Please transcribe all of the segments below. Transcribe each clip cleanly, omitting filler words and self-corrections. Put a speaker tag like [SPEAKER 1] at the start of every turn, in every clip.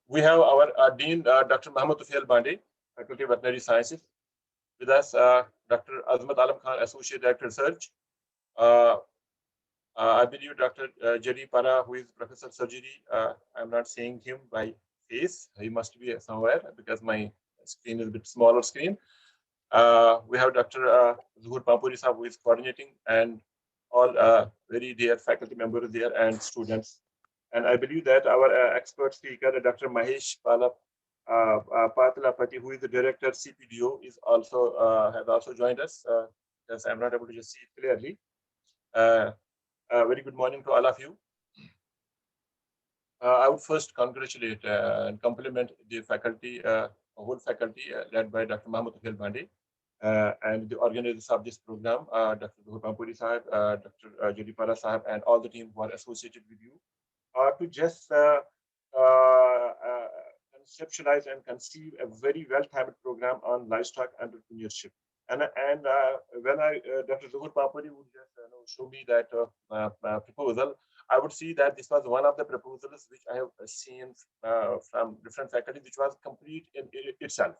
[SPEAKER 1] We have our Dean, Dr. Mohammed Tufail Bande, Faculty of Veterinary Sciences. With us, Dr. Azmat Alam Khan, Associate Director Research. Uh, I believe Dr. Jerry Para, who is Professor of Surgery. I'm not seeing him by face. He must be somewhere because my screen is a bit smaller screen. We have Dr. Zuhur Pampuri Sahab, who is coordinating, and all very dear faculty members there and students. And I believe that our expert speaker, Dr. Mahesh Patalapati, who is the director CPDO, is also has also joined us. Because I'm not able to just see it clearly. Very good morning to all of you. I would first congratulate and compliment the faculty, whole faculty led by Dr. Mohammed Tufail Bande. And the organizers of this program, Dr. Zuhur Pampuri Sahab, Dr. Jodipara Sahab, and all the team who are associated with you, to just conceptualize and conceive a very well-timed program on livestock entrepreneurship. And when Dr. Zuhur Pampuri would just show me that proposal, I would see that this was one of the proposals which I have seen from different faculty, which was complete in itself.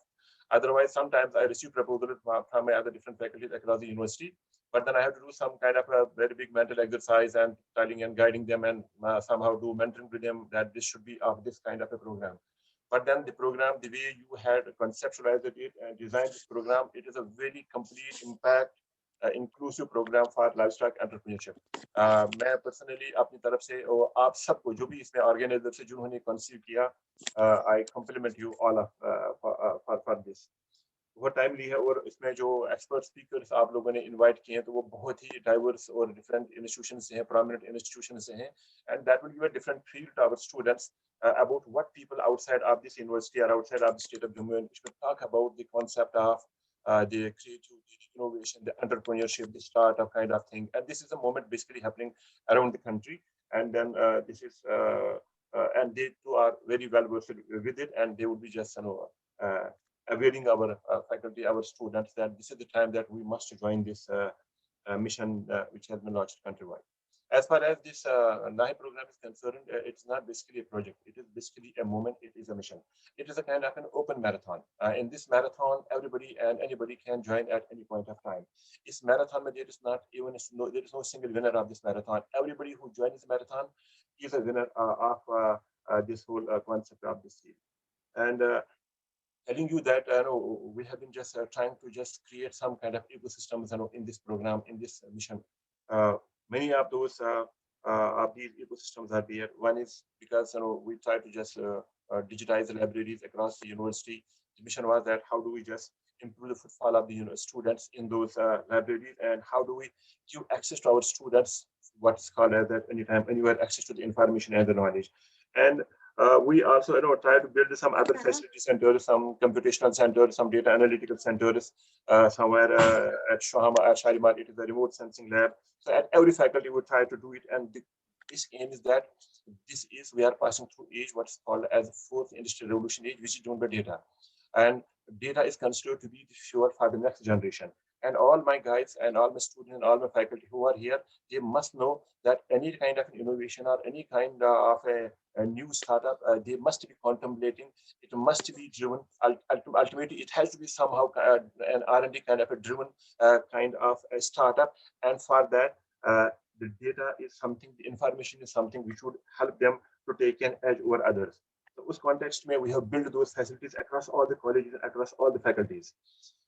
[SPEAKER 1] Otherwise, sometimes I receive proposals from my other different faculties across the university, but then I have to do some kind of a very big mental exercise and telling and guiding them and somehow do mentoring to them that this should be of this kind of a program. But then the program, the way you had conceptualized it and designed this program, it is a very complete impact inclusive program for livestock entrepreneurship. मैं personally अपनी तरफ से आप सबको जो भी इसमें organiser से जिन्होंने कंसीव किया, I compliment you all for this. बहुत टाइमली है और इसमें जो एक्सपर्ट स्पीकर्स आप लोगों ने इनवाइट किए हैं तो वो बहुत ही डाइवर्स और डिफरेंट इंस्टीट्यूशन से हैं, प्रोमिनेंट इंस्टीट्यूशन से हैं, and that will give a different feel to our students about what people outside of this university or outside of the state of Jammu and Kashmir talk about the concept of the creativity, the innovation, the entrepreneurship, the startup kind of thing. And this is a moment basically happening around the country. And then this is, and they too are very well versed with it, and they would be just, availing our faculty, our students, that this is the time that we must join this mission which has been launched countrywide. As far as this NAHI program is concerned, it's not basically a project. It is basically a moment. It is a mission. It is a kind of an open marathon. In this marathon, everybody and anybody can join at any point of time. This marathon, there is not even there is no single winner of this marathon. Everybody who joins this marathon is a winner of this whole concept of this field. And telling you that we have been just trying to just create some kind of ecosystems in this program, in this mission. Many of those of these ecosystems are there. One is because we try to just digitize the libraries across the university. The mission was that how do we just improve the footfall of the students in those libraries, and how do we give access to our students what's called as that anytime, anywhere access to the information and the knowledge. And we also try to build some other facility centers, some computational centers, some data analytical centers somewhere at Shohama, at Shalimar. It is a remote sensing lab. So at every faculty we try to do it, and this aim is that we are passing through age what's called as the fourth industrial revolution age, which is driven by data, and data is considered to be the fuel for the next generation. And all my guides and all my students and all my faculty who are here, they must know that any kind of innovation or any kind of a new startup, they must be contemplating. It must be driven. Ultimately, it has to be somehow an R&D kind of a driven kind of a startup. And for that, the data is something, the information is something which would help them to take an edge over others. So, उस context में we have built those facilities across all the colleges, across all the faculties.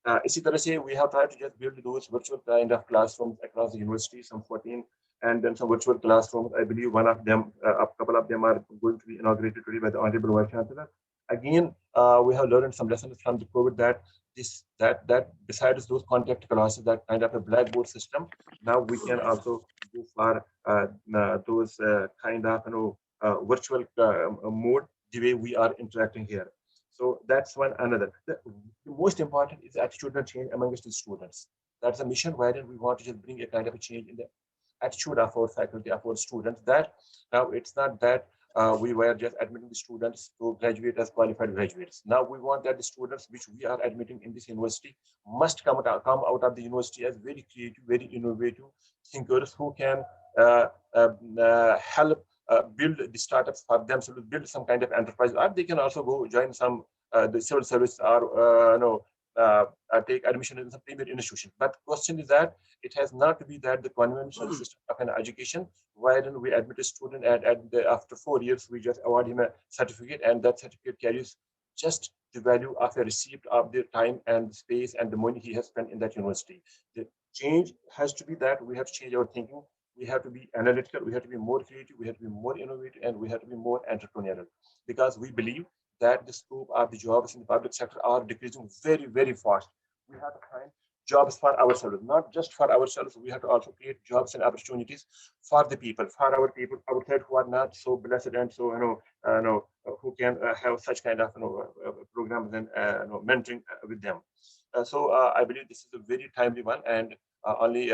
[SPEAKER 1] इसी तरह से we have tried to just build those virtual kind of classrooms across the university, some 14, and then some virtual classrooms. I believe one of them, a couple of them are going to be inaugurated today by the Honorable Vice Chancellor. Again, we have learned some lessons from the COVID that besides those contact classes, that kind of a blackboard system, now we can also go for those kind of virtual mode, the way we are interacting here. So that's one another. The most important is attitudinal change amongst the students. That's a mission wherein we want to just bring a kind of a change in the attitude of our faculty, of our students. That now it's not that we were just admitting the students to graduate as qualified graduates. Now we want that the students which we are admitting in this university must come out of the university as very creative, very innovative thinkers who can help build the startups for themselves, build some kind of enterprise, or they can also go join some the civil service or take admission in some premier institution. But question is that it has not to be that the conventional system of an education, wherein we admit a student and after 4 years we just award him a certificate, and that certificate carries just the value of a receipt of the time and space and the money he has spent in that university. The change has to be that we have to change our thinking. We have to be analytical. We have to be more creative. We have to be more innovative, and we have to be more entrepreneurial, because we believe that the scope of the jobs in the public sector are decreasing very, very fast. We have to find jobs for ourselves, not just for ourselves. We have to also create jobs and opportunities for the people, for our people outside who are not so blessed and so who can have such kind of programs and mentoring with them. I believe this is a very timely one, and only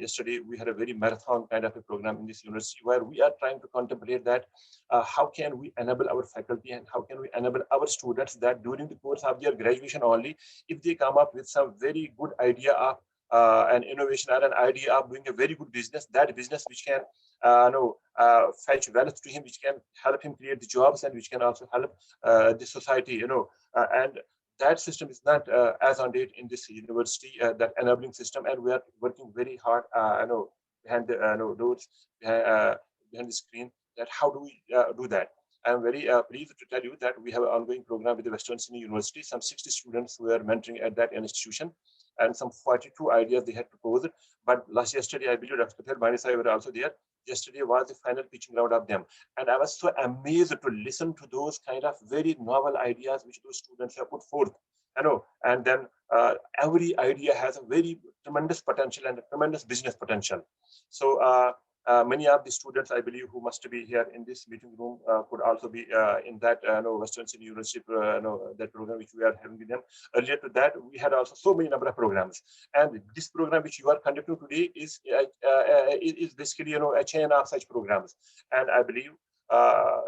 [SPEAKER 1] yesterday we had a very marathon kind of a program in this university where we are trying to contemplate that how can we enable our faculty and how can we enable our students that during the course of their graduation only, if they come up with some very good idea of an innovation or an idea of doing a very good business, that business which can fetch wealth to him, which can help him create the jobs and which can also help the society, and that system is not as on date in this university, that enabling system, and we are working very hard, behind the doors, behind the screen, that how do we do that. I'm very pleased to tell you that we have an ongoing program with the Western Sydney University. Some 60 students were mentoring at that institution, and some 42 ideas they had proposed. But yesterday, I believe Dr. Kapil Bani Sai were also there. Yesterday was the final pitching round of them. And I was so amazed to listen to those kind of very novel ideas which those students have put forth. And then every idea has a very tremendous potential and a tremendous business potential. So many of the students, I believe, who must be here in this meeting room could also be in that Western Sydney University, that program which we are having with them. Earlier to that, we had also so many number of programs. And this program which you are conducting today is basically, a chain of such programs. And I believe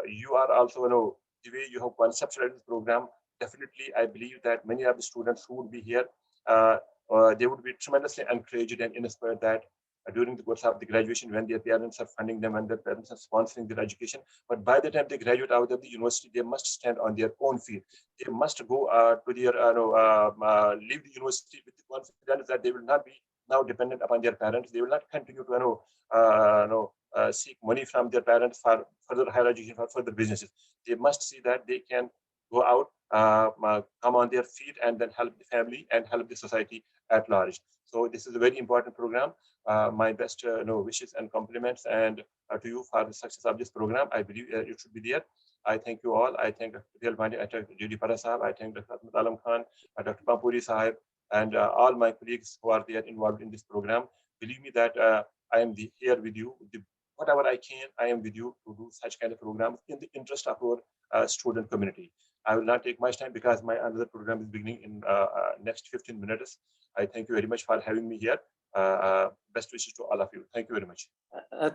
[SPEAKER 1] you are also, the way you have conceptualized this program, definitely, I believe that many of the students who would be here, they would be tremendously encouraged and inspired that during the course of the graduation, when their parents are funding them and their parents are sponsoring their education. But by the time they graduate out of the university, they must stand on their own feet. They must go to their, leave the university with the confidence that they will not be now dependent upon their parents. They will not continue to, seek money from their parents for further higher education, for further businesses. They must see that they can go out, come on their feet, and then help the family and help the society at large. So this is a very important program. My best wishes and compliments and to you for the success of this program. I believe you should be there. I thank you all. I thank Dr. Kapil Bani, I thank J.D. Para Sahab, I thank Dr. Ahmed Alam Khan, Dr. Pampuri Sahib, and all my colleagues who are there involved in this program. Believe me that I am here with you. Whatever I can, I am with you to do such kind of programs in the interest of our student community. I will not take much time because my another program is beginning in next 15 minutes. I thank you very much for having me here. Best wishes to all of you. Thank you very much.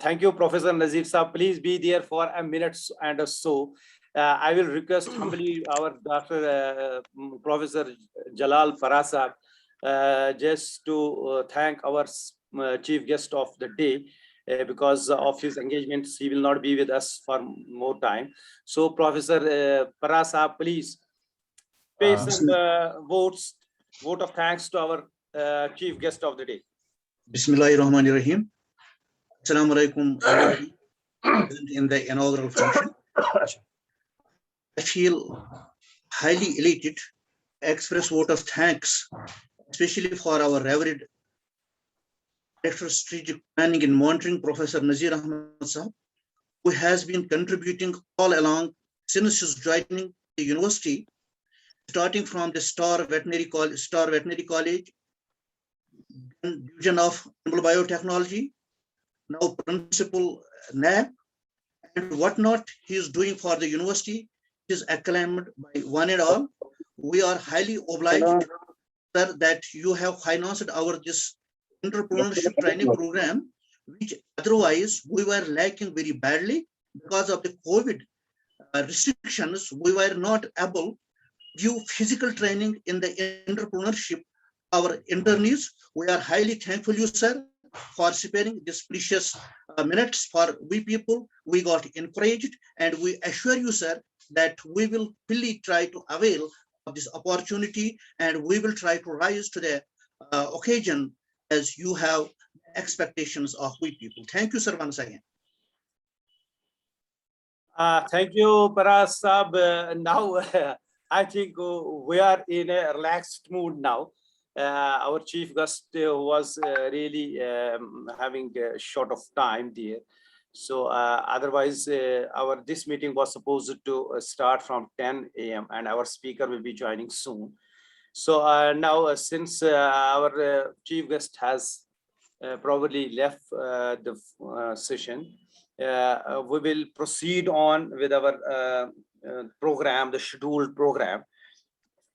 [SPEAKER 2] Thank you, Professor Nazir Saab. Please be there for a minute and so. I will request humbly our Dr. Professor Jalal Farasab just to thank our chief guest of the day. Because of his engagements, he will not be with us for more time. So, Professor Parasab, please pay some vote of thanks to our chief guest of the day.
[SPEAKER 3] Bismillahirrahmanirrahim. Assalamu alaikum, everybody in the inaugural function. I feel highly elated to express vote of thanks, especially for our revered Director of Strategic Planning and Monitoring, Professor Nazir Ahmed Sahab, who has been contributing all along since his joining the university, starting from the Star Veterinary College, Division of Animal Biotechnology, now Principal NAB, and whatnot he is doing for the university is acclaimed by one and all. We are highly obliged, sir, that you have financed this entrepreneurship training program, which otherwise we were lacking very badly because of the COVID restrictions. We were not able to give physical training in the entrepreneurship. Our internees, we are highly thankful you, sir. for sparing this precious minutes for we people. We got encouraged, and we assure you, sir, that we will fully try to avail of this opportunity, and we will try to rise to the occasion as you have expectations of we people. Thank you, sir, once again.
[SPEAKER 2] Thank you, Paras Sahab. Now, I think we are in a relaxed mood now. Our chief guest was really having a short of time there. So otherwise, this meeting was supposed to start from 10 a.m. and our speaker will be joining soon. So now, since our chief guest has probably left the session, we will proceed on with our program, the scheduled program.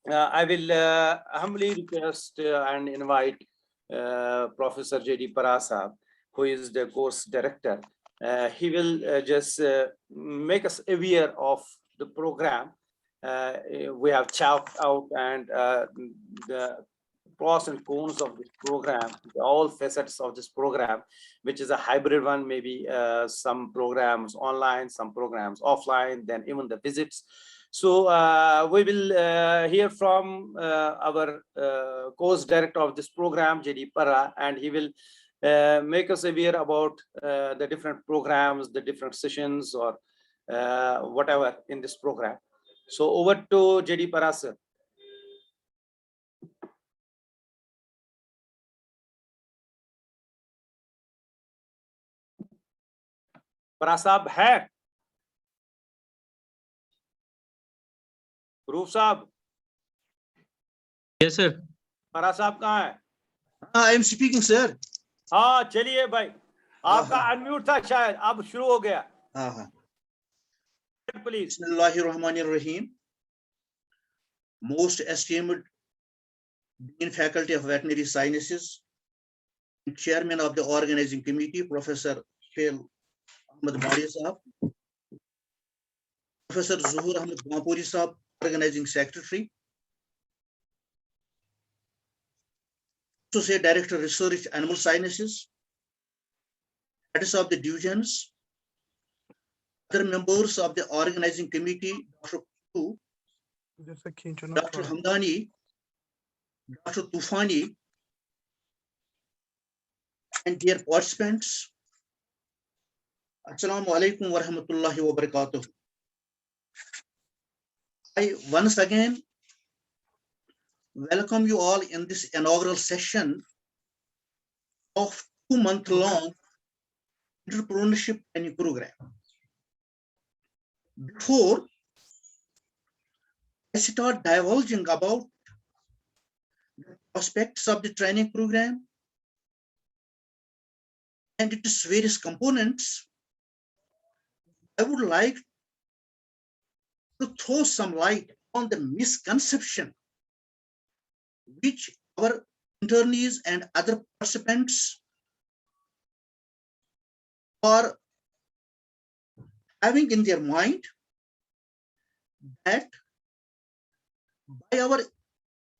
[SPEAKER 2] I will humbly request and invite Professor J.D. Parasa, who is the course director. He will just make us aware of the program. We have chalked out and the pros and cons of this program, all facets of this program, which is a hybrid one, maybe some programs online, some programs offline, then even the visits. So we will hear from our course director of this program, J.D. Para, and he will make us aware about the different programs, the different sessions, or whatever in this program. So over to J.D. Para, sir. Para साहब है? Roof साहब?
[SPEAKER 4] Yes, sir.
[SPEAKER 2] para साहब कहाँ है?
[SPEAKER 3] I am speaking, sir.
[SPEAKER 2] हाँ चलिए भाई, आपका अनम्यूट था शायद, अब शुरू हो गया. Please.
[SPEAKER 3] Bismillahirrahmanirrahim. Most esteemed Dean Faculty of Veterinary Sciences, Chairman of the Organizing Committee, Professor Shel Ahmed Badi Sahab, Professor Zuhur Ahmed Gampuri Sahab, Organizing Secretary, Associate Director Research Animal Sciences, heads of the divisions, other members of the Organizing Committee, Dr. Kutu, Dr. Hamdani, Dr. Tufani, and dear participants, Assalamu alaikum wa rahmatullahi wa barakatuh. I once again welcome you all in this inaugural session of 2-month-long entrepreneurship training program. Before I start divulging about the aspects of the training program and its various components, I would like to throw some light on the misconception which our internees and other participants are having in their mind, that by our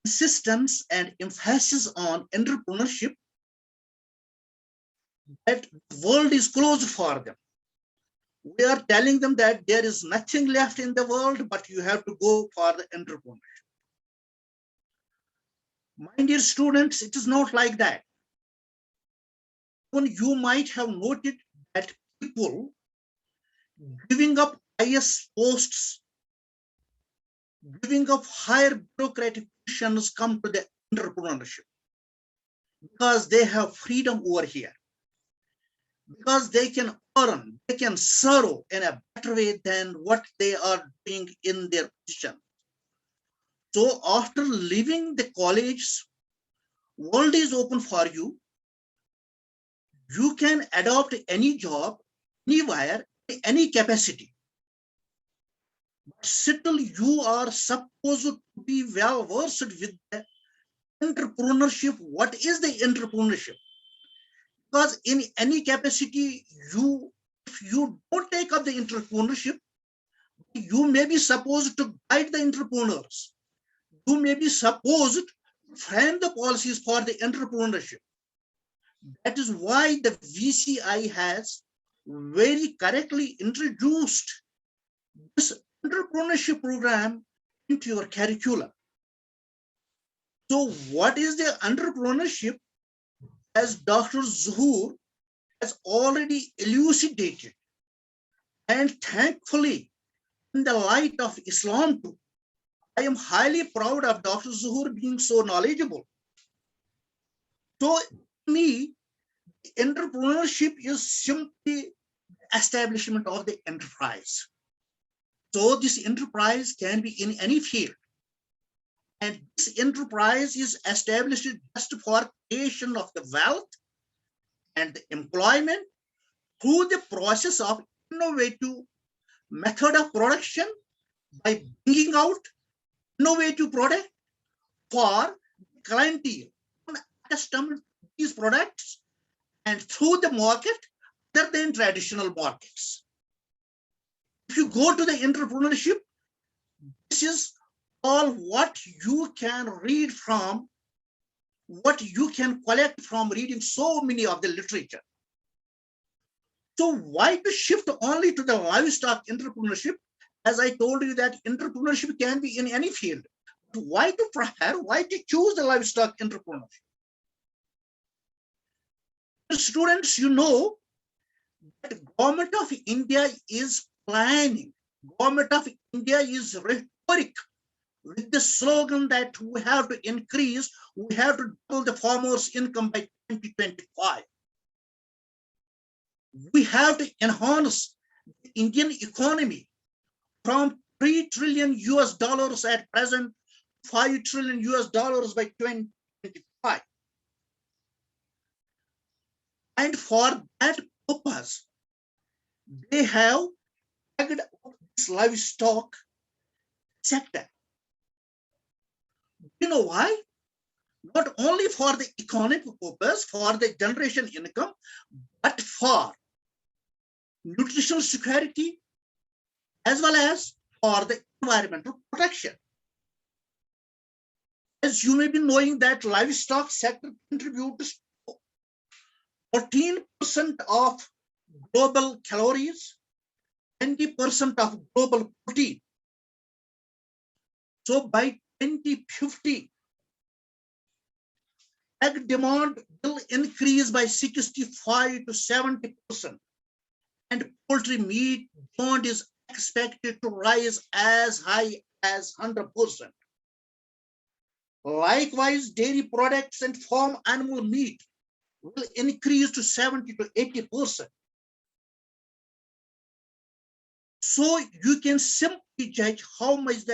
[SPEAKER 3] insistence and emphasis on entrepreneurship, that the world is closed for them. We are telling them that there is nothing left in the world, but you have to go for the entrepreneurship. My dear students, it is not like that. When you might have noted that people giving up highest posts, giving up higher bureaucratic positions come to the entrepreneurship because they have freedom over here, because they can earn, they can serve in a better way than what they are doing in their position. So after leaving the college, world is open for you. You can adopt any job, anywhere, any capacity. But still you are supposed to be well versed with the entrepreneurship. What is the entrepreneurship? Because in any capacity, if you don't take up the entrepreneurship, you may be supposed to guide the entrepreneurs. You may be supposed to frame the policies for the entrepreneurship. That is why the VCI has very correctly introduced this entrepreneurship program into your curriculum. So what is the entrepreneurship? As Dr. Zuhur has already elucidated, and thankfully, in the light of Islam too, I am highly proud of Dr. Zuhur being so knowledgeable. So, to me, entrepreneurship is simply establishment of the enterprise. So, this enterprise can be in any field. And this enterprise is established just for creation of the wealth and the employment through the process of innovative method of production by bringing out innovative product for clientele accustomed to these products and through the market other than traditional markets. If you go to the entrepreneurship, this is all what you can read from, what you can collect from reading so many of the literature. So why to shift only to the livestock entrepreneurship? As I told you that entrepreneurship can be in any field. Why to prefer, why to choose the livestock entrepreneurship? Students, you know that government of India is planning. Government of India is rhetoric with the slogan that we have to increase, we have to double the farmers' income by 2025. We have to enhance the Indian economy from $3 trillion US at present, $5 trillion US by 2025. And for that purpose, they have tagged up this livestock sector. You know why? Not only for the economic purpose, for the generation income, but for nutritional security, as well as for the environmental protection. As you may be knowing that livestock sector contributes 14% of global calories, 20% of global protein. So by 2050, egg demand will increase by 65 to 70%, and poultry meat demand is expected to rise as high as 100%. Likewise, dairy products and farm animal meat will increase to 70 to 80%. So you can simply judge how much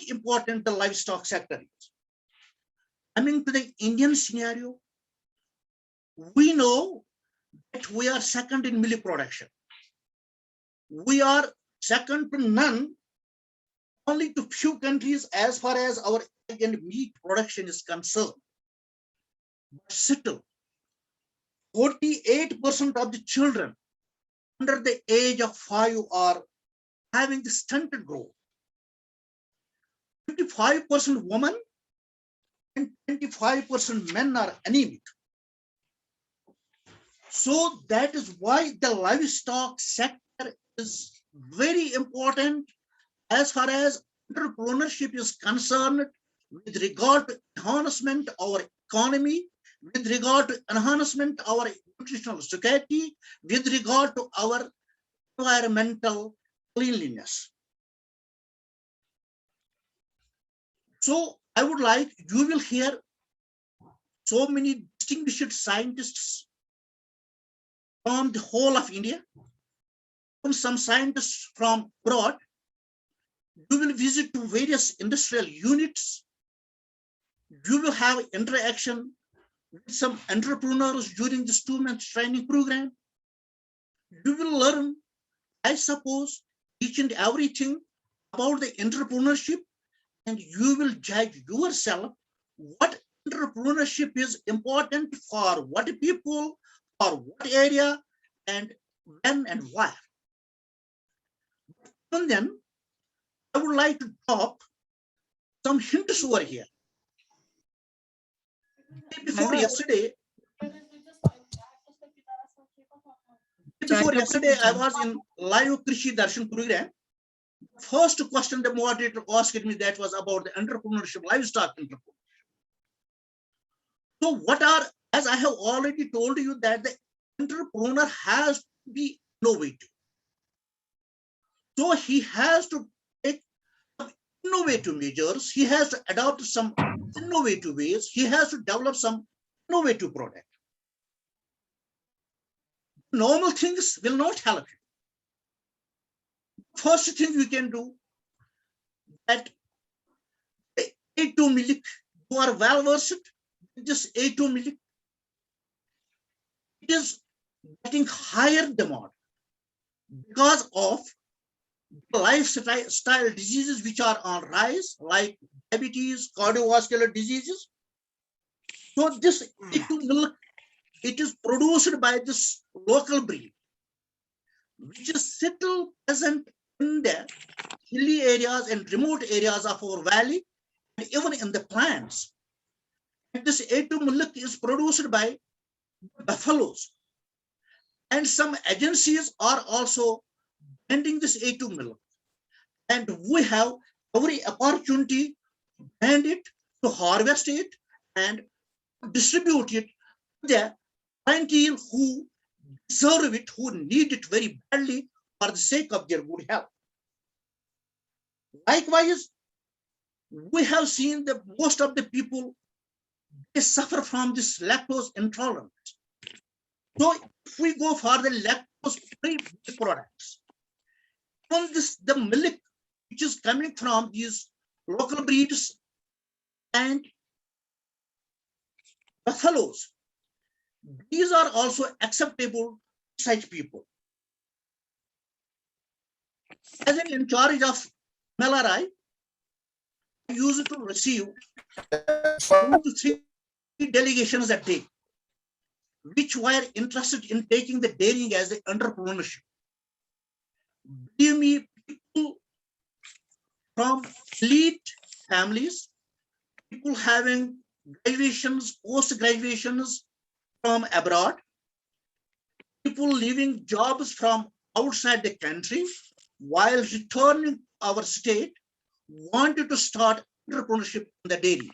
[SPEAKER 3] important the livestock sector is. Coming to the Indian scenario, we know that we are second in milk production. We are second to none, only to few countries as far as our egg and meat production is concerned. But still, 48% of the children under the age of 5 are having the stunted growth. 55% women and 25% men are anemic. So that is why the livestock sector is very important as far as entrepreneurship is concerned, with regard to enhancement of our economy, with regard to enhancement of our nutritional security, with regard to our environmental cleanliness. So I would like, you will hear so many distinguished scientists from the whole of India, from some scientists from abroad. You will visit to various industrial units. You will have interaction with some entrepreneurs during this 2-month training program. You will learn, I suppose, each and everything about the entrepreneurship, and you will judge yourself what entrepreneurship is important for what people, for what area, and when and where. And then I would like to drop some hints over here. Before yesterday, before yesterday, I was in live Krishi Darshan program. First question the moderator asked me that was about the entrepreneurship, livestock entrepreneurship. So what are, as I have already told you, that the entrepreneur has to be innovative. So he has to take innovative measures. He has to adopt some innovative ways. He has to develop some innovative product. Normal things will not help you. First thing you can do, that A2 milk, you are well versed with this A2 milk. It is getting higher demand because of lifestyle diseases which are on rise, like diabetes, cardiovascular diseases. So this A2 milk, it is produced by this local breed, which is still present in the hilly areas and remote areas of our valley, and even in the plants. And this A2 milk is produced by buffaloes. And some agencies are also blending this A2 milk. And we have every opportunity to blend it, to harvest it, and distribute it to the clientele who deserve it, who need it very badly for the sake of their good health. Likewise, we have seen that most of the people, they suffer from this lactose intolerance. So if we go for the lactose-free products, even the milk which is coming from these local breeds and buffaloes, these are also acceptable to such people. As an in charge of MLRI, I used to receive 2 to 3 delegations a day, which were interested in taking the dairying as the entrepreneurship. Believe me, people from elite families, people having graduations, post-graduations from abroad, people leaving jobs from outside the country while returning our state, wanted to start entrepreneurship in the dairy.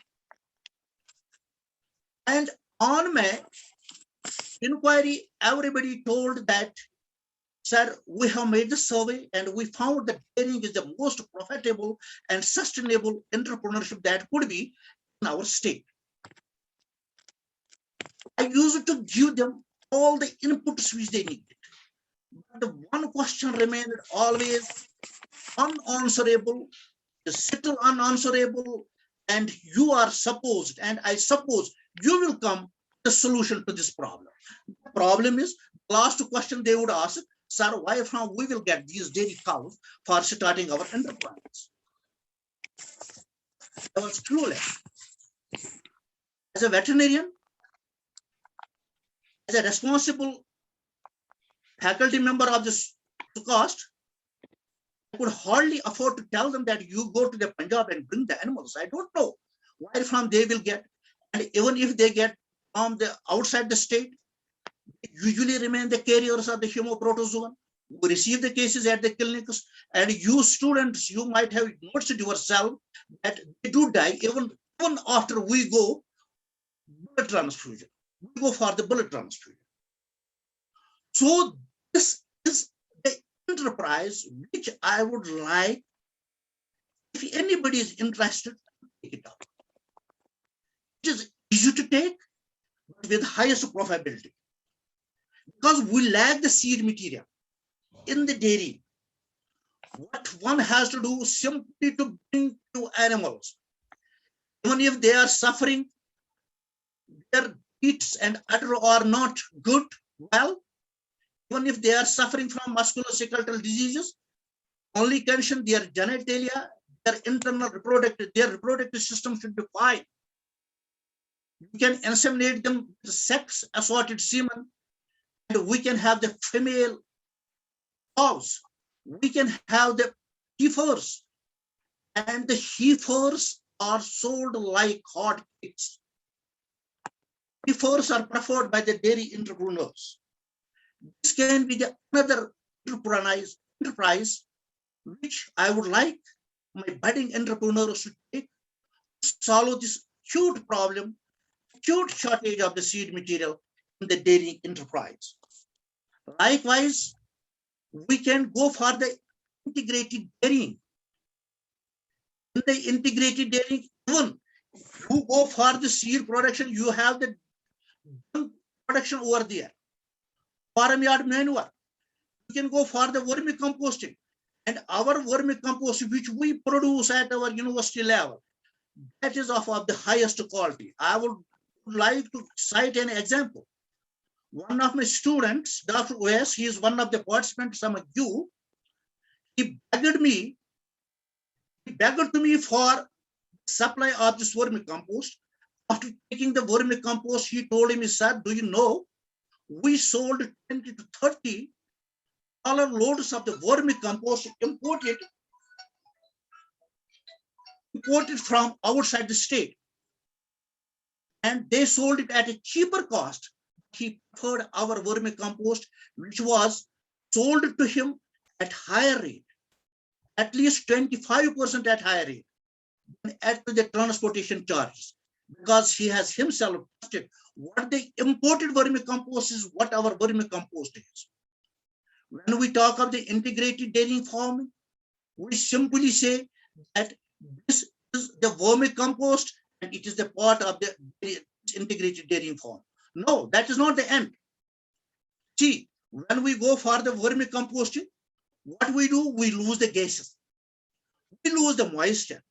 [SPEAKER 3] And on my inquiry, everybody told that, sir, we have made the survey and we found that dairying is the most profitable and sustainable entrepreneurship that could be in our state. I used to give them all the inputs which they needed. But the one question remained always unanswerable, still unanswerable, and you are supposed, and I suppose you will come to the solution to this problem. The problem is, the last question they would ask, sir, why from we will get these dairy cows for starting our enterprise? I was clueless. As a veterinarian, as a responsible faculty member of this cost, I could hardly afford to tell them that you go to the Punjab and bring the animals. I don't know where from they will get. And even if they get from the outside the state, they usually remain the carriers of the hemoprotozoan. We receive the cases at the clinics, and you students, you might have noticed yourself that they do die even after we go blood transfusion. We go for the blood transfusion. So this is the enterprise which I would like, if anybody is interested, take it up. It is easy to take, but with highest profitability. Because we lack the seed material in the dairy. What one has to do simply to bring to animals, even if they are suffering, their teats and udder are not good, well, even if they are suffering from musculoskeletal diseases, only condition their genitalia, their internal reproductive system should be fine. We can inseminate them with sex assorted semen, and we can have the female cows. We can have the heifers, and the heifers are sold like hotcakes. Heifers are preferred by the dairy entrepreneurs. This can be the another enterprise which I would like my budding entrepreneurs to take to solve this huge problem, huge shortage of the seed material in the dairy enterprise. Likewise, we can go for the integrated dairying. In the integrated dairying, even you go for the seed production, you have the production over there, farmyard manure. You can go for the vermicomposting, and our vermicompost which we produce at our university level, that is of the highest quality. I would like to cite an example. One of my students, Dr. OS, he is one of the participants among you. He begged to me for supply of this vermicompost. After taking the vermicompost, he told me, sir, do you know, we sold 20 to 30 loads of the vermicompost imported from outside the state. And they sold it at a cheaper cost. He preferred our vermicompost, which was sold to him at higher rate, at least 25% at higher rate, add to the transportation charges, because he has himself tested what the imported vermicompost is, what our vermicompost is. When we talk of the integrated dairy farming, we simply say that this is the vermicompost and it is the part of the integrated dairy farm. No, that is not the end. See, when we go for the vermicomposting, what we do, we lose the gases, we lose the moisture.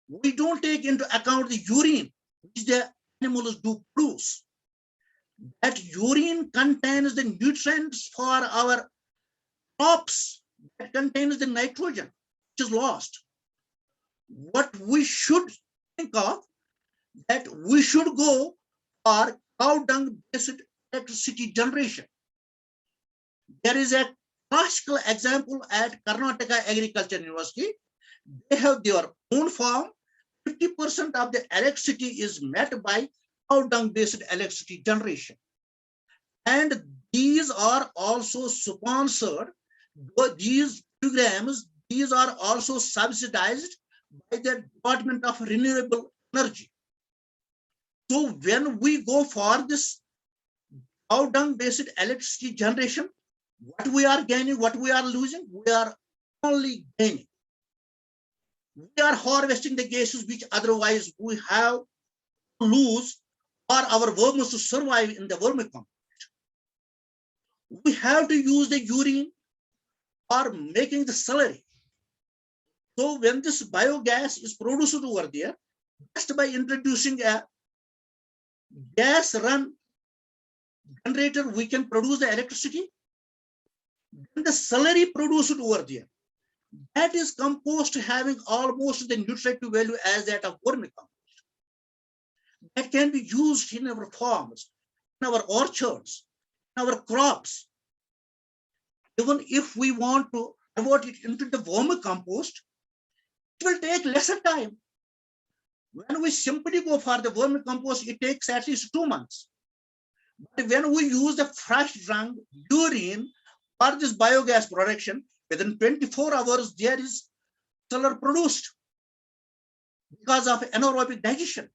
[SPEAKER 3] We don't take into account the urine which the animals do produce. That urine contains the nutrients for our crops, that contains the nitrogen which is lost. What we should think of, that we should go for cow dung based electricity generation. There is a classical example at Karnataka Agriculture University. They have their own farm. 50% of the electricity is met by cow dung based electricity generation. And these are also sponsored, these programs, these are also subsidized by the Department of Renewable Energy. So when we go for this cow dung based electricity generation, what we are gaining, what we are losing, we are only gaining. We are harvesting the gases which otherwise we have to lose or our worms to survive in the vermicompost. We have to use the urine or making the slurry. So when this biogas is produced over there, just by introducing a gas run generator, we can produce the electricity. Then the slurry produced over there, that is compost having almost the nutritive value as that of vermicompost. That can be used in our farms, in our orchards, in our crops. Even if we want to convert it into the vermicompost, it will take lesser time. When we simply go for the vermicompost, it takes at least 2 months. But when we use the fresh dung urine for this biogas production, within 24 hours, there is solar produced because of anaerobic digestion.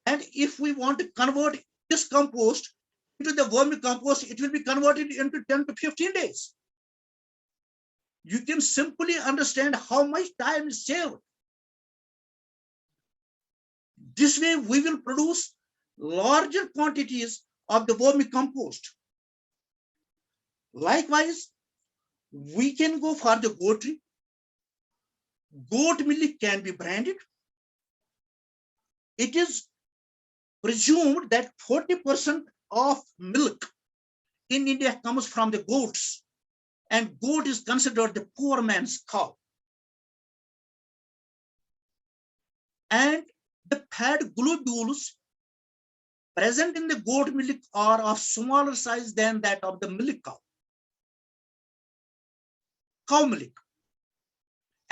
[SPEAKER 3] And if we want to convert this compost into the vermicompost, it will be converted into 10 to 15 days. You can simply understand how much time is saved. This way, we will produce larger quantities of the vermicompost. Likewise, we can go for the goatry. Goat milk can be branded. It is presumed that 40% of milk in India comes from the goats, and goat is considered the poor man's cow. And the fat globules present in the goat milk are of smaller size than that of the milk cow. Cow milk,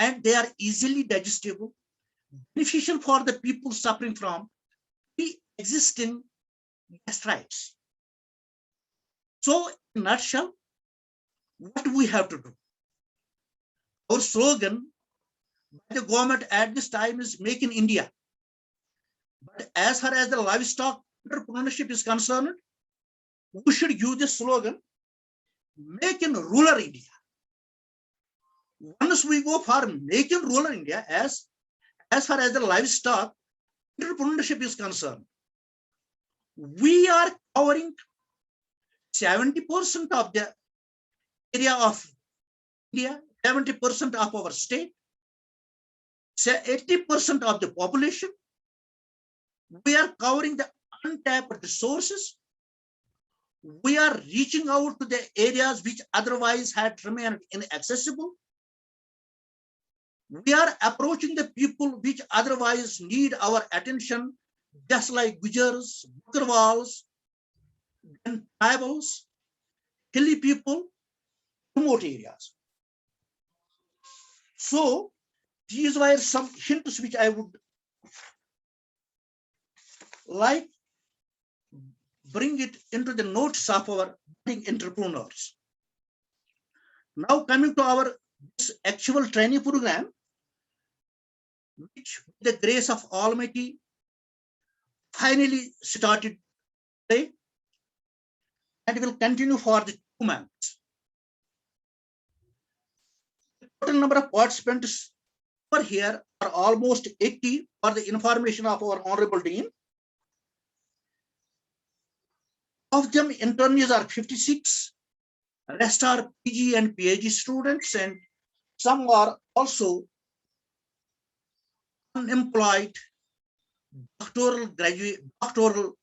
[SPEAKER 3] and they are easily digestible, beneficial for the people suffering from pre-existing gastritis. So, in a nutshell, what do we have to do? Our slogan by the government at this time is Make in India. But as far as the livestock entrepreneurship is concerned, we should use this slogan, Make in Rural India. Once we go for Make in Rural India, as far as the livestock entrepreneurship is concerned, we are covering 70% of the area of India, 70% of our state, 80% of the population. We are covering the untapped resources. We are reaching out to the areas which otherwise had remained inaccessible. We are approaching the people which otherwise need our attention, just like Gujars, Bakarwals, and tribals, hilly people, remote areas. So these were some hints which I would like bring it into the notes of our budding entrepreneurs. Now coming to our this actual training program, which with the grace of Almighty finally started today and will continue for the 2 months. The total number of participants over here are almost 80 for the information of our Honorable Dean. Of them, internees are 56, rest are PG and PhD students, and some are also unemployed doctoral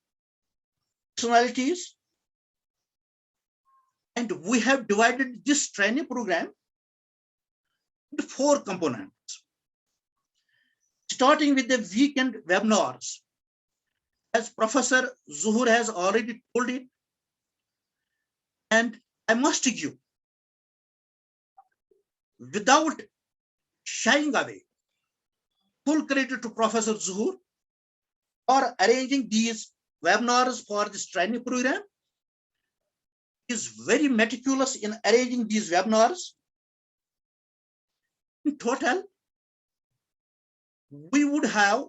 [SPEAKER 3] personalities. And we have divided this training program into 4 components, starting with the weekend webinars. As Professor Zuhur has already told it, and I must give, without shying away, full credit to Professor Zuhur for arranging these webinars for this training program. He is very meticulous in arranging these webinars. In total, we would have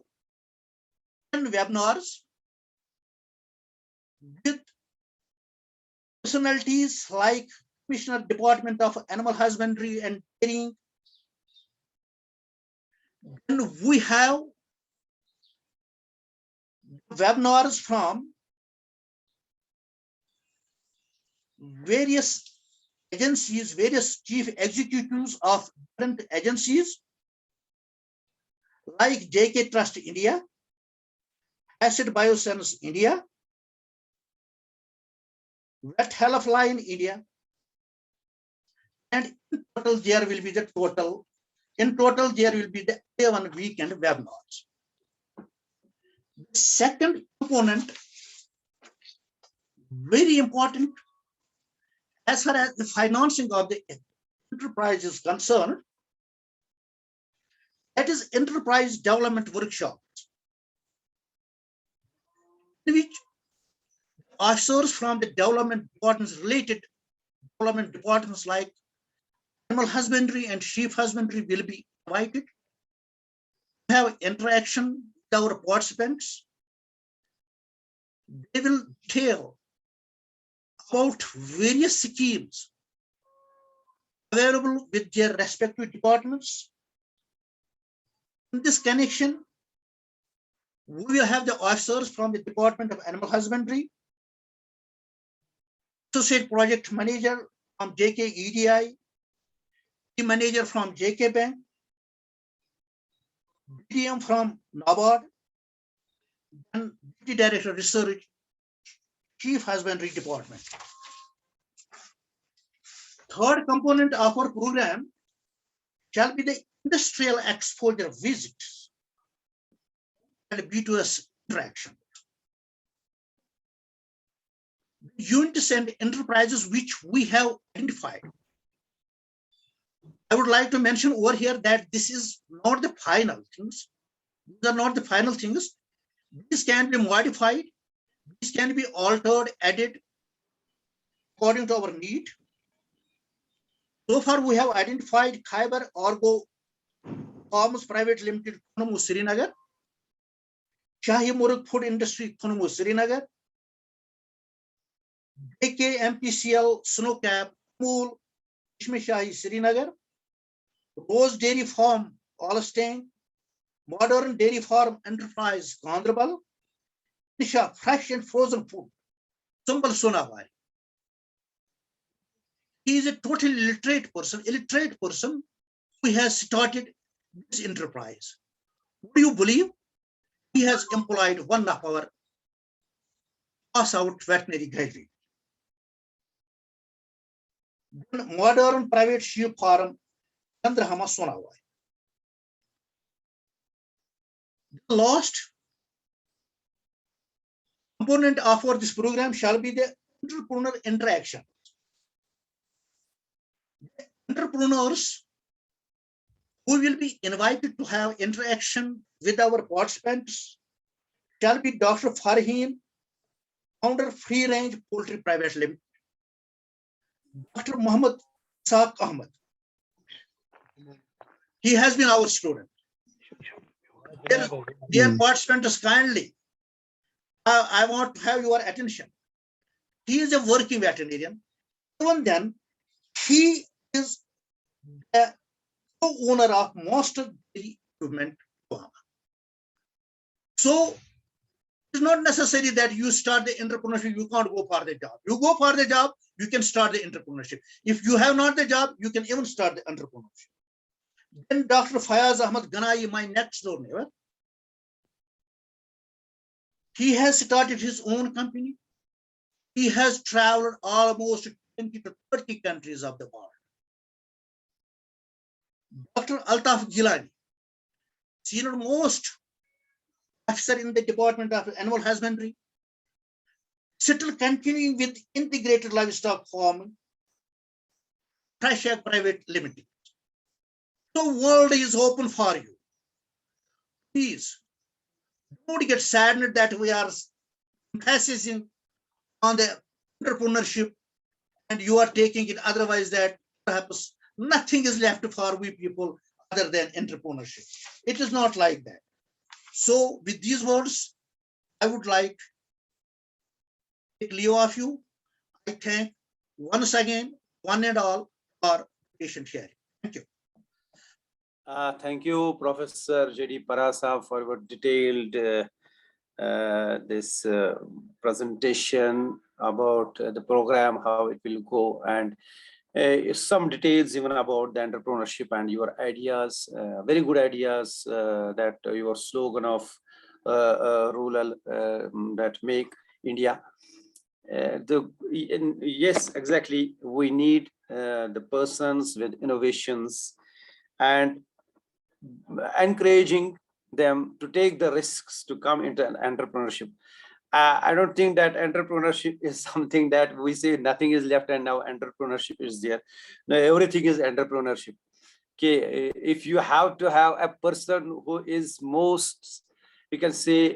[SPEAKER 3] 10 webinars with personalities like Commissioner Department of Animal Husbandry and Dairying. And we have webinars from various agencies, various chief executives of different agencies like JK Trust India, Acid Bioscience India, Wet Health Line India, and in total there will be the A1 weekend webinars. The second component, very important as far as the financing of the enterprise is concerned, that is enterprise development workshops, in which officers from the development departments, related development departments like animal husbandry and sheep husbandry will be invited to have interaction with our participants. They will tell about various schemes available with their respective departments. In this connection, we will have the officers from the Department of Animal Husbandry, associate project manager from JK EDI, team manager from JK Bank, BDM from NABARD, and Deputy Director Research, Chief Husbandry Department. Third component of our program shall be the industrial exposure visits and B2S interaction. Units and enterprises which we have identified. I would like to mention over here that this is not the final things. These are not the final things. This can be modified. This can be altered, added according to our need. So far, we have identified Khyber Argo Farms Private Limited, Khunamu, Srinagar, Shahi Murug Food Industry, Khunamu, Srinagar, AKMPCL Snowcap, Mool, Ishmishahi, Srinagar, Rose Dairy Farm, Alstain, Modern Dairy Farm Enterprise, Gandarbal, Nisha Fresh and Frozen Food, Sumbal Sonawai. He is a totally illiterate person who has started this enterprise. Do you believe he has employed one of our pass-out veterinary graduate? Modern private sheep farm, Chandrahama, Sonawai. The last component of this program shall be the entrepreneur interaction. Entrepreneurs who will be invited to have interaction with our participants shall be Dr. Farheen, founder Free Range Poultry Private Limited, Dr. Muhammad Saaq Ahmed. He has been our student. Dear participants, kindly, I want to have your attention. He is a working veterinarian. Even then, he is the co-owner of most of the equipment. So it's not necessary that you start the entrepreneurship, you can't go for the job. You go for the job, you can start the entrepreneurship. If you have not the job, you can even start the entrepreneurship. Then Dr. Fayaz Ahmad Ganai, my next door neighbor, he has started his own company. He has traveled almost 20 to 30 countries of the world. Dr. Altaf Gilani, senior most officer in the Department of Animal Husbandry, still continuing with integrated livestock farming, Trashak Private Limited. The world is open for you. Please don't get saddened that we are emphasizing on the entrepreneurship and you are taking it otherwise, that perhaps nothing is left for we people other than entrepreneurship. It is not like that. So with these words, I would like to take leave of you. I thank once again, one and all, for patient hearing. Thank you.
[SPEAKER 2] Thank you, Professor J.D. Parasa, for your detailed this presentation about the program, how it will go, and some details even about the entrepreneurship and your ideas, very good ideas, that your slogan of rural that make India. Yes, exactly. We need the persons with innovations and encouraging them to take the risks to come into an entrepreneurship. I don't think that entrepreneurship is something that we say nothing is left and now entrepreneurship is there. No, everything is entrepreneurship. Okay, if you have to have a person who is most, you can say,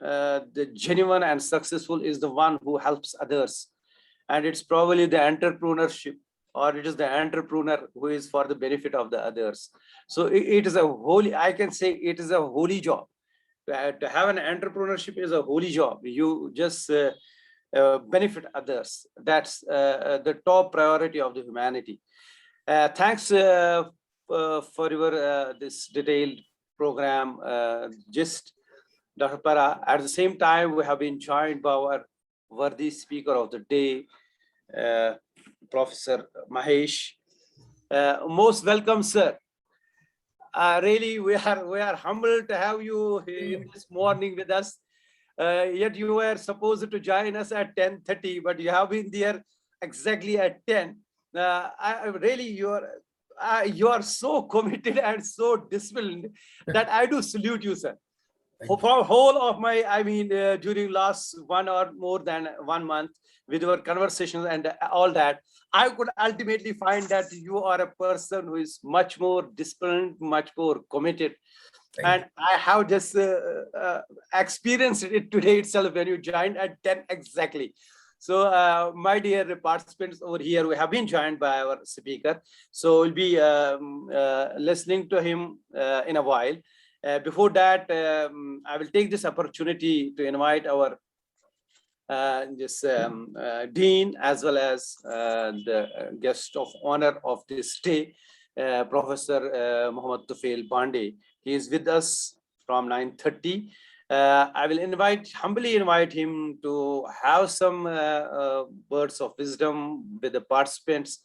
[SPEAKER 2] the genuine and successful is the one who helps others. And it's probably the entrepreneurship, or it is the entrepreneur who is for the benefit of the others. So it is a holy, I can say it is a holy job. To have an entrepreneurship is a holy job. You just benefit others. That's the top priority of the humanity. Thanks for your this detailed program, just Dr. Para. At the same time, we have been joined by our worthy speaker of the day, Professor Mahesh. Most welcome, sir. Really, we are humbled to have you in this morning with us. Yet you were supposed to join us at 10:30, but you have been there exactly at 10. You are so committed and so disciplined that I do salute you, sir. For whole of my, during last 1 or more than 1 month with your conversations and all that, I could ultimately find that you are a person who is much more disciplined, much more committed. And I have just experienced it today itself when you joined at 10 exactly. So, my dear participants over here, we have been joined by our speaker. So we'll be listening to him in a while. Before that, I will take this opportunity to invite our Dean, as well as the guest of honor of this day, Professor Muhammad Tufail Pandey. He is with us from 9:30. I will humbly invite him to have some words of wisdom with the participants.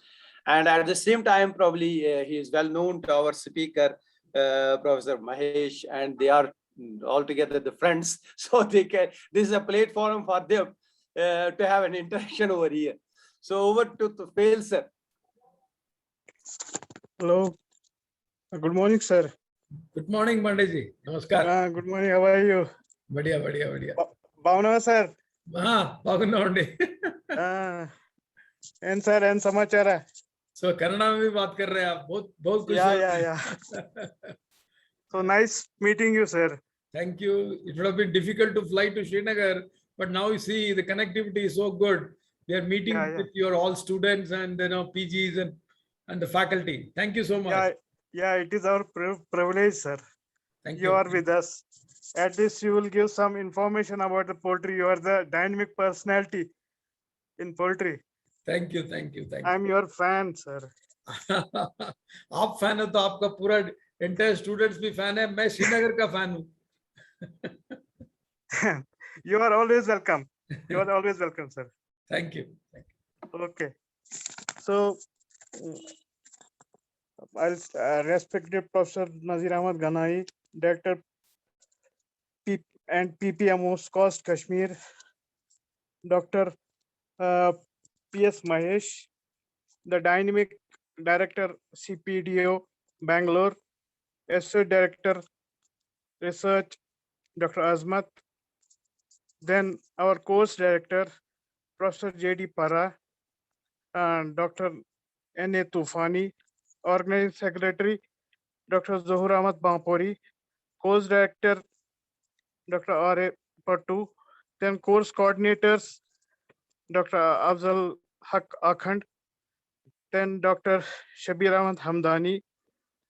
[SPEAKER 2] And at the same time, probably he is well known to our speaker, Professor Mahesh, and they are altogether the friends. So this is a platform for them to have an interaction over here. So over to Tufail, sir.
[SPEAKER 4] Hello. Good morning, sir.
[SPEAKER 5] Good morning, Mandeji. Namaskar.
[SPEAKER 4] Good morning. How are you?
[SPEAKER 5] Badhiya.
[SPEAKER 4] Bhavana, sir.
[SPEAKER 5] Bagunnandi.
[SPEAKER 4] And sir, and samachara.
[SPEAKER 5] So Kannada में भी बात कर रहे हैं आप. बहुत खुश
[SPEAKER 4] Yeah. So nice meeting you, sir.
[SPEAKER 5] Thank you. It would have been difficult to fly to Srinagar, but now you see the connectivity is so good. They are meeting with your all students and PGs and the faculty. Thank you so much.
[SPEAKER 4] Yeah, it is our privilege, sir.
[SPEAKER 5] Thank
[SPEAKER 4] you are with us. At least you will give some information about the poultry. You are the dynamic personality in poultry.
[SPEAKER 5] Thank you.
[SPEAKER 4] I'm your fan, sir.
[SPEAKER 5] आप fan हो तो आपका पूरा entire students भी fan है. मैं श्रीनगर का fan हूँ.
[SPEAKER 4] You are always welcome. You are always welcome, sir.
[SPEAKER 5] Thank you.
[SPEAKER 4] Okay. So, I'll respected Professor Nazir Ahmad Ganai, Director and PPMO SCOST Kashmir, Dr. P.S. Mahesh, the Dynamic Director CPDO Bangalore, Associate Director Research Dr. Azmat, then our course director Professor J.D. Para, and Dr. N.A. Tufani, Organizing Secretary Dr. Zohur Ahmad Bampori, course director Dr. R.A. Pattu, then course coordinators Dr. Afzal Haq Akhand, then Dr. Shabir Ahmad Hamdani.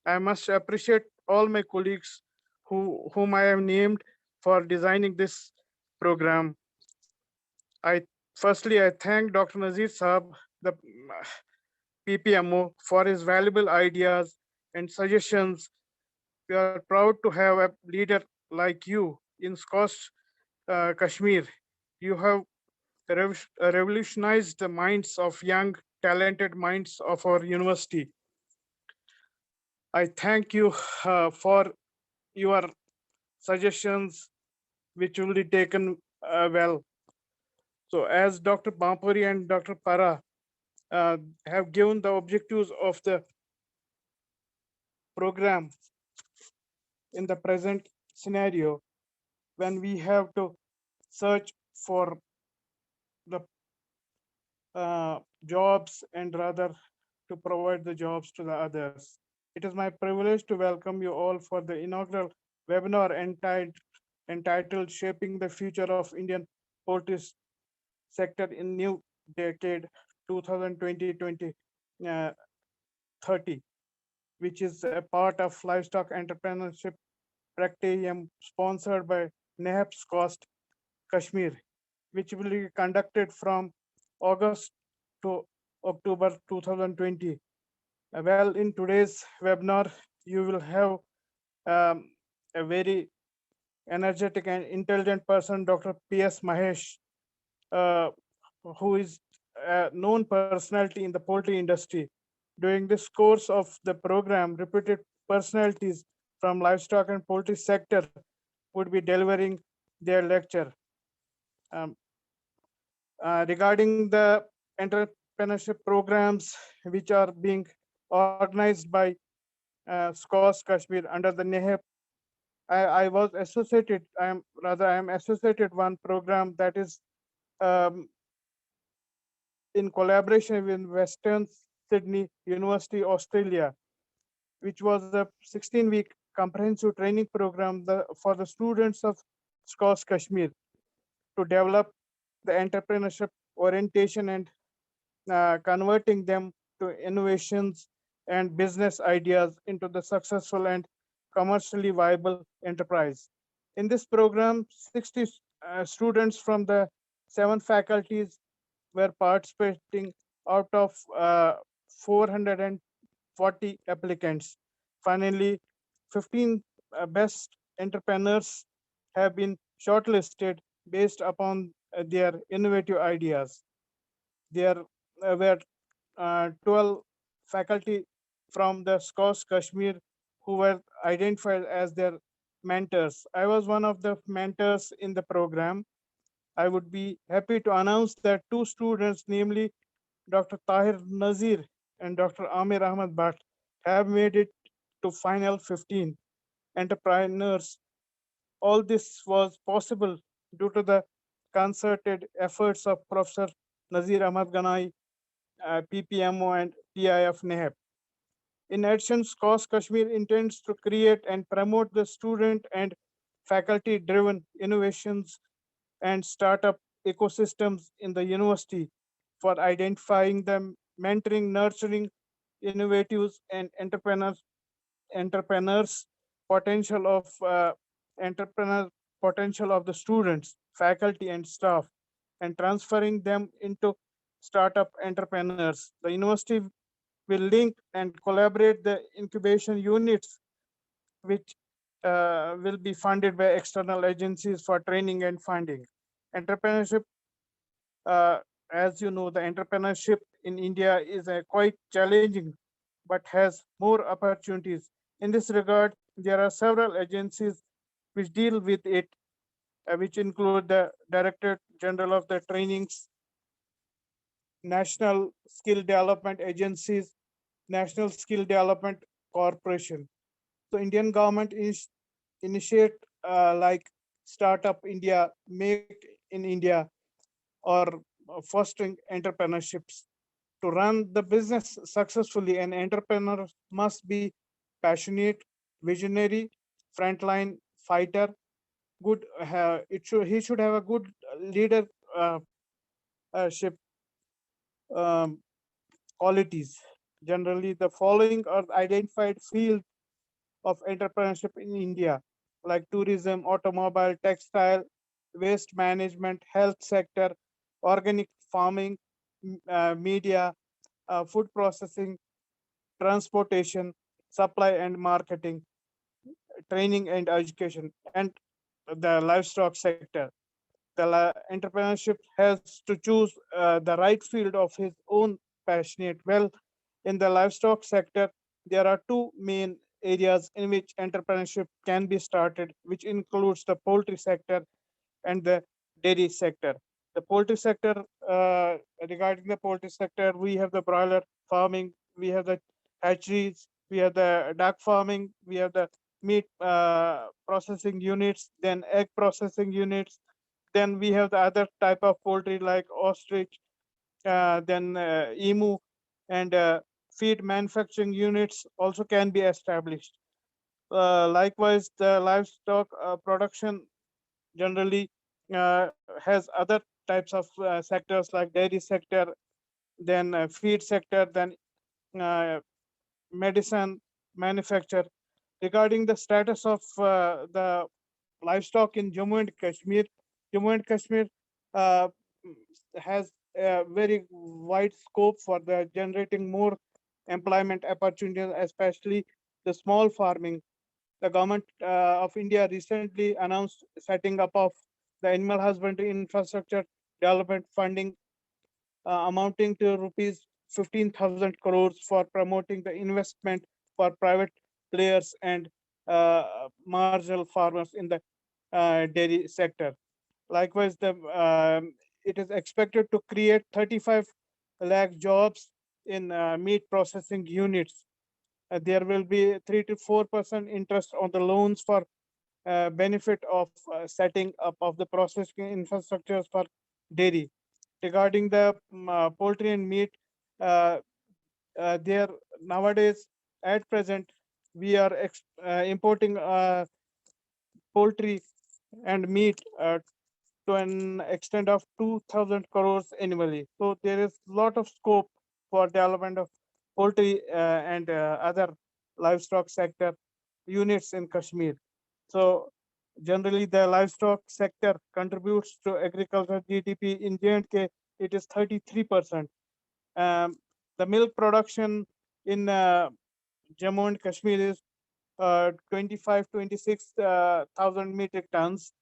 [SPEAKER 4] I must appreciate all my colleagues whom I have named for designing this program. Firstly, I thank Dr. Nazir Saab, the PPMO, for his valuable ideas and suggestions. We are proud to have a leader like you in SCOST Kashmir. You have revolutionized the minds of young, talented minds of our university. I thank you for your suggestions, which will be taken well. So as Dr. Bampuri and Dr. Para have given the objectives of the program in the present scenario, when we have to search for the jobs and rather to provide the jobs to the others. It is my privilege to welcome you all for the inaugural webinar entitled Shaping the Future of Indian Poultry Sector in New Decade 2020-2030, which is a part of Livestock Entrepreneurship Practice sponsored by NAHAP SCOST Kashmir, which will be conducted from August to October 2020. Well, in today's webinar, you will have a very energetic and intelligent person, Dr. P.S. Mahesh, who is a known personality in the poultry industry. During this course of the program, reputed personalities from livestock and poultry sector would be delivering their lecture. Regarding the entrepreneurship programs which are being organized by SCOST Kashmir under the NAHAP, I am associated one program that is in collaboration with Western Sydney University, Australia, which was a 16-week comprehensive training program for the students of SCOST Kashmir to develop the entrepreneurship orientation and converting them to innovations and business ideas into the successful and commercially viable enterprise. In this program, 60 students from the 7 faculties were participating out of 440 applicants. Finally, 15 best entrepreneurs have been shortlisted based upon their innovative ideas. There were 12 faculty from the SCOS Kashmir who were identified as their mentors. I was one of the mentors in the program. I would be happy to announce that 2 students, namely Dr. Tahir Nazir and Dr. Amir Ahmad Bhatt, have made it to final 15 entrepreneurs. All this was possible due to the concerted efforts of Professor Nazir Ahmad Ganai, PPMO and PIF NEHAP. In addition, SCOS Kashmir intends to create and promote the student and faculty-driven innovations and startup ecosystems in the university for identifying them, mentoring, nurturing innovatives and entrepreneurs potential of entrepreneur potential of the students, faculty and staff, and transferring them into startup entrepreneurs. The university will link and collaborate the incubation units, which will be funded by external agencies for training and funding. Entrepreneurship, uh, as you know, the entrepreneurship in India is quite challenging, but has more opportunities. In this regard, there are several agencies which deal with it, which include the Director General of the Trainings, National Skill Development Agencies, National Skill Development Corporation. So Indian government is initiate like Startup India, Make in India, or fostering entrepreneurships. To run the business successfully, an entrepreneur must be passionate, visionary, frontline fighter. Good, he should have a good leadership um, qualities. Generally, the following are identified fields of entrepreneurship in India, like tourism, automobile, textile, waste management, health sector, organic farming, media, food processing, transportation, supply and marketing, training and education, and the livestock sector. The entrepreneurship has to choose the right field of his own passionate. Well, in the livestock sector, there are 2 main areas in which entrepreneurship can be started, which includes the poultry sector and the dairy sector. The poultry sector, regarding the poultry sector, we have the broiler farming, we have the hatcheries, we have the duck farming, we have the meat processing units, then egg processing units, then we have the other type of poultry like ostrich, then emu, and feed manufacturing units also can be established. Likewise, the livestock production generally has other types of sectors like dairy sector, then feed sector, then uh, medicine manufacture. Regarding the status of the livestock in Jammu and Kashmir uh, has a very wide scope for the generating more employment opportunities, especially the small farming. The government of India recently announced setting up of the animal husbandry infrastructure development funding amounting to rupees 15,000 crores for promoting the investment for private players and marginal farmers in the dairy sector. Likewise, it is expected to create 35 lakh jobs in meat processing units. There will be 3 to 4% interest on the loans for benefit of setting up of the processing infrastructures for dairy. Regarding the poultry and meat, uh, there nowadays at present we are importing poultry and meat to an extent of 2,000 crores annually. So there is a lot of scope for development of poultry and other livestock sector units in Kashmir. So generally the livestock sector contributes to agriculture GDP in J&K. It is 33%. The milk production in Jammu and Kashmir is 26,000 metric tons.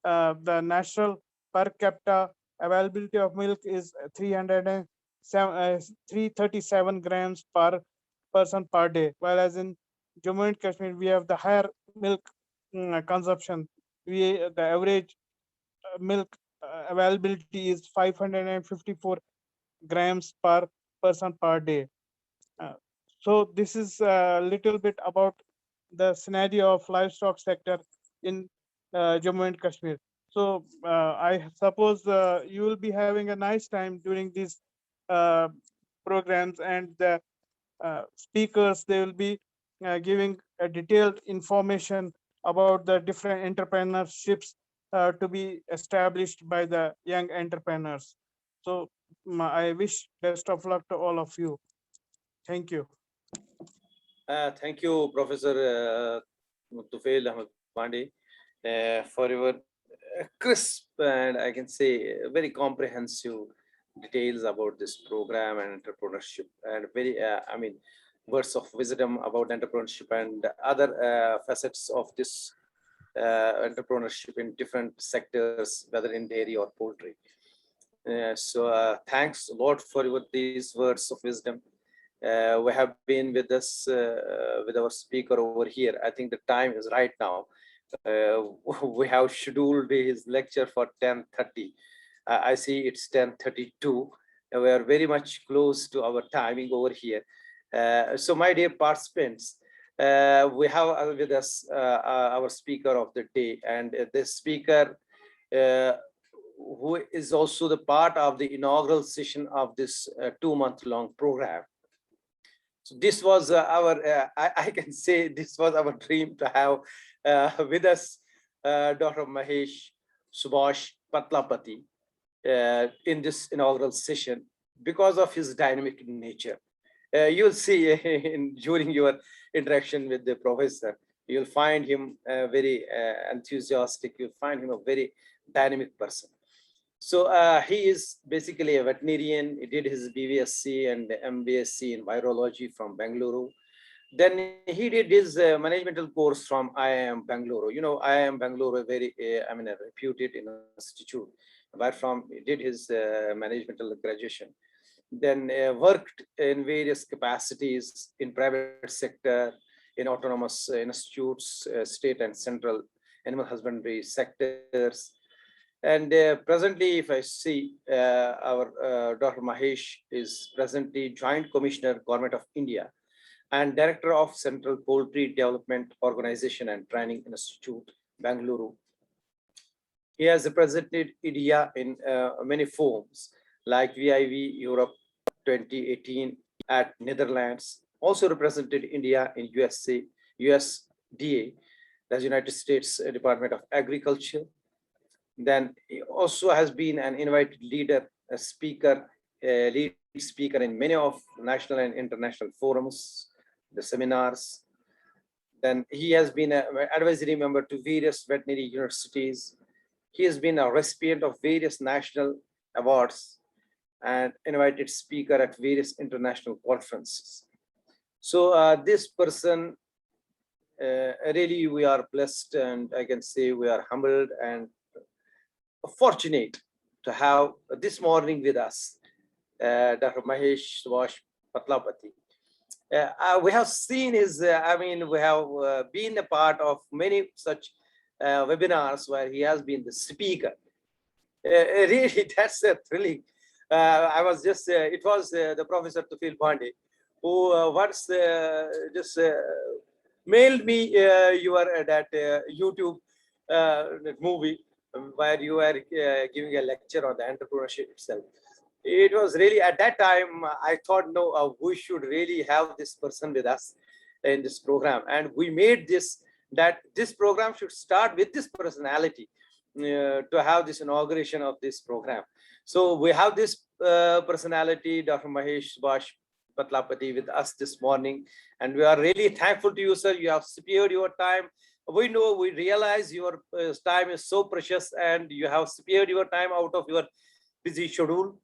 [SPEAKER 4] The national per capita availability of milk is 337 grams per person per day, whereas in Jammu and Kashmir we have the higher milk consumption. The average milk availability is 554 grams per person per day. So this is a little bit about the scenario of livestock sector in Jammu and Kashmir. So I suppose you will be having a nice time during these programs, and the speakers, they will be giving a detailed information about the different entrepreneurships to be established by the young entrepreneurs. So I wish best of luck to all of you. Thank you.
[SPEAKER 2] Thank you, Professor Tufail Ahmed Pandey, for your crisp and I can say very comprehensive details about this program and entrepreneurship, and very, I mean, words of wisdom about entrepreneurship and other facets of this entrepreneurship in different sectors, whether in dairy or poultry. So thanks a lot for these words of wisdom. We have been with us, with our speaker over here. I think the time is right now. We have scheduled his lecture for 10:30. I see it's 10:32. We are very much close to our timing over here. So my dear participants, we have with us our speaker of the day, and this speaker who is also the part of the inaugural session of this 2-month-long program. So this was I can say this was our dream to have with us Dr. Mahesh Subhash Patlapati in this inaugural session because of his dynamic nature. You'll see during your interaction with the professor, you'll find him very enthusiastic. You'll find him a very dynamic person. So he is basically a veterinarian. He did his BVSc and MBSc in virology from Bengaluru. Then he did his managemental course from IIM Bengaluru. You know, IIM Bengaluru, a very, I mean, a reputed institute, where from he did his managemental graduation. Then worked in various capacities in private sector, in autonomous institutes, state and central animal husbandry sectors. And presently, if I see our Dr. Mahesh is presently Joint Commissioner, Government of India, and Director of Central Poultry Development Organization and Training Institute, Bengaluru. He has represented India in many forums, like VIV Europe 2018 at Netherlands, also represented India in USDA, the United States Department of Agriculture. Then he also has been an invited leader, a speaker, lead speaker in many of national and international forums, the seminars. Then he has been an advisory member to various veterinary universities. He has been a recipient of various national awards and invited speaker at various international conferences. So this person, really we are blessed, and I can say we are humbled and fortunate to have this morning with us, Dr. Mahesh Subhash Patlapati. We have seen his, I mean, we have been a part of many such webinars where he has been the speaker. Really, that's thrilling. I was just, it was the Professor Tufail Pandey who once just mailed me your that YouTube movie where you were giving a lecture on the entrepreneurship itself. It was really, at that time, I thought, no, we should really have this person with us in this program. And we made this, that this program should start with this personality. to have this inauguration of this program. So we have this personality, Dr. Mahesh Subhash Patlapati, with us this morning, and we are really thankful to you, sir. You have spared your time. We know, we realize your time is so precious, and you have spared your time out of your busy schedule,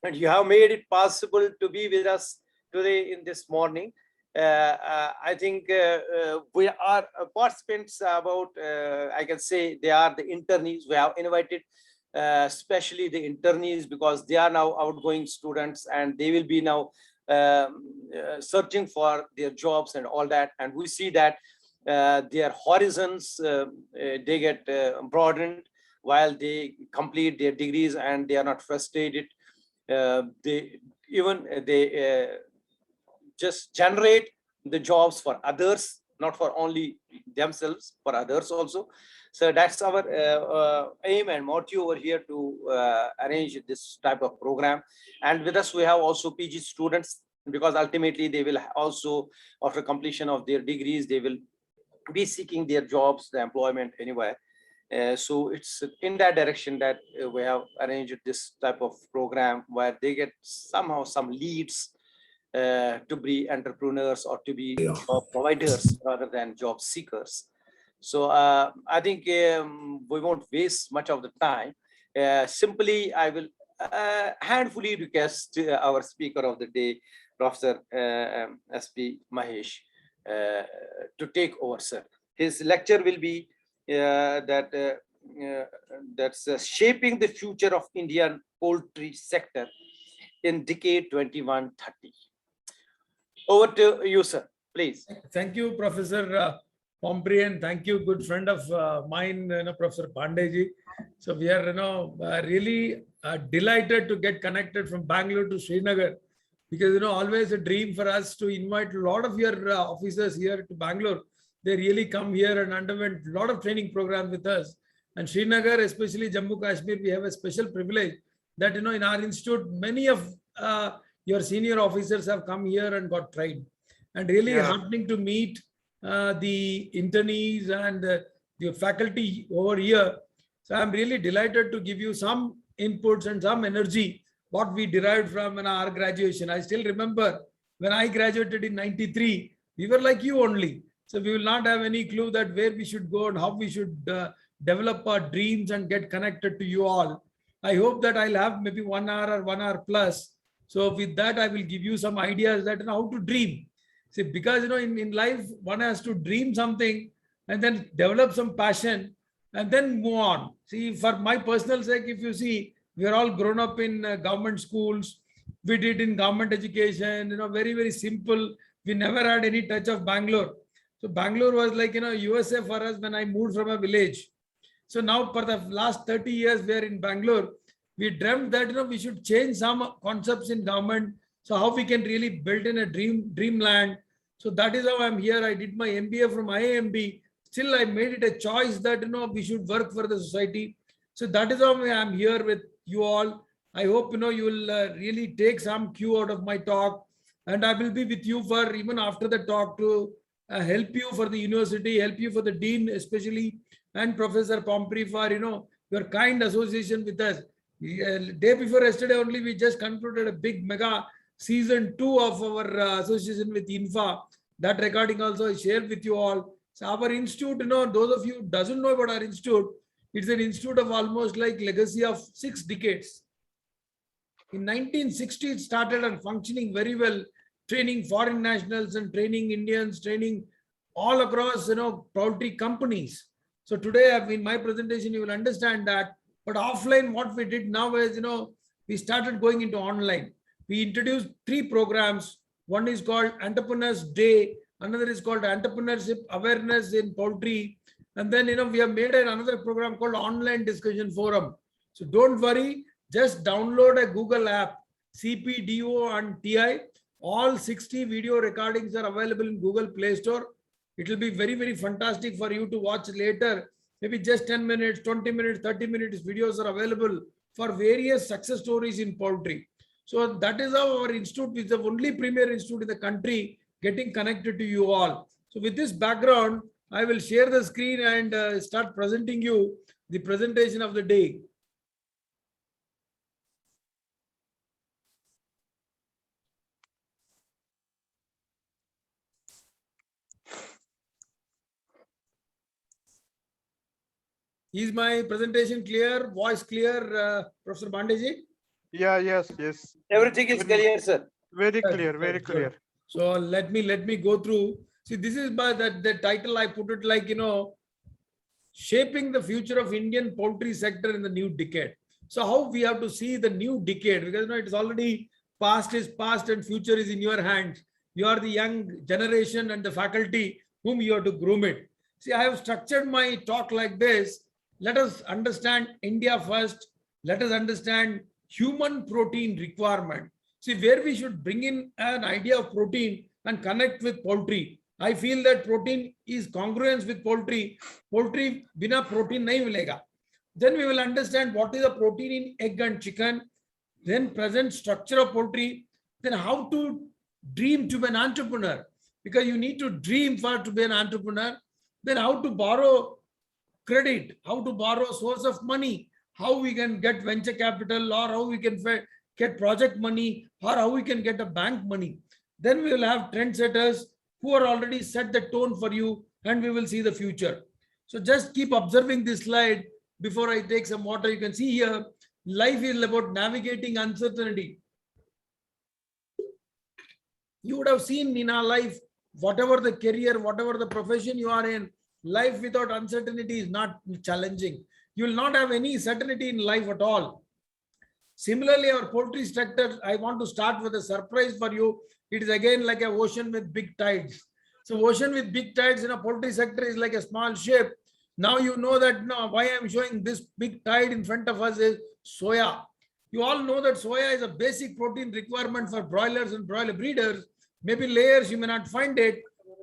[SPEAKER 2] and you have made it possible to be with us today in this morning. I think we are participants about, I can say they are the internees. We have invited especially the internees because they are now outgoing students and they will be now searching for their jobs and all that. And we see that their horizons, they get broadened while they complete their degrees, and they are not frustrated. They just generate the jobs for others, not for only themselves, for others also. So that's our aim and motto over here to arrange this type of program. And with us, we have also PG students, because ultimately they will also, after completion of their degrees, they will be seeking their jobs, the employment anywhere. So it's in that direction that we have arranged this type of program where they get somehow some leads to be entrepreneurs or to be job providers rather than job seekers. So I think we won't waste much of the time. Simply, I will handfully request our speaker of the day, Professor SP Mahesh, to take over, sir. His lecture will be that's shaping the future of Indian poultry sector in decade 2130. Over to you, sir, please.
[SPEAKER 5] Thank you, Professor Pompey, and thank you, good friend of mine, Professor Pandeyji. So we are, really delighted to get connected from Bangalore to Srinagar, because, always a dream for us to invite a lot of your officers here to Bangalore. They really come here and underwent a lot of training programs with us. And Srinagar, especially Jammu Kashmir, we have a special privilege that, in our institute, many of your senior officers have come here and got trained. And really heartening to meet the internees and the faculty over here. So I'm really delighted to give you some inputs and some energy, what we derived from our graduation. I still remember when I graduated in '93, we were like you only. So we will not have any clue that where we should go and how we should develop our dreams and get connected to you all. I hope that I'll have maybe 1 hour or 1 hour plus. So with that, I will give you some ideas that how to dream. See, because in life, one has to dream something and then develop some passion and then move on. See, for my personal sake, if you see, we are all grown up in government schools. We did in government education, very, very simple. We never had any touch of Bangalore. So Bangalore was like, USA for us when I moved from a village. So now for the last 30 years, we are in Bangalore. We dreamt that, we should change some concepts in government. So how we can really build in a dreamland. So that is how I'm here. I did my MBA from IIMB. Still, I made it a choice that, we should work for the society. So that is how I'm here with you all. I hope, you will really take some cue out of my talk. And I will be with you for even after the talk to help you for the university, help you for the dean especially, and Professor Pompey for, your kind association with us. Day before yesterday only, we just concluded a big mega season 2 of our association with INFA. That recording also I shared with you all. So our institute, those of you who doesn't know about our institute, it's an institute of almost like legacy of 6 decades. In 1960, it started and functioning very well, training foreign nationals and training Indians, training all across, poultry companies. So today, in my presentation, you will understand that. But offline, what we did now is, we started going into online. We introduced 3 programs. One is called Entrepreneurs Day. Another is called Entrepreneurship Awareness in Poultry. And then, we have made another program called Online Discussion Forum. So don't worry, just download a Google app, CPDO and TI. All 60 video recordings are available in Google Play Store. It will be very, very fantastic for you to watch later. Maybe just 10 minutes, 20 minutes, 30 minutes videos are available for various success stories in poultry. So that is how our institute is the only premier institute in the country getting connected to you all. So with this background, I will share the screen and start presenting you the presentation of the day. Is my presentation clear? Voice clear, Professor Bandeji?
[SPEAKER 4] Yeah, yes, yes.
[SPEAKER 2] Everything is clear, sir.
[SPEAKER 4] Very
[SPEAKER 5] Good,
[SPEAKER 4] clear, very
[SPEAKER 5] good, good.
[SPEAKER 4] clear.
[SPEAKER 5] So let me go through. See, this is by the title I put it like, shaping the future of Indian poultry sector in the new decade. So how we have to see the new decade, because it's already past is past and future is in your hands. You are the young generation and the faculty whom you have to groom it. See, I have structured my talk like this. Let us understand India first. Let us understand human protein requirement. See, where we should bring in an idea of protein and connect with poultry. I feel that protein is congruence with poultry. Poultry bina protein nahi milega. Then we will understand what is the protein in egg and chicken. Then present structure of poultry. Then how to dream to be an entrepreneur, because you need to dream for to be an entrepreneur. Then how to borrow credit, how to borrow source of money, how we can get venture capital, or how we can get project money, or how we can get a bank money. Then we will have trendsetters who are already set the tone for you, and we will see the future. So just keep observing this slide before I take some water. You can see here, life is about navigating uncertainty. You would have seen in our life, whatever the career, whatever the profession you are in, life without uncertainty is not challenging. You will not have any certainty in life at all. Similarly, our poultry sector, I want to start with a surprise for you. It is again like an ocean with big tides. So ocean with big tides in a poultry sector is like a small ship. Now you know that why I'm showing this big tide in front of us is soya. You all know that soya is a basic protein requirement for broilers and broiler breeders. Maybe layers you may not find it.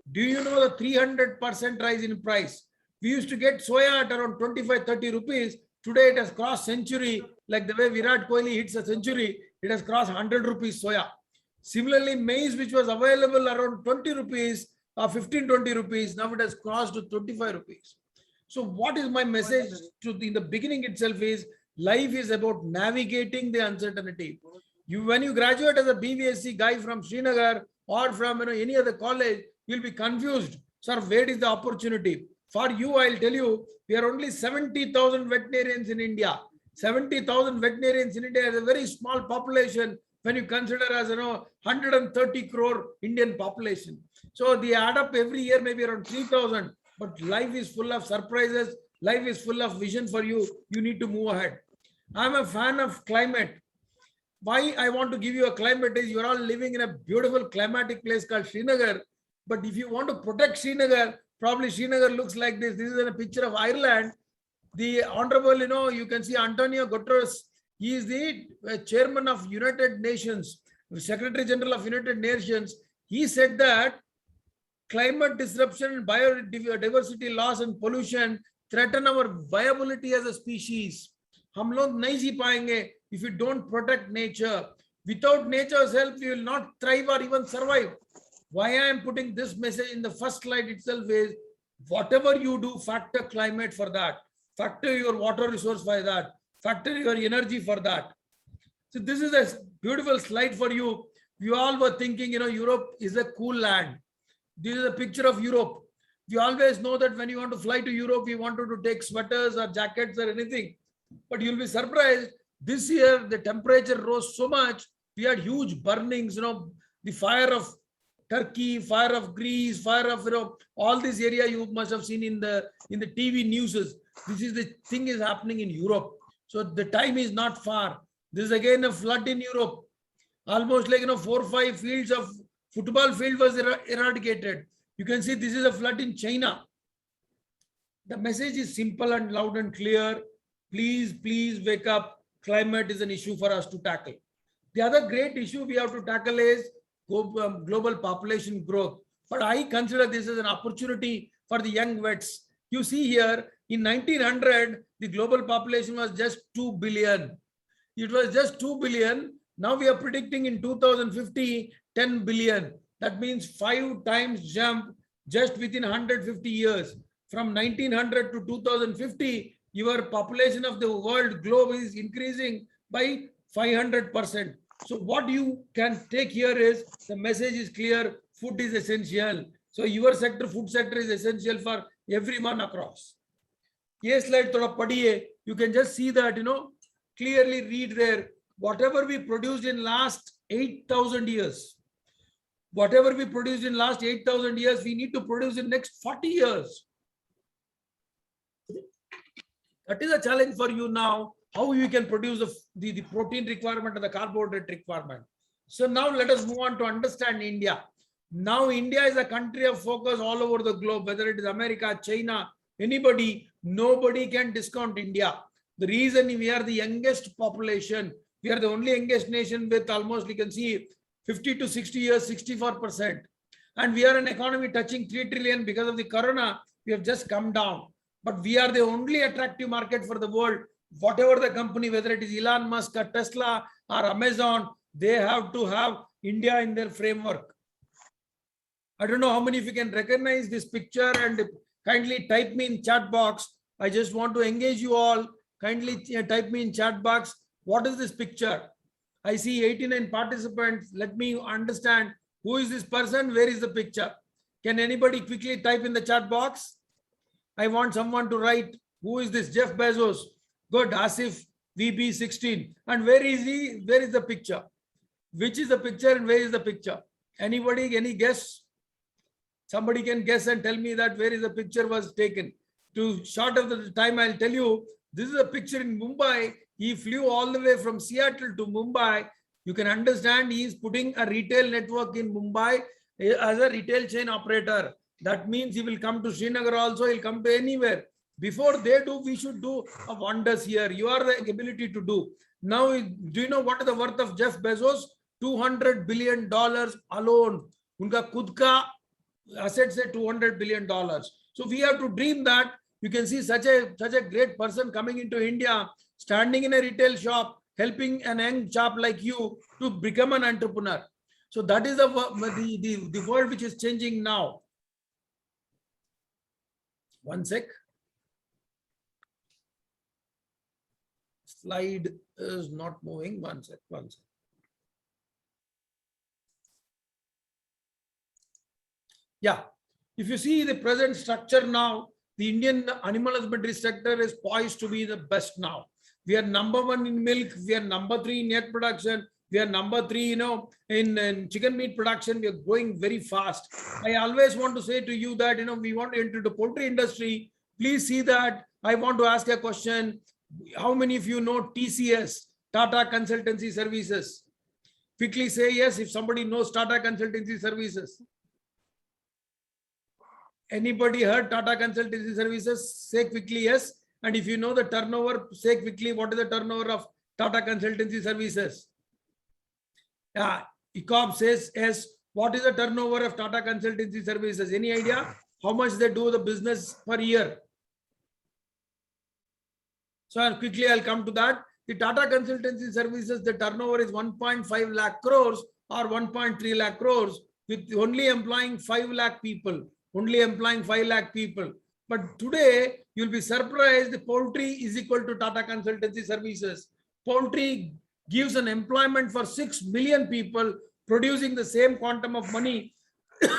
[SPEAKER 5] Do you know the 300% rise in price? We used to get soya at around 25-30 rupees. Today it has crossed century. Like the way Virat Kohli hits a century, it has crossed 100 rupees soya. Similarly, maize, which was available around 20 rupees or 15-20 rupees, now it has crossed to 25 rupees. So what is my message to in the beginning itself is, life is about navigating the uncertainty. When you graduate as a FVSc guy from Srinagar or from any other college, you'll be confused. Sir, where is the opportunity? For you, I'll tell you, we are only 70,000 veterinarians in India. 70,000 veterinarians in India is a very small population when you consider as 130 crore Indian population. So they add up every year maybe around 3,000. But life is full of surprises. Life is full of vision for you. You need to move ahead. I'm a fan of climate. Why I want to give you a climate is, you're all living in a beautiful climatic place called Srinagar. But if you want to protect Srinagar, probably Srinagar looks like this. This is a picture of Ireland. The honorable, you can see Antonio Guterres. He is the chairman of United Nations, Secretary General of United Nations. He said that climate disruption, biodiversity loss and pollution threaten our viability as a species. हम लोग नहीं जी पाएंगे if you don't protect nature. Without nature's help, we will not thrive or even survive. Why I am putting this message in the first slide itself is, whatever you do, factor climate for that, factor your water resource for that, factor your energy for that. So this is a beautiful slide for you. You all were thinking, Europe is a cool land. This is a picture of Europe. You always know that when you want to fly to Europe, you wanted to take sweaters or jackets or anything. But you'll be surprised. This year, the temperature rose so much. We had huge burnings, the fire of Turkey, fire of Greece, fire of, all this area you must have seen in the TV newses. This is the thing is happening in Europe. So the time is not far. This is again a flood in Europe. Almost like, 4 or 5 fields of football field was eradicated. You can see this is a flood in China. The message is simple and loud and clear. Please, please wake up. Climate is an issue for us to tackle. The other great issue we have to tackle is global population growth. But I consider this as an opportunity for the young vets. You see here, in 1900, the global population was just 2 billion. It was just 2 billion. Now we are predicting in 2050, 10 billion. That means 5 times jump just within 150 years. From 1900 to 2050, your population of the world globe is increasing by 500%. So what you can take here is the message is clear. Food is essential. So your sector, food sector is essential for everyone across. Yes, slide thoda padiye. You can just see that, clearly read there. Whatever we produced in last 8,000 years, whatever we produced in last 8,000 years, we need to produce in next 40 years. That is a challenge for you now, how you can produce the protein requirement and the carbohydrate requirement. So now let us move on to understand India. Now India is a country of focus all over the globe, whether it is America, China, anybody, nobody can discount India. The reason we are the youngest population, we are the only youngest nation with almost, you can see 50 to 60 years, 64%. And we are an economy touching 3 trillion because of the corona, we have just come down. But we are the only attractive market for the world. Whatever the company, whether it is Elon Musk or Tesla or Amazon, they have to have India in their framework. I don't know how many of you can recognize this picture, and kindly type me in chat box. I just want to engage you all. Kindly type me in chat box. What is this picture? I see 89 participants. Let me understand who is this person. Where is the picture? Can anybody quickly type in the chat box? I want someone to write. Who is this? Jeff Bezos. Good. Asif VB16. And where is he? Where is the picture? Which is the picture and where is the picture? Anybody? Any guess? Somebody can guess and tell me that where is the picture was taken. To short of the time, I'll tell you, this is a picture in Mumbai. He flew all the way from Seattle to Mumbai. You can understand he is putting a retail network in Mumbai as a retail chain operator. That means he will come to Srinagar also, he'll come to anywhere. Before they do, we should do wonders here. You are the ability to do. Now, do you know what is the worth of Jeff Bezos? $200 billion alone. Unka khud ka assets say $200 billion. So we have to dream that. You can see such a great person coming into India, standing in a retail shop, helping an young chap like you to become an entrepreneur. So that is the world which is changing now. One sec. Slide is not moving. One sec. Yeah. If you see the present structure now, the Indian animal husbandry sector is poised to be the best now. We are number 1 in milk. We are number 3 in egg production. We are number 3, in chicken meat production. We are going very fast. I always want to say to you that, we want to enter the poultry industry. Please see that. I want to ask a question. How many of you know TCS, Tata Consultancy Services? Quickly say yes if somebody knows Tata Consultancy Services. Anybody heard Tata Consultancy Services? Say quickly yes. And if you know the turnover, say quickly what is the turnover of Tata Consultancy Services. Yeah, ECOB says yes. What is the turnover of Tata Consultancy Services? Any idea how much they do the business per year? So quickly I'll come to that. The Tata Consultancy Services, the turnover is 1.5 lakh crores or 1.3 lakh crores with only employing 5 lakh people. Only employing 5 lakh people. But today, you'll be surprised the poultry is equal to Tata Consultancy Services. Poultry gives an employment for 6 million people, producing the same quantum of money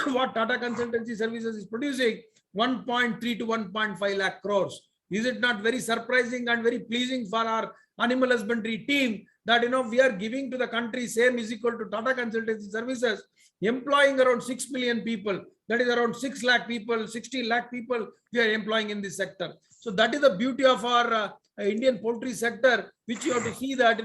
[SPEAKER 5] what Tata Consultancy Services is producing, 1.3 to 1.5 lakh crores. Is it not very surprising and very pleasing for our animal husbandry team that we are giving to the country same is equal to Tata Consultancy Services, employing around 6 million people. That is around 6 lakh people, 60 lakh people we are employing in this sector. So that is the beauty of our Indian poultry sector, which you have to see that,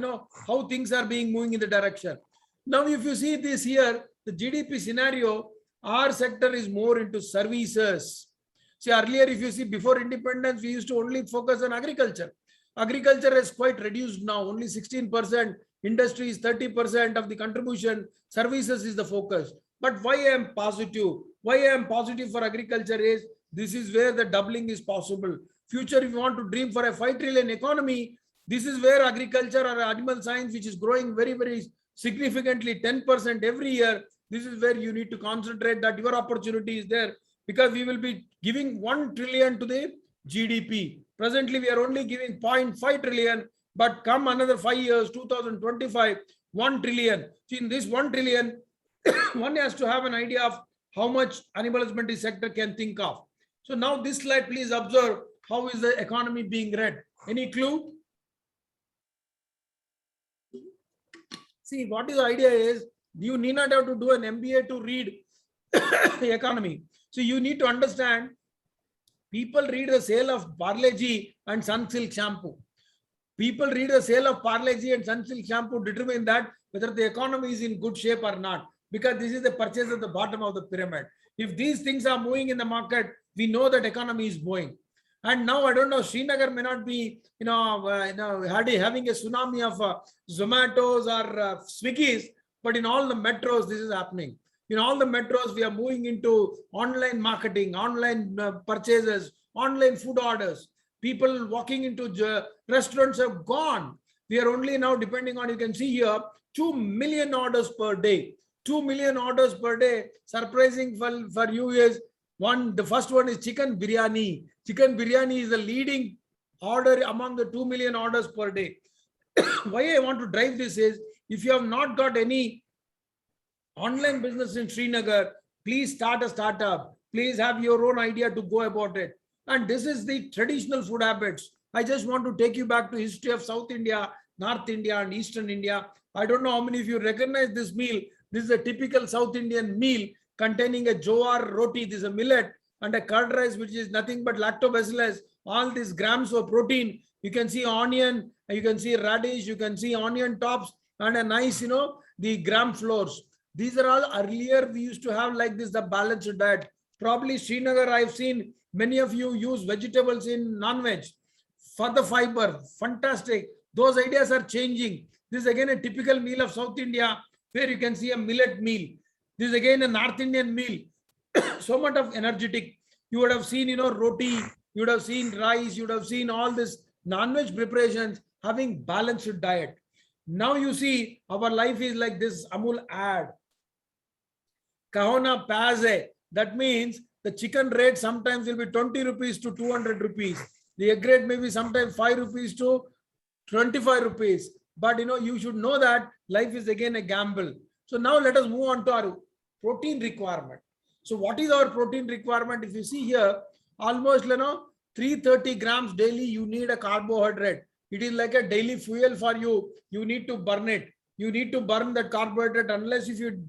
[SPEAKER 5] how things are being moving in the direction. Now, if you see this here, the GDP scenario, our sector is more into services. See, earlier, if you see before independence, we used to only focus on agriculture. Agriculture is quite reduced now, only 16%. Industry is 30% of the contribution. Services is the focus. But why I am positive? Why I am positive for agriculture is this is where the doubling is possible. Future, if you want to dream for a 5 trillion economy, this is where agriculture or animal science, which is growing very, very significantly, 10% every year. This is where you need to concentrate that your opportunity is there because we will be giving 1 trillion to the GDP. Presently, we are only giving 0.5 trillion, but come another 5 years, 2025, 1 trillion. So in this 1 trillion, one has to have an idea of how much animal husbandry sector can think of. So now this slide, please observe how is the economy being read. Any clue? See, what is the idea is, you need not have to do an MBA to read the economy. So you need to understand, people read the sale of Parle-G and Sunsilk shampoo. People read the sale of Parle-G and Sunsilk shampoo determine that whether the economy is in good shape or not, because this is the purchase at the bottom of the pyramid. If these things are moving in the market, we know that economy is moving. And now I don't know, Srinagar may not be, having a tsunami of Zomatos or Swiggies, but in all the metros, this is happening. In all the metros, we are moving into online marketing, online purchases, online food orders. People walking into restaurants have gone. We are only now depending on, you can see here, 2 million orders per day. 2 million orders per day. Surprising for you is, the first one is chicken biryani. Chicken biryani is the leading order among the 2 million orders per day. Why I want to drive this is, if you have not got any online business in Srinagar, please start a startup. Please have your own idea to go about it. And this is the traditional food habits. I just want to take you back to history of South India, North India and Eastern India. I don't know how many of you recognize this meal. This is a typical South Indian meal containing a jowar roti, this is a millet, and a curd rice, which is nothing but lactobacillus. All these grams of protein. You can see onion, you can see radish, you can see onion tops, and a nice, the gram flours. These are all earlier we used to have like this, the balanced diet. Probably Srinagar, I've seen many of you use vegetables in non-veg for the fiber. Fantastic. Those ideas are changing. This is again a typical meal of South India, where you can see a millet meal. This is again a North Indian meal. So much of energetic. You would have seen, roti, you would have seen rice, you would have seen all this non-veg preparations having balanced diet. Now you see our life is like this Amul ad. Kahona paze. That means the chicken rate sometimes will be 20 rupees to 200 rupees. The egg rate may be sometimes 5 rupees to 25 rupees. But you should know that life is again a gamble. So now let us move on to our protein requirement. So what is our protein requirement? If you see here, almost 330 grams daily you need a carbohydrate. It is like a daily fuel for you. You need to burn it. You need to burn that carbohydrate. Unless if you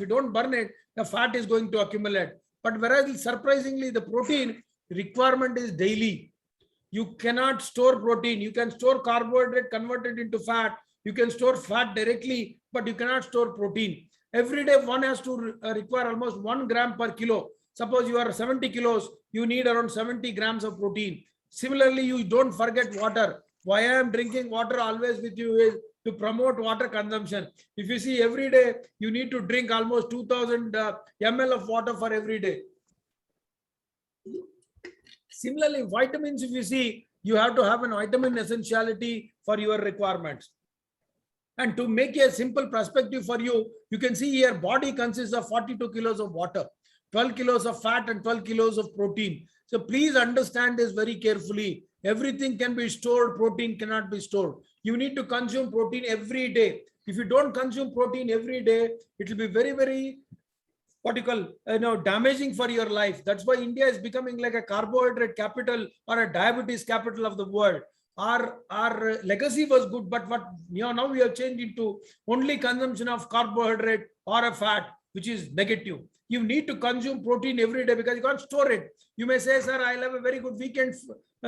[SPEAKER 5] don't burn it, the fat is going to accumulate. But whereas surprisingly, the protein requirement is daily. You cannot store protein. You can store carbohydrate, convert it into fat. You can store fat directly, but you cannot store protein. Every day, one has to require almost 1 gram per kilo. Suppose you are 70 kilos, you need around 70 grams of protein. Similarly, you don't forget water. Why I am drinking water always with you is to promote water consumption. If you see every day, you need to drink almost 2000 ml of water for every day. Similarly, vitamins, if you see, you have to have an vitamin essentiality for your requirements. And to make a simple perspective for you, you can see here body consists of 42 kilos of water, 12 kilos of fat and 12 kilos of protein. So please understand this very carefully. Everything can be stored, protein cannot be stored. You need to consume protein every day. If you don't consume protein every day, it will be very, very damaging for your life. That's why India is becoming like a carbohydrate capital or a diabetes capital of the world. Our legacy was good, but now we have changed into only consumption of carbohydrate or a fat, which is negative. You need to consume protein every day because you can't store it. You may say, sir, I'll have a very good weekend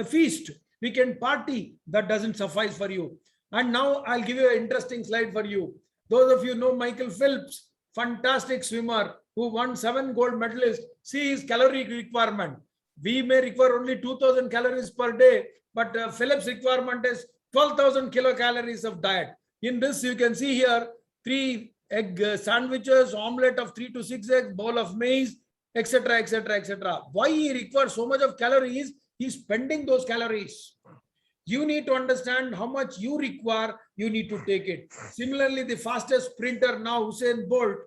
[SPEAKER 5] feast, weekend party. That doesn't suffice for you. And now I'll give you an interesting slide for you. Those of you know Michael Phelps, fantastic swimmer who won 7 gold medalists. See his calorie requirement. We may require only 2000 calories per day, but Phelps' requirement is 12,000 kilocalories of diet. In this, you can see here 3 egg sandwiches, omelette of 3 to 6 eggs, bowl of maize, etc., etc., etc. Why he requires so much of calories? He's spending those calories. You need to understand how much you require, you need to take it. Similarly, the fastest sprinter now, Usain Bolt,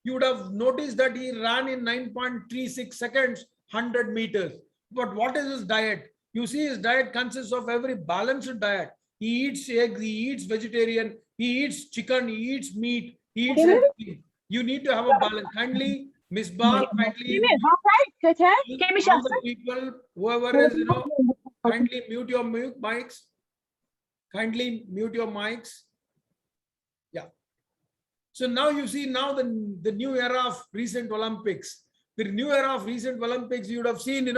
[SPEAKER 5] you would have noticed that he ran in 9.36 seconds, 100 meters. But what is his diet? You see his diet consists of every balanced diet. He eats eggs, he eats vegetarian, he eats chicken, he eats meat, he eats everything. You need to have a balance. Kindly, Misbah, kindly, all the people, whoever is, kindly mute your mics. Kindly mute your mics. Yeah. So now you see now the new era of recent Olympics. The new era of recent Olympics, you would have seen,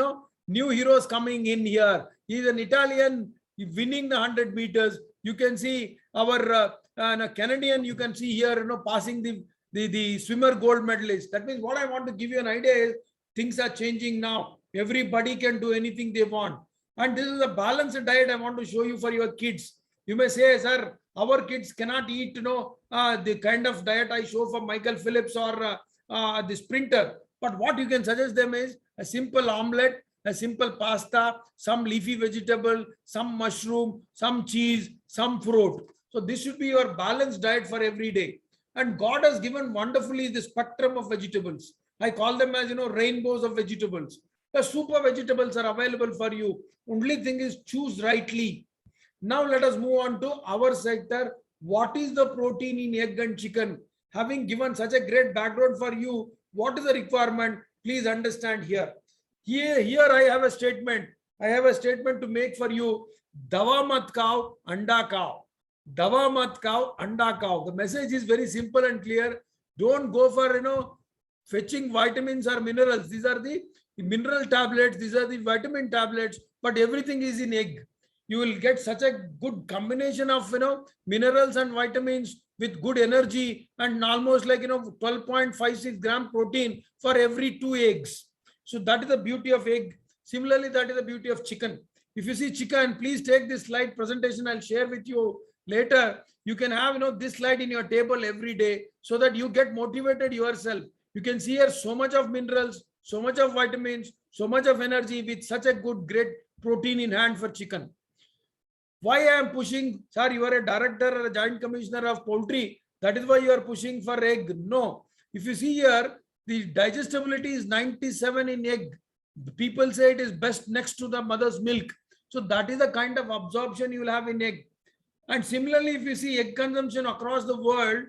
[SPEAKER 5] new heroes coming in here. He's an Italian winning the 100 meters. You can see our Canadian, you can see here, passing the swimmer gold medalist. That means what I want to give you an idea is things are changing now. Everybody can do anything they want. And this is a balanced diet I want to show you for your kids. You may say, sir, our kids cannot eat, the kind of diet I show for Michael Phillips or the sprinter. But what you can suggest them is a simple omelette, a simple pasta, some leafy vegetable, some mushroom, some cheese, some fruit. So this should be your balanced diet for every day. And God has given wonderfully the spectrum of vegetables. I call them as, rainbows of vegetables. The super vegetables are available for you. Only thing is choose rightly. Now let us move on to our sector. What is the protein in egg and chicken? Having given such a great background for you, what is the requirement? Please understand here. Here I have a statement. I have a statement to make for you. Dawa mat khao, anda khao. Dawa mat khao, anda khao. The message is very simple and clear. Don't go for, fetching vitamins or minerals. These are the mineral tablets. These are the vitamin tablets. But everything is in egg. You will get such a good combination of, minerals and vitamins with good energy and almost like, 12.56 gram protein for every 2 eggs. So that is the beauty of egg. Similarly, that is the beauty of chicken. If you see chicken, please take this slide presentation. I'll share with you later. You can have, this slide in your table every day so that you get motivated yourself. You can see here so much of minerals, so much of vitamins, so much of energy with such a good, great protein in hand for chicken. Why I am pushing, sir, you are a director or a joint commissioner of poultry. That is why you are pushing for egg. No. If you see here, the digestibility is 97 in egg. The people say it is best next to the mother's milk. So that is the kind of absorption you will have in egg. And similarly, if you see egg consumption across the world,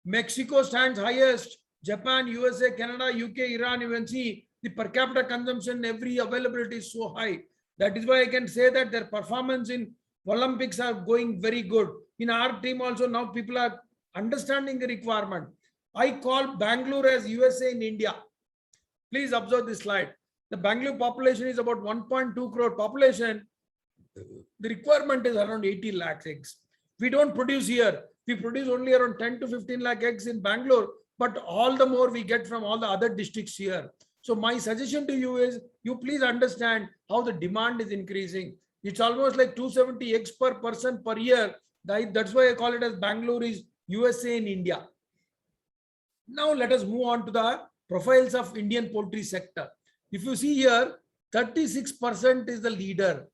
[SPEAKER 5] Mexico stands highest. Japan, USA, Canada, UK, Iran, you can see the per capita consumption, every availability is so high. That is why I can say that their performance in Olympics are going very good. In our team also now people are understanding the requirement. I call Bangalore as USA in India. Please observe this slide. The Bangalore population is about 1.2 crore population. The requirement is around 80 lakh eggs. We don't produce here. We produce only around 10 to 15 lakh eggs in Bangalore, but all the more we get from all the other districts here. So my suggestion to you is you please understand how the demand is increasing. It's almost like 270 eggs per person per year. That's why I call it as Bangalore is USA in India. Now let us move on to the profiles of Indian poultry sector. If you see here, 36% is the leader.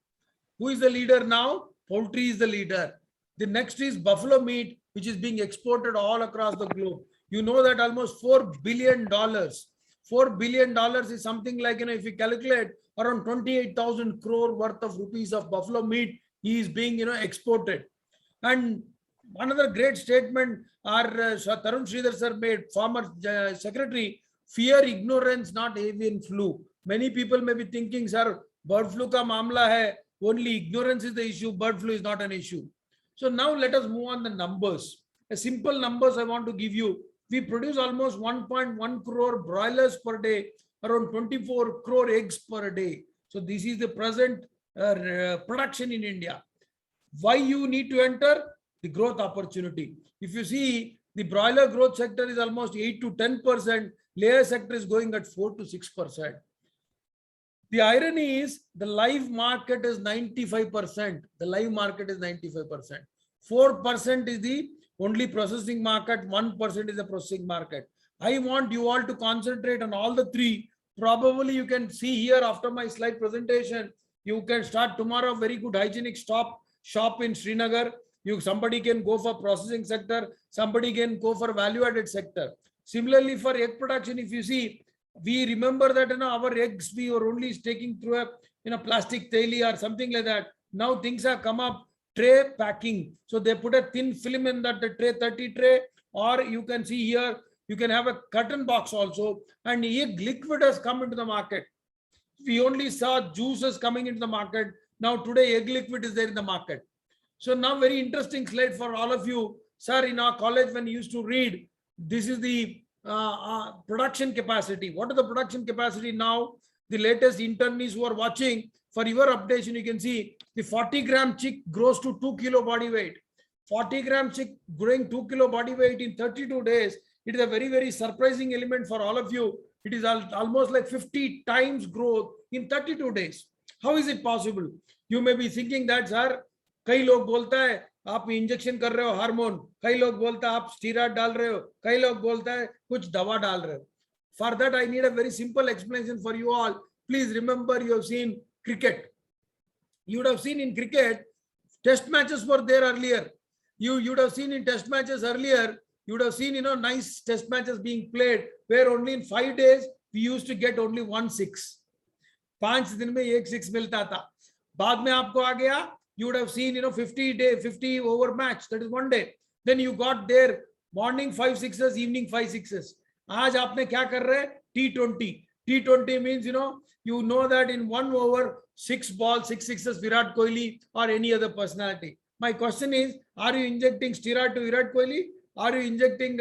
[SPEAKER 5] Who is the leader now? Poultry is the leader. The next is buffalo meat, which is being exported all across the globe. You know that almost $4 billion. $4 billion is something like, if you calculate, around 28,000 crore worth of rupees of buffalo meat is being, exported. And another great statement our Tarun Sridhar sir made, former secretary, fear ignorance, not avian flu. Many people may be thinking, sir, bird flu ka mamla hai, only ignorance is the issue, bird flu is not an issue. So now let us move on the numbers. A simple numbers I want to give you. We produce almost 1.1 crore broilers per day, around 24 crore eggs per day. So this is the present production in India. Why you need to enter? The growth opportunity. If you see, the broiler growth sector is almost 8 to 10%. Layer sector is going at 4 to 6%. The irony is the live market is 95%. The live market is 95%. 4% is the only processing market. 1% is the processing market. I want you all to concentrate on all the three. Probably you can see here after my slide presentation, you can start tomorrow very good hygienic shop in Srinagar. Somebody can go for processing sector. Somebody can go for value added sector. Similarly for egg production, if you see, we remember that our eggs we were only taking through a plastic theli or something like that. Now things have come up, tray packing. So they put a thin film in that tray, 30 tray, or you can see here, you can have a curtain box also. And egg liquid has come into the market. We only saw juices coming into the market. Now today egg liquid is there in the market. So now very interesting slide for all of you. Sir, in our college when you used to read, this is the production capacity. What is the production capacity now? The latest internees who are watching, for your updation, you can see the 40-gram chick grows to 2 kilo body weight. 40-gram chick growing 2 kilo body weight in 32 days. It is a very, very surprising element for all of you. It is almost like 50 times growth in 32 days. How is it possible? You may be thinking that, sir, कई लोग बोलता है आप injection कर रहे हो hormone, कई लोग बोलता है आप स्टीरॉयड डाल रहे हो, कई लोग बोलता है कुछ दवा डाल रहे हो. For that, I need a very simple explanation for you all. Please remember, you have seen cricket. You would have seen in cricket, test matches were there earlier. You would have seen in test matches earlier, you would have seen, nice test matches being played, where only in 5 days, we used to get only 1 6. 5 दिन में 1 6 मिलता था. बाद में आपको आ गया, you would have seen 50 over match, that is 1 day. Then you got there morning 5 6s, evening 5 6s. आज आपने क्या कर रहे हैं? T20. T20 means you know that in 1 over 6 balls 6 sixes Virat Kohli or any other personality. My question is, are you injecting steroid to Virat Kohli? Are you injecting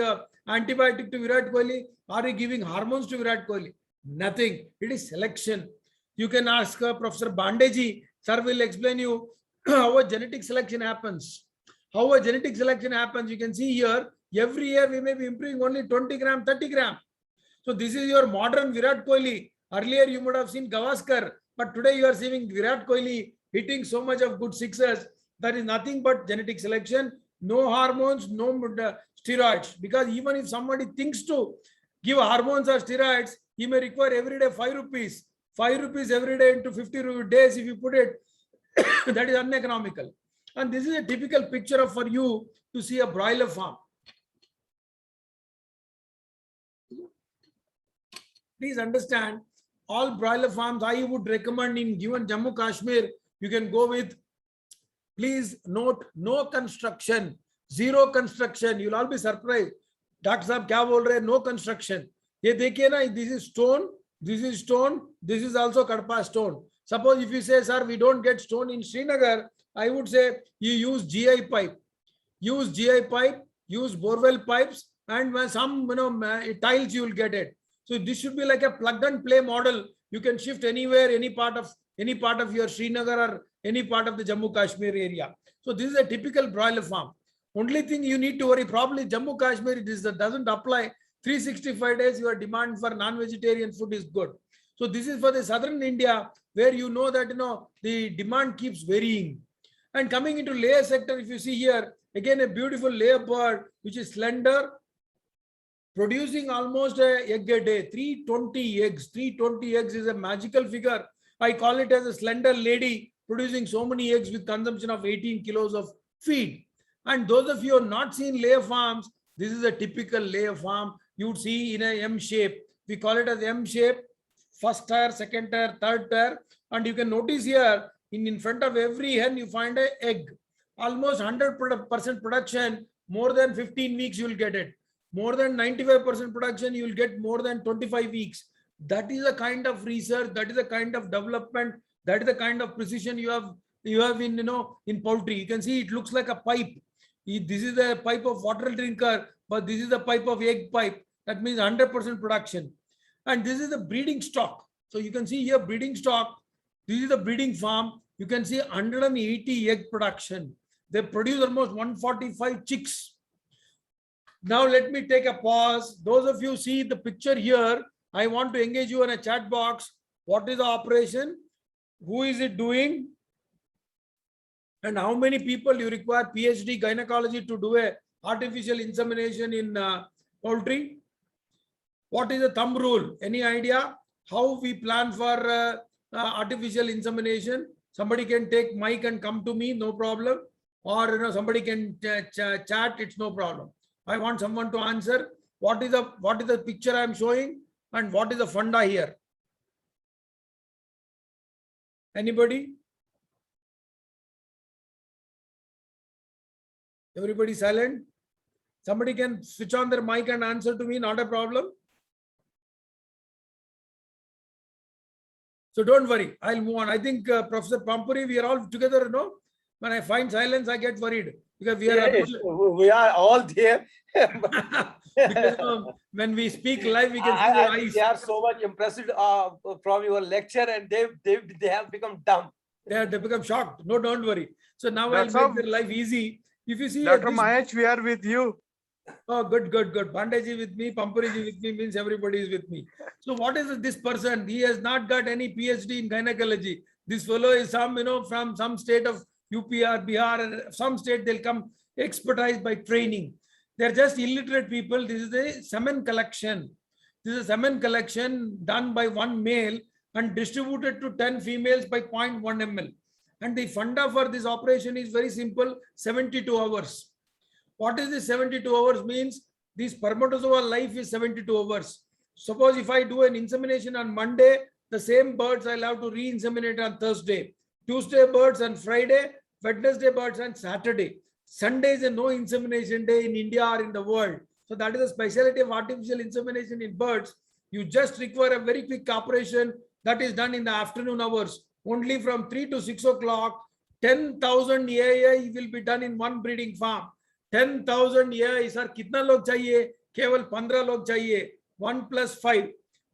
[SPEAKER 5] antibiotic to Virat Kohli? Are you giving hormones to Virat Kohli? Nothing. It is selection. You can ask Professor Bandeji. Sir will explain you how a genetic selection happens. How a genetic selection happens. You can see here, every year we may be improving only 20 gram, 30 gram. So this is your modern Virat Kohli. Earlier you would have seen Gavaskar, but today you are seeing Virat Kohli hitting so much of good sixes. That is nothing but genetic selection. No hormones, no steroids. Because even if somebody thinks to give hormones or steroids, he may require every day 5 rupees. 5 rupees every day into 50 days if you put it, that is uneconomical. And this is a typical picture of for you to see a broiler farm. Please understand, all broiler farms I would recommend in given Jammu Kashmir, you can go with, please note, no construction, zero construction. You'll all be surprised. Doctor Sahab kya bol rahe? No construction. Ye dekhiye na, this is stone, this is stone, this is also Kadpa stone. Suppose if you say, sir, we don't get stone in Srinagar, I would say you use GI pipe. Use GI pipe, use borewell pipes, and when some tiles you will get it. So this should be like a plug and play model. You can shift anywhere, any part of your Srinagar or any part of the Jammu Kashmir area. So this is a typical broiler farm. Only thing you need to worry, probably Jammu Kashmir, doesn't apply. 365 days your demand for non-vegetarian food is good. So this is for the southern India, where you know that the demand keeps varying. And coming into layer sector, if you see here, again a beautiful layer bird, which is slender, producing almost an egg a day, 320 eggs. 320 eggs is a magical figure. I call it as a slender lady producing so many eggs with consumption of 18 kilos of feed. And those of you who have not seen layer farms, this is a typical layer farm. You would see in a M shape. We call it as M shape, first tier, second tier, third tier. And you can notice here, in front of every hen, you find an egg. Almost 100% production, more than 15 weeks you will get it. More than 95% production, you will get more than 25 weeks. That is the kind of research, that is the kind of development, that is the kind of precision you have in poultry. You can see it looks like a pipe. This is the pipe of water drinker, but this is the pipe of egg pipe. That means 100% production. And this is the breeding stock. So you can see here breeding stock. This is the breeding farm. You can see 180 egg production. They produce almost 145 chicks. Now let me take a pause. Those of you see the picture here, I want to engage you in a chat box. What is the operation? Who is it doing? And how many people you require PhD gynecology to do a artificial insemination in poultry? What is the thumb rule? Any idea how we plan for artificial insemination? Somebody can take mic and come to me, no problem. Or somebody can chat, it's no problem. I want someone to answer. What is the picture I am showing and what is the funda here? Anybody? Everybody silent? Somebody can switch on their mic and answer to me, not a problem. So don't worry, I'll move on. I think Professor Pampuri, we are all together, no? When I find silence, I get worried because we are
[SPEAKER 2] we are all there.
[SPEAKER 5] because when we speak live, we can see their eyes.
[SPEAKER 2] They are so much impressed from your lecture, and they have become dumb.
[SPEAKER 5] They become shocked. No, don't worry. So now
[SPEAKER 4] That's
[SPEAKER 5] I'll make their life easy. If you see
[SPEAKER 4] Dr. Mahesh, we are with you.
[SPEAKER 5] Oh, good. Pandaji with me, Pampuriji with me means everybody is with me. So what is this person? He has not got any PhD in gynecology. This fellow is some, from some state of UP or Bihar, and some state they'll come expertise by training. They're just illiterate people. This is a semen collection. This is a semen collection done by one male and distributed to 10 females by 0.1 ml. And the funda for this operation is very simple, 72 hours. What is this 72 hours means? This spermatozoa life is 72 hours. Suppose if I do an insemination on Monday, the same birds I'll have to re-inseminate on Thursday. Tuesday birds on Friday, Wednesday birds on Saturday. Sunday is a no insemination day in India or in the world. So that is the specialty of artificial insemination in birds. You just require a very quick operation that is done in the afternoon hours. Only from 3 to 6 o'clock, 10,000 AI will be done in one breeding farm. 10,000 AI, sir, kitna log chahiye? Keval 15 log chahiye. 1 plus 5.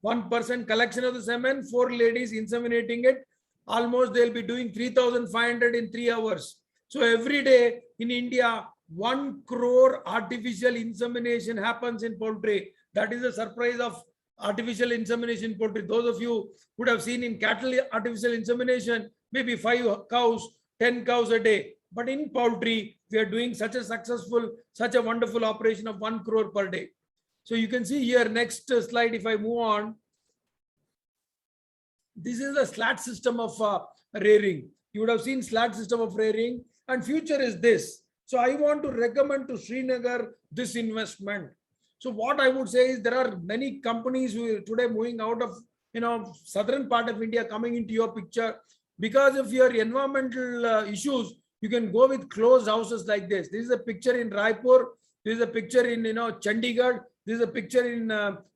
[SPEAKER 5] 1% collection of the semen, 4 ladies inseminating it. Almost they'll be doing 3,500 in 3 hours. So every day in India, 1 crore artificial insemination happens in poultry. That is the surprise of artificial insemination in poultry. Those of you would have seen in cattle artificial insemination, maybe 5 cows, 10 cows a day. But in poultry, we are doing such a wonderful operation of 1 crore per day. So you can see here, next slide, if I move on. This is the slat system of rearing. You would have seen slat system of rearing, and future is this. So I want to recommend to Srinagar this investment. So what I would say is there are many companies who are today moving out of southern part of India coming into your picture because of your environmental issues. You can go with closed houses like this. This is a picture in Raipur. This is a picture in Chandigarh. This is a picture in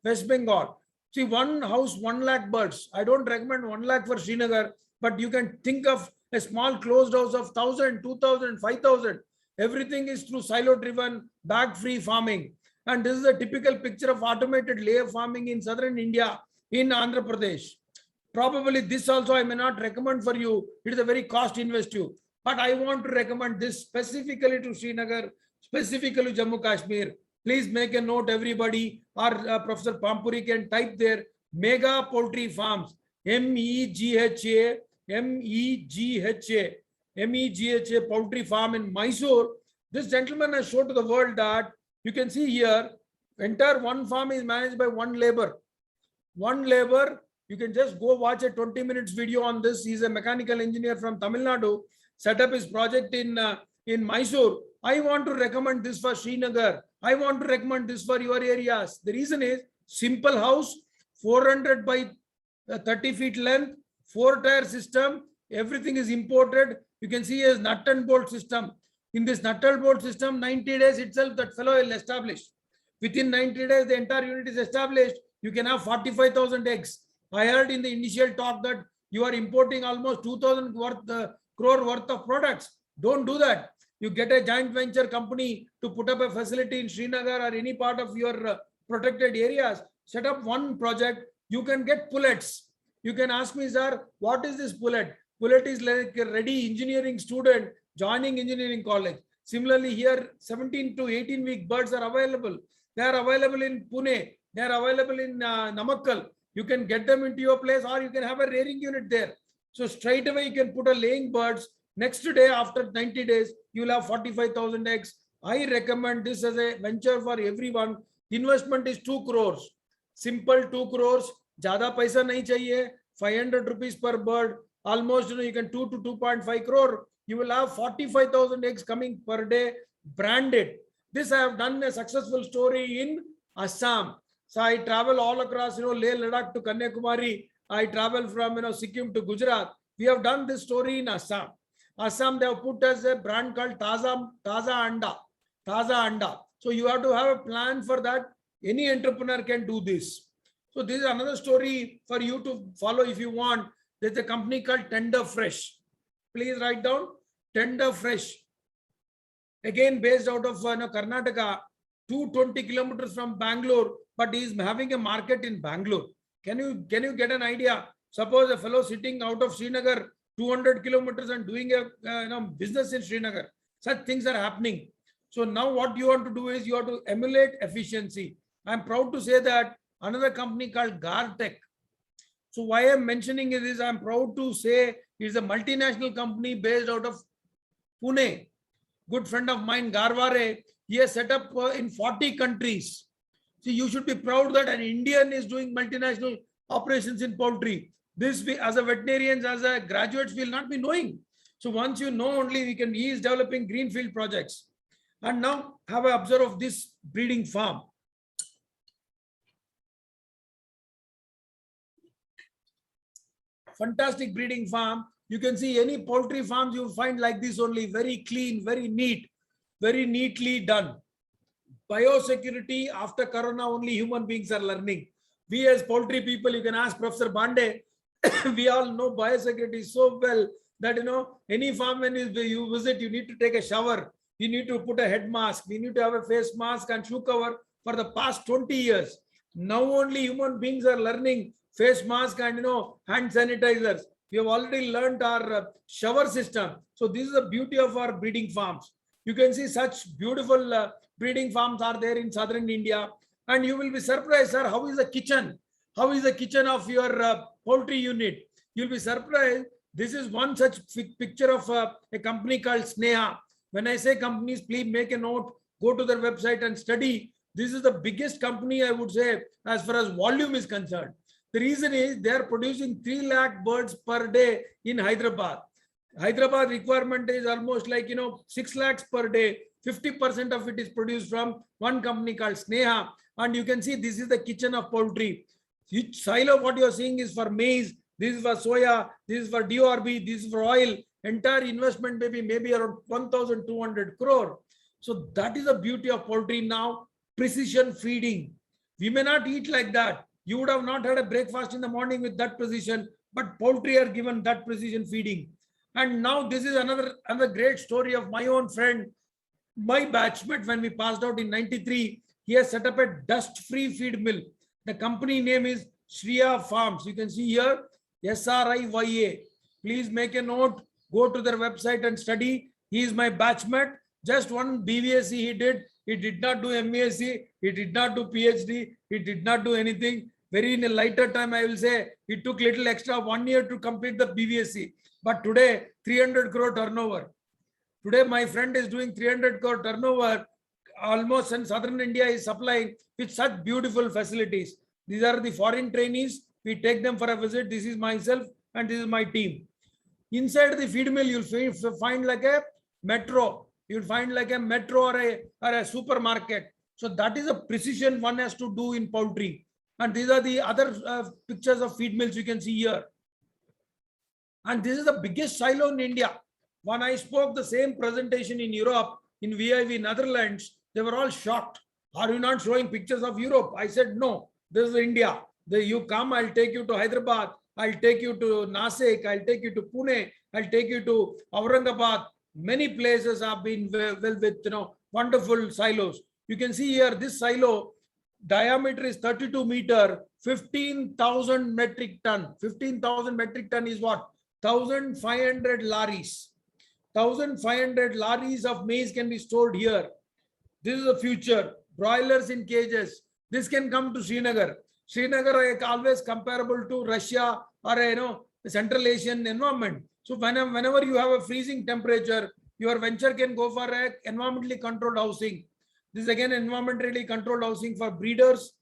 [SPEAKER 5] West Bengal. See, one house, 1 lakh birds. I don't recommend 1 lakh for Srinagar, but you can think of a small closed house of 1,000, 2,000, 5,000. Everything is through silo-driven, bag-free farming. And this is a typical picture of automated layer farming in southern India, in Andhra Pradesh. Probably this also I may not recommend for you. It is a very cost-intensive. But I want to recommend this specifically to Srinagar, specifically Jammu Kashmir. Please make a note, everybody, or Professor Pampuri can type there, mega poultry farms, MEGHA poultry farm in Mysore. This gentleman has showed to the world that you can see here, entire one farm is managed by one labor. One labor, you can just go watch a 20 minutes video on this. He's a mechanical engineer from Tamil Nadu, set up his project in Mysore. I want to recommend this for Srinagar. I want to recommend this for your areas. The reason is simple house, 400 by 30 feet length, 4-tier system. Everything is imported. You can see a nut and bolt system. In this nut and bolt system, 90 days itself, that fellow will establish. Within 90 days, the entire unit is established. You can have 45,000 eggs. I heard in the initial talk that you are importing almost 2,000 crore worth of products. Don't do that. You get a joint venture company to put up a facility in Srinagar or any part of your protected areas. Set up one project. You can get pullets. You can ask me, sir, what is this pullet? Pullet is like a ready engineering student joining engineering college. Similarly, here 17 to 18 week birds are available. They are available in Pune. They are available in Namakkal. You can get them into your place, or you can have a rearing unit there. So straight away you can put a laying birds. Next day, after 90 days, you will have 45,000 eggs. I recommend this as a venture for everyone. Investment is 2 crores. Simple 2 crores. Jada paisa nahi chahiye. 500 rupees per bird. Almost, you can 2 to 2.5 crore. You will have 45,000 eggs coming per day, branded. This I have done a successful story in Assam. So I travel all across, Leh Ladakh to Kanyakumari. I travel from, Sikkim to Gujarat. We have done this story in Assam. Assam, they have put as a brand called Taza Anda. So you have to have a plan for that. Any entrepreneur can do this. So this is another story for you to follow if you want. There's a company called Tender Fresh. Please write down Tender Fresh. Again, based out of Karnataka, 220 kilometers from Bangalore, but he is having a market in Bangalore. Can you get an idea? Suppose a fellow sitting out of Srinagar, 200 kilometers and doing a business in Srinagar. Such things are happening. So now what you want to do is you have to emulate efficiency. I'm proud to say that another company called Gartech. So why I'm mentioning it is I'm proud to say it's a multinational company based out of Pune. Good friend of mine, Garware, he has set up in 40 countries. See, you should be proud that an Indian is doing multinational operations in poultry. This, we, as a veterinarians, as a graduates, will not be knowing. So once you know, only we can. He is developing greenfield projects. And now have a observe of this breeding farm. Fantastic breeding farm. You can see any poultry farms you find like this only, very clean, very neat, very neatly done. Biosecurity, after Corona, only human beings are learning. We as poultry people, you can ask Professor Bande, we all know biosecurity so well that, any farm when you visit, you need to take a shower. You need to put a head mask. We need to have a face mask and shoe cover for the past 20 years. Now only human beings are learning face mask and, hand sanitizers. We have already learned our shower system. So this is the beauty of our breeding farms. You can see such beautiful breeding farms are there in southern India. And you will be surprised, sir, how is the kitchen? How is the kitchen of your poultry unit? You'll be surprised. This is one such picture of a company called FVSc&AH. When I say companies, please make a note, go to their website and study. This is the biggest company, I would say, as far as volume is concerned. The reason is they are producing 3 lakh birds per day in Hyderabad. Hyderabad requirement is almost like, 6 lakhs per day. 50% of it is produced from one company called FVSc&AH. And you can see this is the kitchen of poultry. Each silo, what you are seeing is for maize, this is for soya, this is for DORB, this is for oil. Entire investment maybe around 1,200 crore. So that is the beauty of poultry now. Precision feeding. We may not eat like that. You would have not had a breakfast in the morning with that precision, but poultry are given that precision feeding. And now this is another great story of my own friend, my batchmate. When we passed out in 93, he has set up a dust-free feed mill. The company name is Shriya Farms. You can see here, SRIYA. Please make a note, go to their website and study. He is my batchmate. Just one BVSc he did. He did not do MVSc. He did not do PhD. He did not do anything. Very in a lighter time, I will say, he took little extra 1 year to complete the BVSc. But today, 300 crore turnover. Today, my friend is doing 300 crore turnover. Almost in southern India is supplying with such beautiful facilities. These are the foreign trainees. We take them for a visit. This is myself and this is my team. Inside the feed mill, you'll find like a metro. You'll find like a metro or a supermarket. So that is a precision one has to do in poultry. And these are the other pictures of feed mills you can see here. And this is the biggest silo in India. When I spoke the same presentation in Europe, in VIV Netherlands, they were all shocked. Are you not showing pictures of Europe? I said, no, this is India. You come, I'll take you to Hyderabad. I'll take you to Nasik. I'll take you to Pune. I'll take you to Aurangabad. Many places have been with wonderful silos. You can see here this silo diameter is 32 meter, 15,000 metric ton. 15,000 metric ton is what? 1,500 lorries. 1,500 lorries of maize can be stored here. This is the future. Broilers in cages. This can come to Srinagar. Srinagar is always comparable to Russia or Central Asian environment. So whenever you have a freezing temperature, your venture can go for a environmentally controlled housing. This is again environmentally controlled housing for breeders,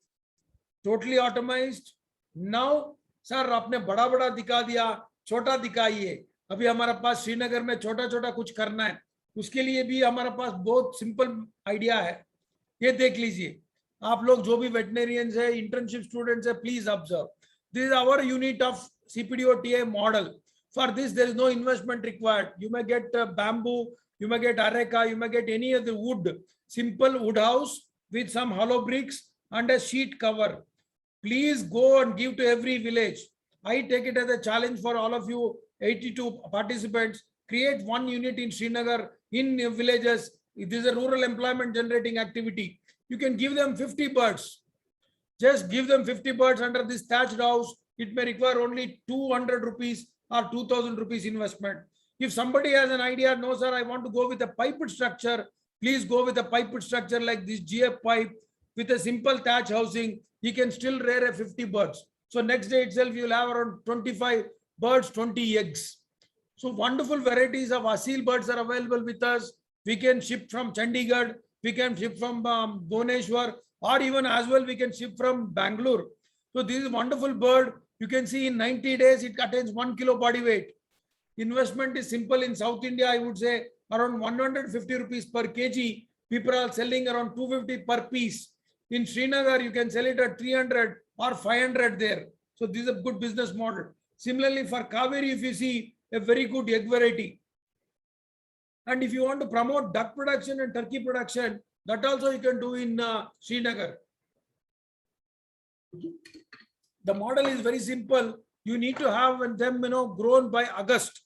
[SPEAKER 5] totally automized. Now, sir, आपने बड़ा दिखा दिया, छोटा दिखाइए. अभी हमारे पास श्रीनगर में छोटा कुछ करना है. उसके लिए भी हमारे पास बहुत सिंपल आइडिया है. ये देख लीजिए. आप लोग जो भी वेटनेरियंस है, इंटर्नशिप स्टूडेंट्स है, please observe. This is our unit of CPDOTA model. For this, there is no investment required. You may get bamboo, you may get areca, you may get any other wood, simple wood house with some hollow bricks and a sheet cover. Please go and give to every village. I take it as a challenge for all of you, 82 participants. Create one unit in Srinagar, in villages. It is a rural employment generating activity. You can give them 50 birds. Just give them 50 birds under this thatched house. It may require only 200 rupees or 2000 rupees investment. If somebody has an idea, no sir, I want to go with a piped structure, please go with a piped structure like this GF pipe with a simple thatch housing. He can still rear a 50 birds. So next day itself, you will have around 25 birds, 20 eggs. So wonderful varieties of Asil birds are available with us. We can ship from Chandigarh, we can ship from Bhubaneswar, or even as well we can ship from Bangalore. So this is a wonderful bird. You can see in 90 days it attains 1 kilo body weight. Investment is simple. In South India, I would say around 150 rupees per kg. People are selling around 250 per piece. In Srinagar, you can sell it at 300 or 500 there. So this is a good business model. Similarly, for Kaveri, if you see a very good egg variety. And if you want to promote duck production and turkey production, that also you can do in Srinagar. The model is very simple. You need to have them, grown by August.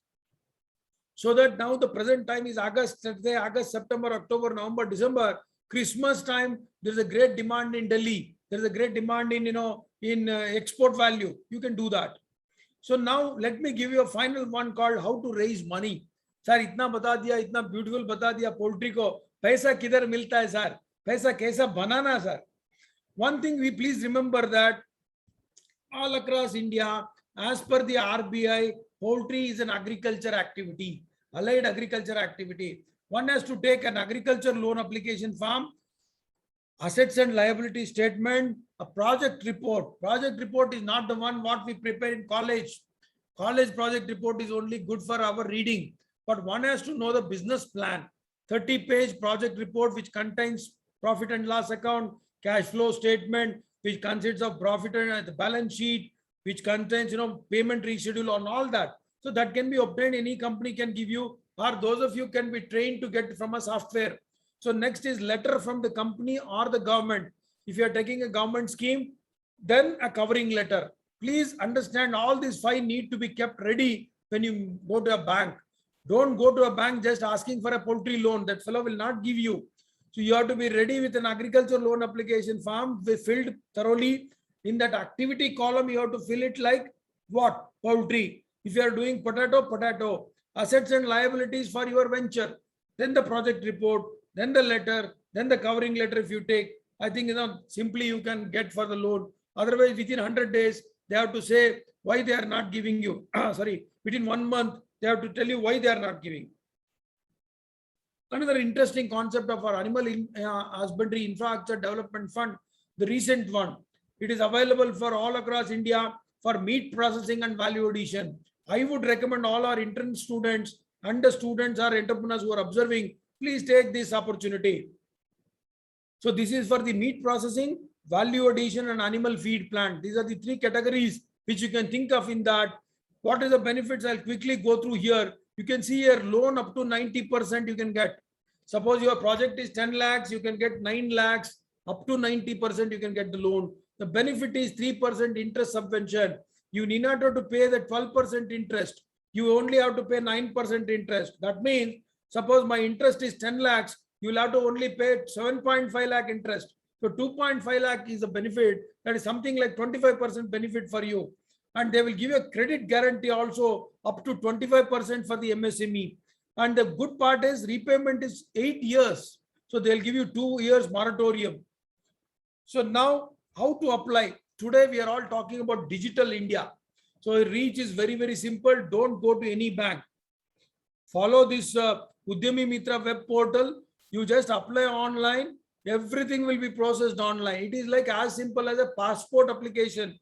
[SPEAKER 5] So that now the present time is August, let's say August, September, October, November, December, Christmas time. There's a great demand in Delhi. There's a great demand in export value. You can do that. So now let me give you a final one called how to raise money. Sir, itna bata diya, itna beautiful bata diya poultry ko. Paisa kidhar milta hai, sir? Paisa kaisa banana, sir? One thing we please remember that all across India, as per the RBI, poultry is an agriculture activity, allied agriculture activity. One has to take an agriculture loan application form, assets and liability statement, a project report. Project report is not the one what we prepare in college. College project report is only good for our reading. But one has to know the business plan. 30-page project report which contains profit and loss account, cash flow statement, which consists of profit and the balance sheet, which contains payment reschedule on all that. So that can be obtained. Any company can give you, or those of you can be trained to get from a software. So next is letter from the company or the government. If you are taking a government scheme, then a covering letter. Please understand all these 5 need to be kept ready when you go to a bank. Don't go to a bank just asking for a poultry loan. That fellow will not give you. So you have to be ready with an agriculture loan application form filled thoroughly. In that activity column, you have to fill it like what? Poultry. If you are doing potato, potato. Assets and liabilities for your venture. Then the project report, then the letter, then the covering letter if you take. I think simply you can get for the loan. Otherwise, within 100 days, they have to say why they are not giving you. Sorry, within 1 month, they have to tell you why they are not giving. Another interesting concept of our animal husbandry infrastructure development fund, the recent one. It is available for all across India for meat processing and value addition. I would recommend all our intern students and the students or entrepreneurs who are observing, please take this opportunity. So this is for the meat processing, value addition and animal feed plant. These are the 3 categories which you can think of in that. What is the benefits? I'll quickly go through here. You can see here loan up to 90% you can get. Suppose your project is 10 lakhs, you can get 9 lakhs, up to 90% you can get the loan. The benefit is 3% interest subvention. You need not have to pay the 12% interest. You only have to pay 9% interest. That means, suppose my interest is 10 lakhs, you will have to only pay 7.5 lakh interest. So 2.5 lakh is the benefit. That is something like 25% benefit for you. And they will give you a credit guarantee also up to 25% for the MSME. And the good part is repayment is 8 years. So they'll give you 2 years moratorium. So now how to apply? Today we are all talking about digital India. So reach is very, very simple. Don't go to any bank. Follow this Udyami Mitra web portal. You just apply online. Everything will be processed online. It is like as simple as a passport application.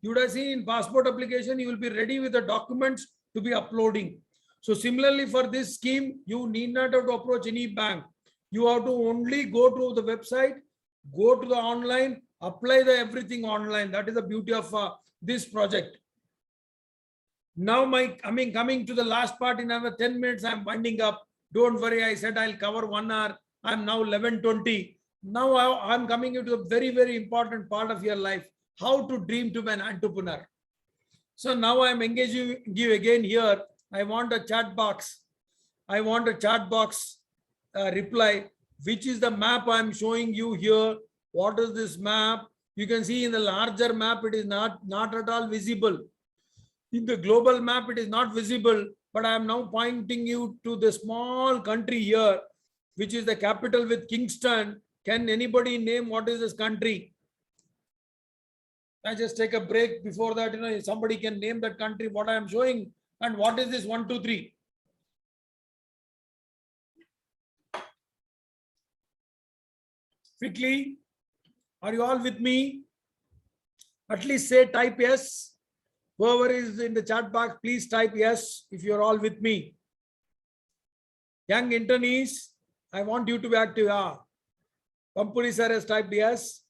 [SPEAKER 5] You would have seen in passport application, you will be ready with the documents to be uploading. So similarly for this scheme, you need not have to approach any bank. You have to only go to the website, go to the online, apply the everything online. That is the beauty of this project. Now coming to the last part in another 10 minutes, I'm winding up. Don't worry, I said I'll cover 1 hour. I'm now 11:20. Now I'm coming into a very, very important part of your life, how to dream to be an entrepreneur. So now I'm engaging you again here. I want a chat box. I want a chat box reply. Which is the map I'm showing you here? What is this map? You can see in the larger map, it is not at all visible. In the global map, it is not visible, but I am now pointing you to the small country here, which is the capital with Kingston. Can anybody name what is this country? I just take a break before that, if somebody can name that country, what I am showing, and what is this 1, 2, 3? Quickly, are you all with me? At least say type yes. Whoever is in the chat box, please type yes if you're all with me. Young internees, I want you to be active. Pampuri sir has typed yes.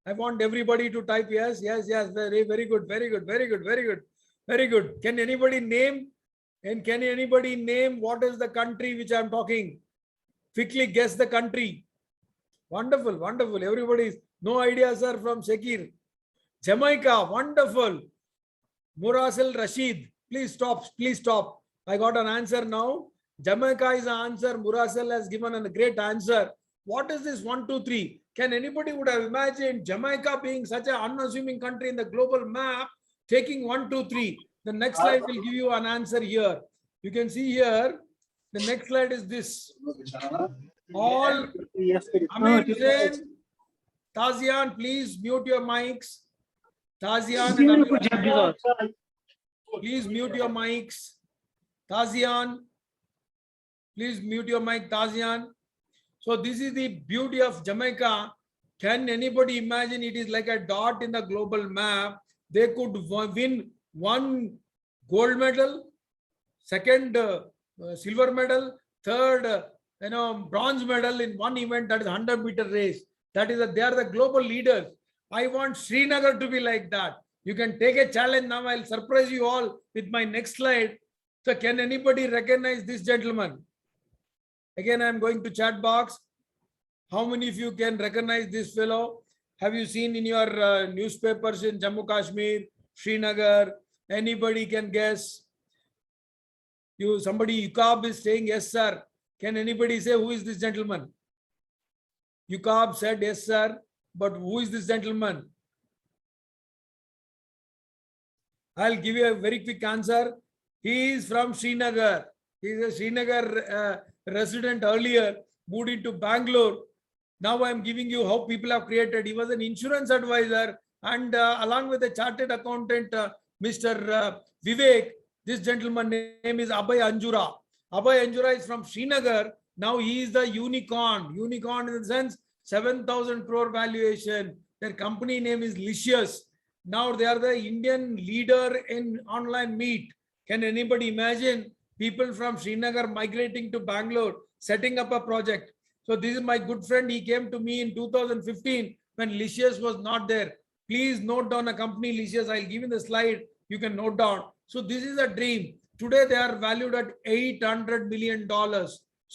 [SPEAKER 5] I want everybody to type yes. Yes. Very, very good. Very good. Very good. Very good. Very good. Can anybody name? And can anybody name what is the country which I'm talking? Quickly guess the country. Wonderful. Wonderful. Everybody's no idea, sir, from Shakir. Jamaica. Wonderful. Murasil Rashid, please stop, please stop. I got an answer now. Jamaica is the answer. Murasil has given a great answer. What is this 1, 2, 3? Can anybody would have imagined Jamaica being such an unassuming country in the global map, taking 1, 2, 3? The next slide will give you an answer here. You can see here, the next slide is this. All Amir Hussain, Tazian, please mute your mics. Tazian and Amir, please mute your mics. Tazian, please mute your mic, Tazian. So this is the beauty of Jamaica. Can anybody imagine it is like a dot in the global map? They could win 1 gold medal, 2nd silver medal, 3rd bronze medal in 1 event, that is 100-meter race. That is they are the global leaders. I want Srinagar to be like that. You can take a challenge now. I'll surprise you all with my next slide. So can anybody recognize this gentleman? Again, I'm going to chat box. How many of you can recognize this fellow? Have you seen in your newspapers in Jammu Kashmir, Srinagar? Anybody can guess? Somebody, Yukab is saying yes, sir. Can anybody say who is this gentleman? Yukab said yes, sir. But who is this gentleman? I'll give you a very quick answer. He is from Srinagar. He is a Srinagar resident earlier, moved into Bangalore. Now I'm giving you how people have created. He was an insurance advisor, and along with a chartered accountant, Mr. Vivek, this gentleman name is Abhay Anjura. Abhay Anjura is from Srinagar. Now he is the unicorn. Unicorn in the sense 7,000 crore valuation. Their company name is Licious. Now they are the Indian leader in online meat. Can anybody imagine people from Srinagar migrating to Bangalore, setting up a project? So this is my good friend. He came to me in 2015 when Licious was not there. Please note down a company, Licious. I'll give you the slide. You can note down. So this is a dream. Today they are valued at $800 million.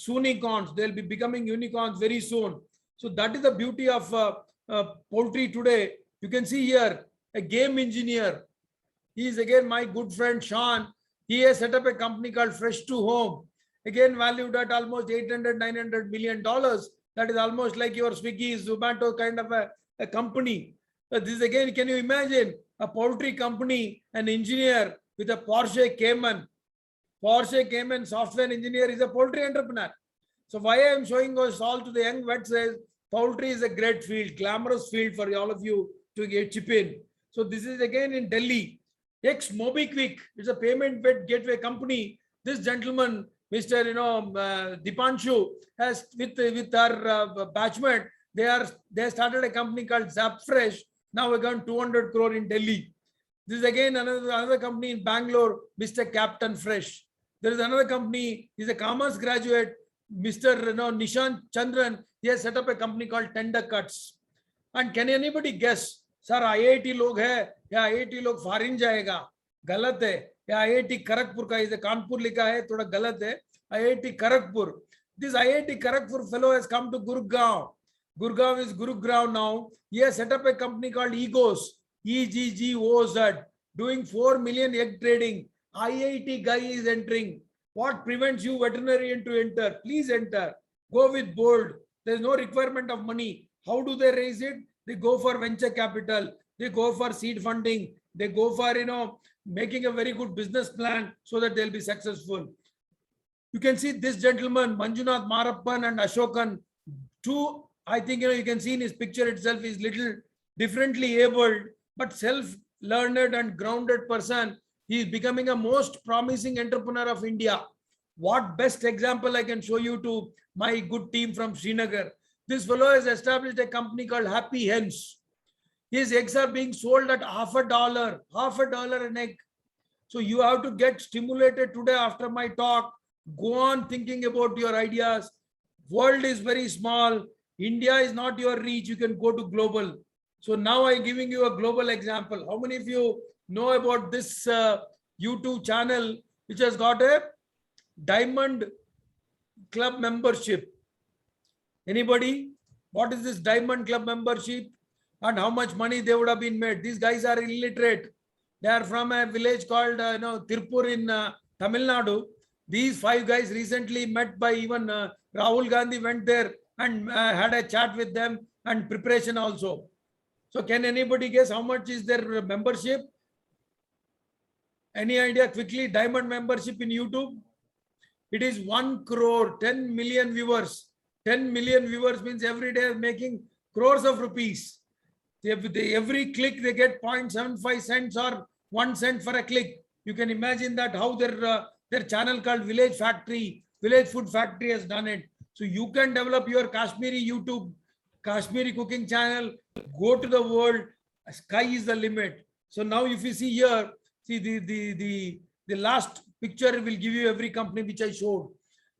[SPEAKER 5] Unicorns. They'll be becoming unicorns very soon. So that is the beauty of poultry today. You can see here a game engineer. He is again my good friend Sean. He has set up a company called Fresh to Home. Again valued at almost $800–900 million. That is almost like your Swiggy, Zomato kind of a company. This again, can you imagine a poultry company, an engineer with a Porsche Cayman. Porsche Cayman software engineer is a poultry entrepreneur. So why I am showing us all to the young vets is poultry is a great field, glamorous field for all of you to get chip in. So this is again in Delhi. Mobiquick is a payment gateway company. This gentleman, Mr. Dipanshu, has with our batchmate, they started a company called Zapfresh. Now we're going 200 crore in Delhi. This is again another company in Bangalore, Mr. Captain Fresh. There is another company, he's a commerce graduate, Mr. Nishant Chandran. He has set up a company called Tender Cuts. And can anybody guess, sir, IIT log hai ya IIT log foreign jayega? Galat hai. IIT Kharagpur का है, कानपुर लिखा है, थोड़ा गलत है, IIT Kharagpur. This IIT Kharagpur fellow has come to Gurgaon. Gurgaon is Gurugram now. He has set up a company called Egos, EGGOZ, doing 4 million egg trading. IIT guy is entering. What prevents you, veterinarian, to enter? Please enter. Go with bold. There is no requirement of money. How do they raise it? They go for venture capital. They go for seed funding. They go for, making a very good business plan so that they'll be successful. You can see this gentleman, Manjunath Marappan and Ashokan, two, I think, you can see in his picture itself, is little differently abled, but self-learned and grounded person. He is becoming a most promising entrepreneur of India. What best example I can show you to my good team from Srinagar. This fellow has established a company called Happy Hens. His eggs are being sold at $1 an egg. So you have to get stimulated today after my talk. Go on thinking about your ideas. World is very small. India is not your reach. You can go to global. So now I'm giving you a global example. How many of you know about this YouTube channel which has got a Diamond Club membership? Anybody? What is this Diamond Club membership and how much money they would have been made? These guys are illiterate. They are from a village called Tirupur in Tamil Nadu. These 5 guys recently met by even Rahul Gandhi went there and had a chat with them and preparation also. So can anybody guess how much is their membership? Any idea quickly? Diamond membership in YouTube? It is 1 crore, 10 million viewers. 10 million viewers means every day making crores of rupees. Every click they get 0.75 cents or 1 cent for a click. You can imagine that how their channel called Village Factory, Village Food Factory has done it. So you can develop your Kashmiri YouTube, Kashmiri cooking channel, go to the world, sky is the limit. So now if you see here, see the last picture will give you every company which I showed.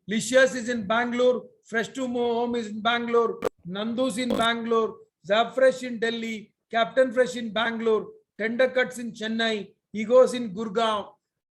[SPEAKER 5] Licious is in Bangalore, Fresh to Home is in Bangalore, Nandu's in Bangalore, Zafresh in Delhi, Captain Fresh in Bangalore, Tender Cuts in Chennai, Egos in Gurgaon,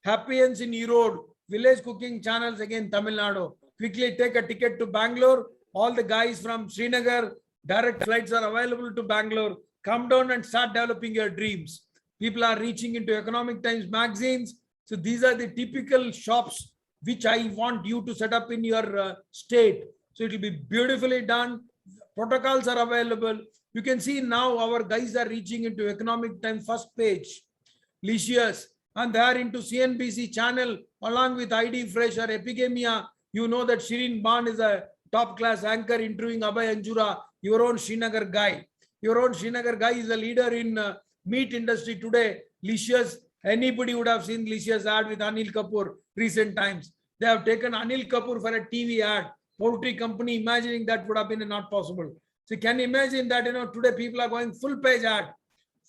[SPEAKER 5] Happy Hens in Erode, Village Cooking Channels again Tamil Nadu. Quickly take a ticket to Bangalore. All the guys from Srinagar, direct flights are available to Bangalore. Come down and start developing your dreams. People are reaching into Economic Times magazines. So these are the typical shops which I want you to set up in your state. So it will be beautifully done. Protocols are available. You can see now our guys are reaching into Economic Times first page. Licious. And they are into CNBC channel along with ID Fresh or Epigemia. You know that Shirin Ban is a top class anchor interviewing Abhay Anjura, your own Srinagar guy. Your own Srinagar guy is a leader in meat industry today. Licious. Anybody would have seen Licious ad with Anil Kapoor recent times. They have taken Anil Kapoor for a TV ad. Poultry company, imagining that would have been not possible. So can you imagine that today people are going full page ad.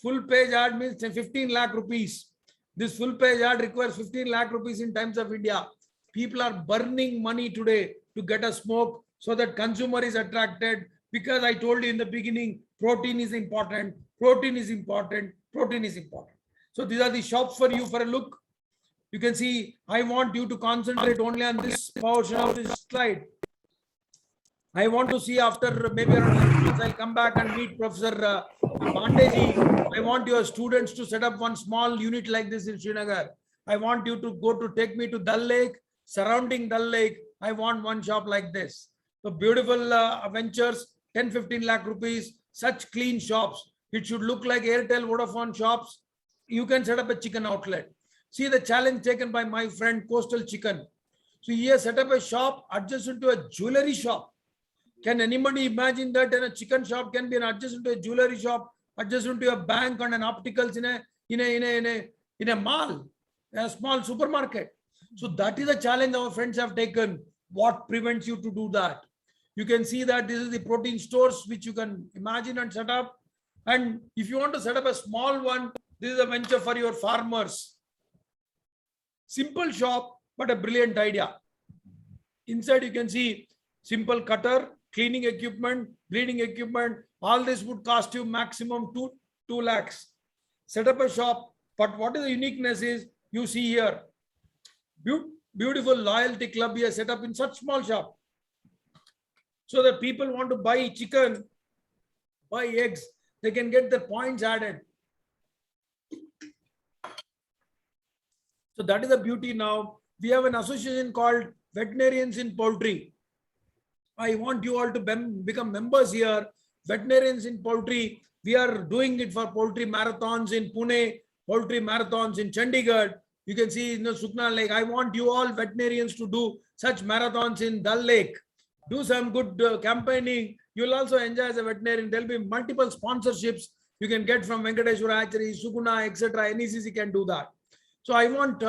[SPEAKER 5] Full page ad means 15 lakh rupees. This full page ad requires 15 lakh rupees in times of India. People are burning money today to get a smoke so that consumer is attracted, because I told you in the beginning, protein is important, protein is important, protein is important. So these are the shops for you for a look. You can see, I want you to concentrate only on this portion of this slide. I want to see after maybe around 6 months, I'll come back and meet Professor Bandeji. I want your students to set up one small unit like this in Srinagar. I want you to take me to Dal Lake, surrounding Dal Lake. I want one shop like this. So beautiful ventures, 10-15 lakh rupees, such clean shops. It should look like Airtel, Vodafone shops. You can set up a chicken outlet. See the challenge taken by my friend Coastal Chicken. So he has set up a shop adjacent to a jewelry shop. Can anybody imagine that in a chicken shop can be an adjacent to a jewelry shop, adjacent to a bank and an opticals in a mall, a small supermarket? So that is a challenge our friends have taken. What prevents you to do that? You can see that this is the protein stores which you can imagine and set up. And if you want to set up a small one, this is a venture for your farmers. Simple shop, but a brilliant idea. Inside you can see simple cutter, cleaning equipment, bleeding equipment. All this would cost you maximum 2 lakhs. Set up a shop. But what is the uniqueness is You see here, beautiful loyalty club here set up in such small shop. So that people want to buy chicken, buy eggs, they can get the points added. So that is the beauty now. We have an association called Veterinarians in Poultry. I want you all to become members here. Veterinarians in Poultry. We are doing it for poultry marathons in Pune, poultry marathons in Chandigarh. You can see in the Sukna Lake. I want you all veterinarians to do such marathons in Dal Lake. Do some good campaigning. You'll also enjoy as a veterinarian. There'll be multiple sponsorships you can get from Venkateshwara Hatchery, Sukuna, etc. NECC can do that. So I want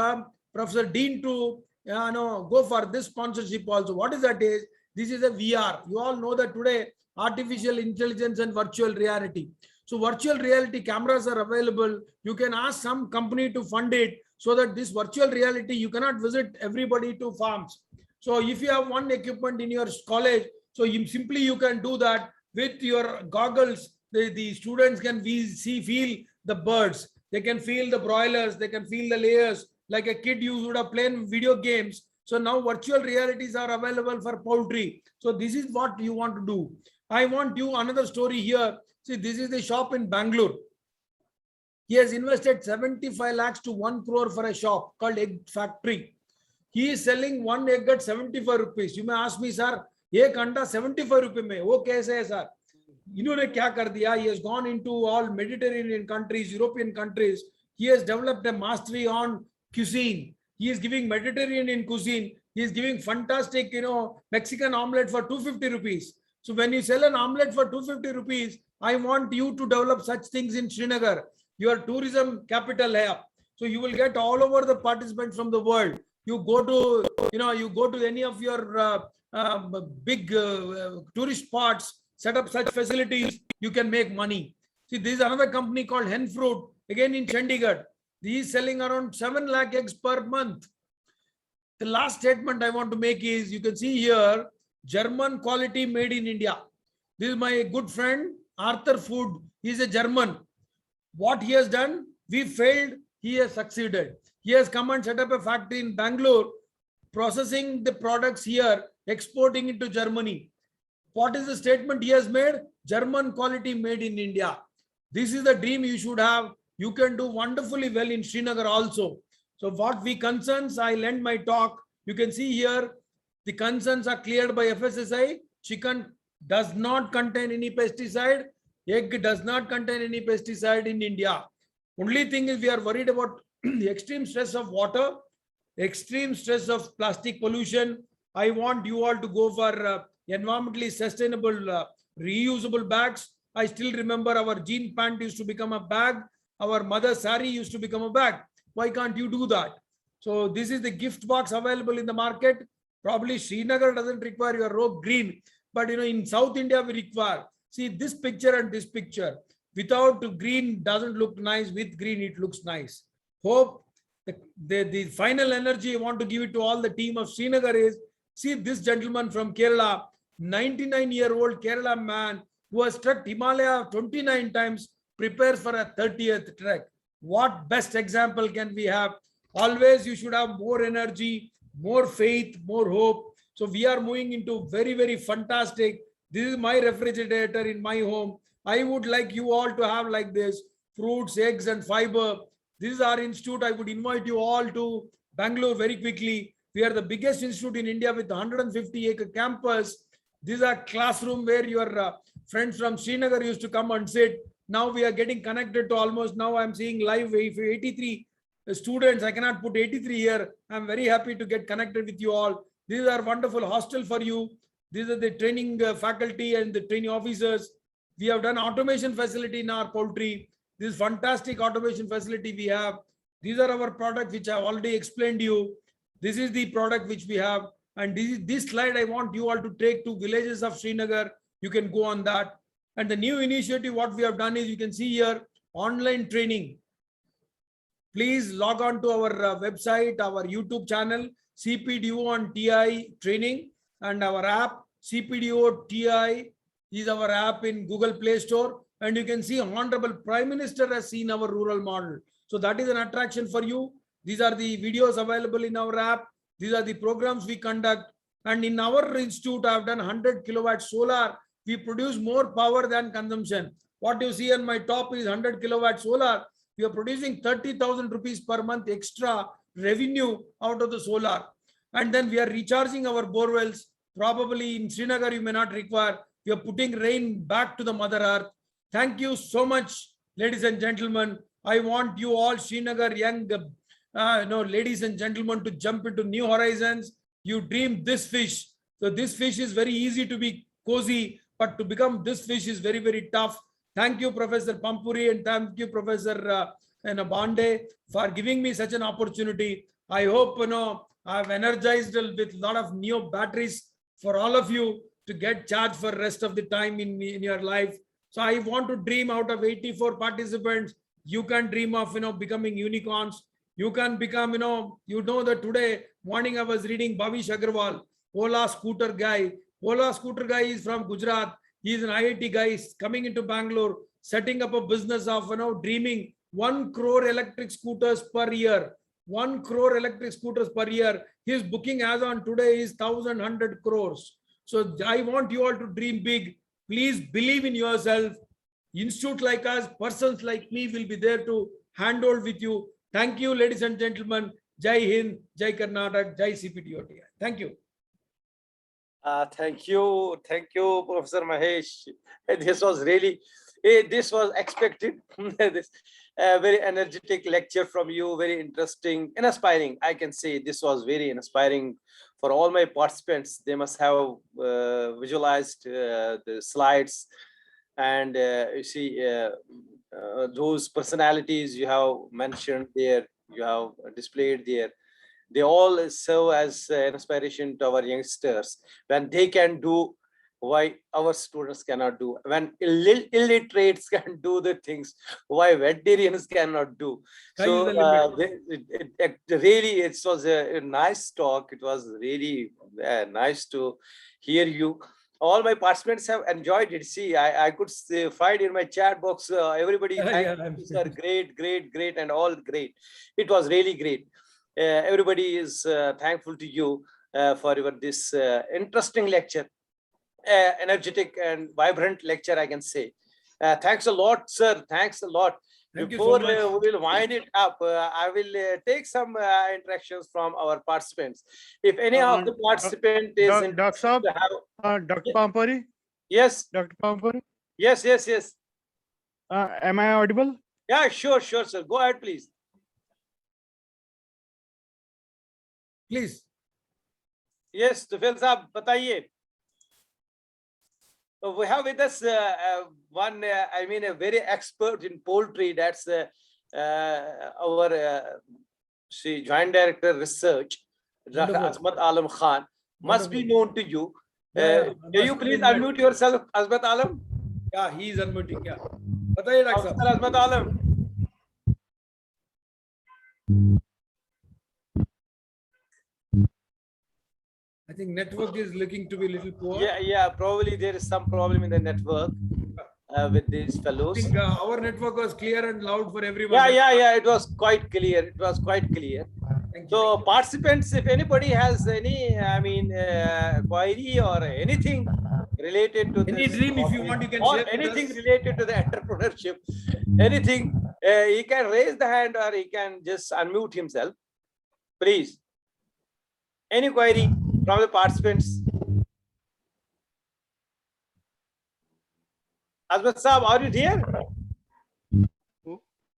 [SPEAKER 5] Professor Dean to go for this sponsorship also. What is that is? This is a VR. You all know that today artificial intelligence and virtual reality. So virtual reality cameras are available. You can ask some company to fund it so that this virtual reality, you cannot visit everybody to farms. So if you have one equipment in your college, so you can do that with your goggles. The students can feel the birds. They can feel the broilers. They can feel the layers. Like a kid, you would have played video games. So now virtual realities are available for poultry. So this is what you want to do. I want you another story here. See, this is the shop in Bangalore. He has invested 75 lakhs to 1 crore for a shop called Egg Factory. He is selling one egg at 75 rupees. You may ask me, sir, एक अंडा 75 रुपए में वो कैसे है sir? इन्होंने क्या कर दिया? He has gone into all Mediterranean countries, European countries. He has developed a mastery on cuisine. He is giving Mediterranean cuisine. He is giving fantastic, Mexican omelette for 250 rupees. So when you sell an omelette for 250 rupees, I want you to develop such things in Srinagar. Your tourism capital here. So you will get all over the participants from the world. You go to any of your big tourist spots, set up such facilities, you can make money. See, this is another company called Hen Fruit, again in Chandigarh. He is selling around 7 lakh eggs per month. The last statement I want to make is, you can see here, German quality made in India. This is my good friend, Arthur Food. He is a German. What he has done, we failed, he has succeeded. He has come and set up a factory in Bangalore, processing the products here, exporting it to Germany. What is the statement he has made? German quality made in India. This is the dream you should have. You can do wonderfully well in Srinagar also. So what we concerns, I'll end my talk. You can see here, the concerns are cleared by FSSI. Chicken does not contain any pesticide. Egg does not contain any pesticide in India. Only thing is we are worried about the extreme stress of water, extreme stress of plastic pollution. I want you all to go for environmentally sustainable reusable bags. I still remember our jean pant used to become a bag. Our mother's sari used to become a bag. Why can't you do that? So this is the gift box available in the market. Probably Srinagar doesn't require your robe green, but in South India we require. See this picture and this picture. Without green doesn't look nice. With green it looks nice. Hope the final energy I want to give it to all the team of Srinagar is, see this gentleman from Kerala, 99-year-old Kerala man who has trekked Himalaya 29 times, prepares for a 30th trek. What best example can we have? Always you should have more energy, more faith, more hope. So we are moving into very, very fantastic. This is my refrigerator in my home. I would like you all to have like this, fruits, eggs and fiber. This is our institute. I would invite you all to Bangalore very quickly. We are the biggest institute in India with 150-acre campus. This is a classroom where your friends from Srinagar used to come and sit. Now we are getting connected to almost, now I'm seeing live 83 students. I cannot put 83 here. I'm very happy to get connected with you all. This is our wonderful hostel for you. These are the training faculty and the training officers. We have done automation facility in our poultry. This fantastic automation facility we have. These are our products which I have already explained to you. This is the product which we have. And this slide I want you all to take to villages of Srinagar. You can go on that. And the new initiative, what we have done is, you can see here, online training. Please log on to our website, our YouTube channel, CPDO on TI training, and our app, CPDO TI is our app in Google Play Store. And you can see Honorable Prime Minister has seen our rural model. So that is an attraction for you. These are the videos available in our app. These are the programs we conduct. And in our institute, I've done 100 kilowatt solar. We produce more power than consumption. What you see on my top is 100 kilowatt solar. We are producing 30,000 rupees per month extra revenue out of the solar. And then we are recharging our borewells. Probably in Srinagar, you may not require. We are putting rain back to the Mother Earth. Thank you so much, ladies and gentlemen. I want you all, Srinagar young ladies and gentlemen, to jump into new horizons. You dream this fish. So this fish is very easy to be cozy, but to become this fish is very, very tough. Thank you, Professor Pampuri, and thank you, Professor Bande, for giving me such an opportunity. I hope I've energized with a lot of new batteries for all of you to get charged for rest of the time in your life. So I want to dream out of 84 participants. You can dream of becoming unicorns. You can become, that today morning I was reading Bhavish Agrawal, Ola scooter guy. Ola scooter guy is from Gujarat. He is an IIT guy. He's coming into Bangalore, setting up a business of dreaming 1 crore electric scooters per year. 1 crore electric scooters per year. His booking as on today is 1,100 crores. So I want you all to dream big. Please believe in yourself. Institute like us, persons like me will be there to handhold with you. Thank you, ladies and gentlemen. Jai Hind, Jai Karnataka, Jai CPTOTI. Thank you.
[SPEAKER 2] Thank you, Professor Mahesh. This was really, this was expected. This very energetic lecture from you, very interesting, inspiring. I can say this was very inspiring for all my participants. They must have visualized the slides, and you see those personalities you have mentioned there, you have displayed there. They all serve as inspiration to our youngsters when they can do why our students cannot do. When illiterates can do the things why veterinarians cannot do. So really, it was a nice talk. It was really nice to hear you. All my participants have enjoyed it. See, I could find in my chat box, everybody thank you, sir, great, and all great. It was really great. Everybody is thankful to you for this interesting lecture, energetic and vibrant lecture, I can say. Thanks a lot, sir. Thanks a lot. Before we will wind it up, I will take some interactions from our participants. If any of the participant is
[SPEAKER 4] Dr. Pampuri?
[SPEAKER 2] Yes.
[SPEAKER 4] Dr. Pampuri?
[SPEAKER 2] Yes.
[SPEAKER 4] Am I audible?
[SPEAKER 2] Yeah, sure, sir. Go ahead, please.
[SPEAKER 5] Please.
[SPEAKER 2] Yes, Tufail Saab, bataiye. We have with us one, a very expert in poultry. That's our Joint Director Research, Dr. Azmat Alam Khan. Must be known to you. Can you please unmute yourself, Azmat Alam?
[SPEAKER 5] Yeah, he is unmuting. Yeah. Bataiye, Dr.
[SPEAKER 2] Azmat Alam.
[SPEAKER 5] I think network is looking to be a little poor.
[SPEAKER 2] Yeah, probably there is some problem in the network with these fellows.
[SPEAKER 5] I think our network was clear and loud for everyone.
[SPEAKER 2] Yeah, it was quite clear. So participants, if anybody has any, query or anything related to
[SPEAKER 5] any
[SPEAKER 2] this,
[SPEAKER 5] dream, if you want, you can
[SPEAKER 2] or
[SPEAKER 5] share
[SPEAKER 2] anything related to the entrepreneurship, anything, he can raise the hand or he can just unmute himself. Please. Any query from the participants? Azmat Saab, are you there?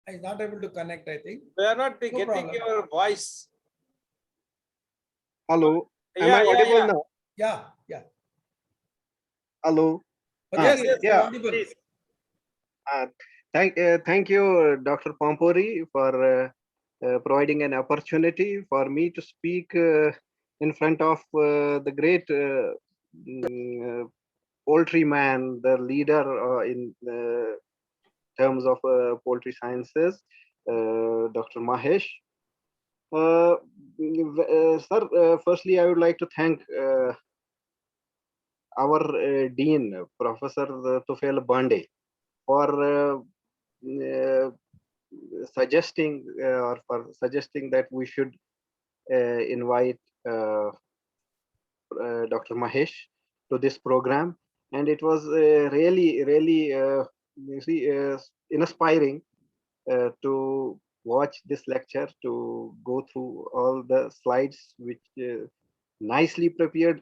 [SPEAKER 5] I'm not able to connect, I think.
[SPEAKER 2] We are not getting your voice.
[SPEAKER 6] Hello. Am I audible now?
[SPEAKER 5] Yeah.
[SPEAKER 6] Hello.
[SPEAKER 5] Yes,
[SPEAKER 2] please.
[SPEAKER 6] Thank you, Dr. Pampuri, for providing an opportunity for me to speak in front of the great poultry man, the leader in terms of poultry sciences, Dr. Mahesh. Sir, firstly, I would like to thank our Dean, Professor Tufail Bande, for suggesting or for suggesting that we should invite Dr. Mahesh to this program, and it was really you see, inspiring to watch this lecture, to go through all the slides, which nicely prepared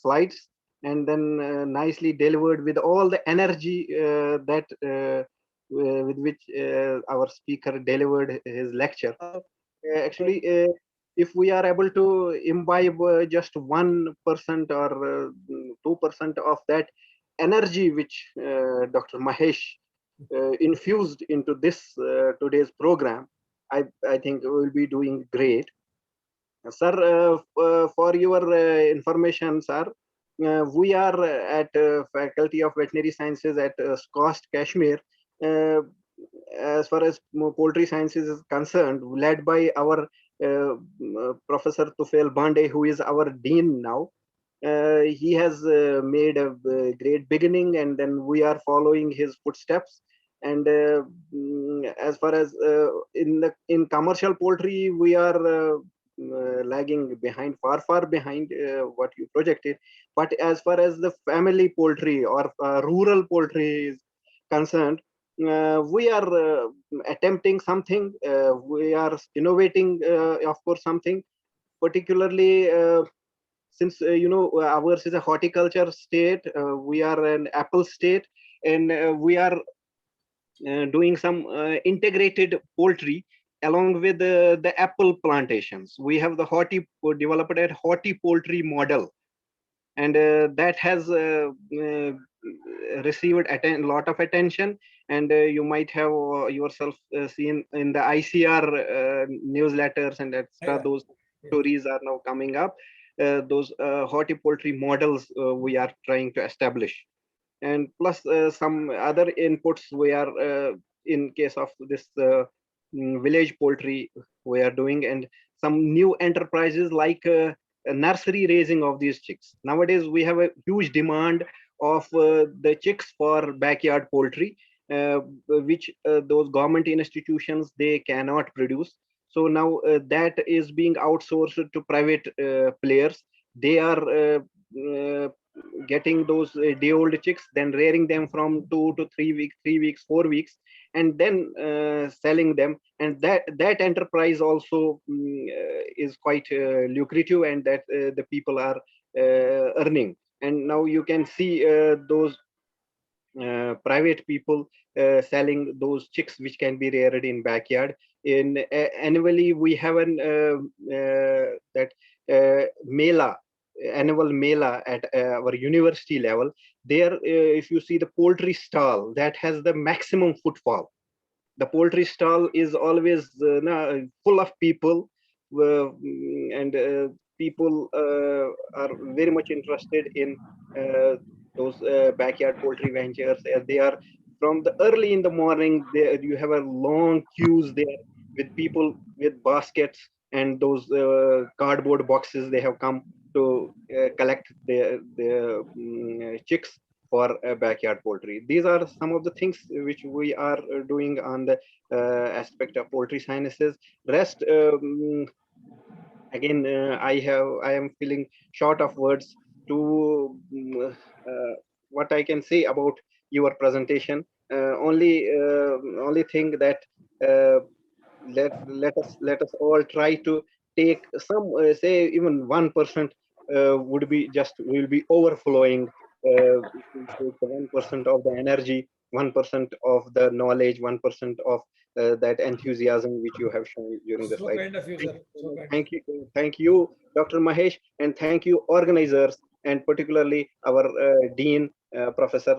[SPEAKER 6] slides, and then nicely delivered with all the energy that with which our speaker delivered his lecture. Actually, if we are able to imbibe just 1% or 2% of that energy which Dr. Mahesh infused into this today's program, I think we will be doing great. Sir, for your information, sir, we are at Faculty of Veterinary Sciences at SCOST, Kashmir. As far as poultry sciences is concerned, led by our Professor Tufail Bande, who is our dean now. He has made a great beginning, and then we are following his footsteps. And as far as in commercial poultry, we are lagging behind, far behind what you projected. But as far as the family poultry or rural poultry is concerned, we are attempting something. We are innovating, of course, something. Particularly, since ours is a horticulture state, we are an apple state, and we are doing some integrated poultry along with the apple plantations. We have the developed a horti poultry model, and that has received a lot of attention. And you might have yourself seen in the ICR newsletters and etc. Those stories are now coming up. Those horti poultry models we are trying to establish, and plus some other inputs we are in case of this village poultry we are doing, and some new enterprises like nursery raising of these chicks. Nowadays we have a huge demand of the chicks for backyard poultry, which those government institutions they cannot produce. So now that is being outsourced to private players. They are getting those day-old chicks, then rearing them from 2 to 3 weeks, 3 weeks, 4 weeks, and then selling them. And that enterprise also is quite lucrative, and that the people are earning. And now you can see those private people selling those chicks which can be reared in backyard. In annually we have an that mela, annual mela at our university level. There, if you see the poultry stall, that has the maximum footfall. The poultry stall is always full of people, and people are very much interested in those backyard poultry ventures. They are from the early in the morning. There you have a long queues there with people with baskets and those cardboard boxes. They have come to collect the chicks for backyard poultry. These are some of the things which we are doing on the aspect of poultry sciences. Rest, again, I am feeling short of words to what I can say about your presentation. Only thing that let us all try to take some say even 1% would be just will be overflowing. Take 1% of the energy, 1% of the knowledge, 1% of that enthusiasm which you have shown during the slide.
[SPEAKER 5] Kind of you, sir.
[SPEAKER 6] Thank you, Dr. Mahesh, and thank you, organizers, and particularly our Dean, Professor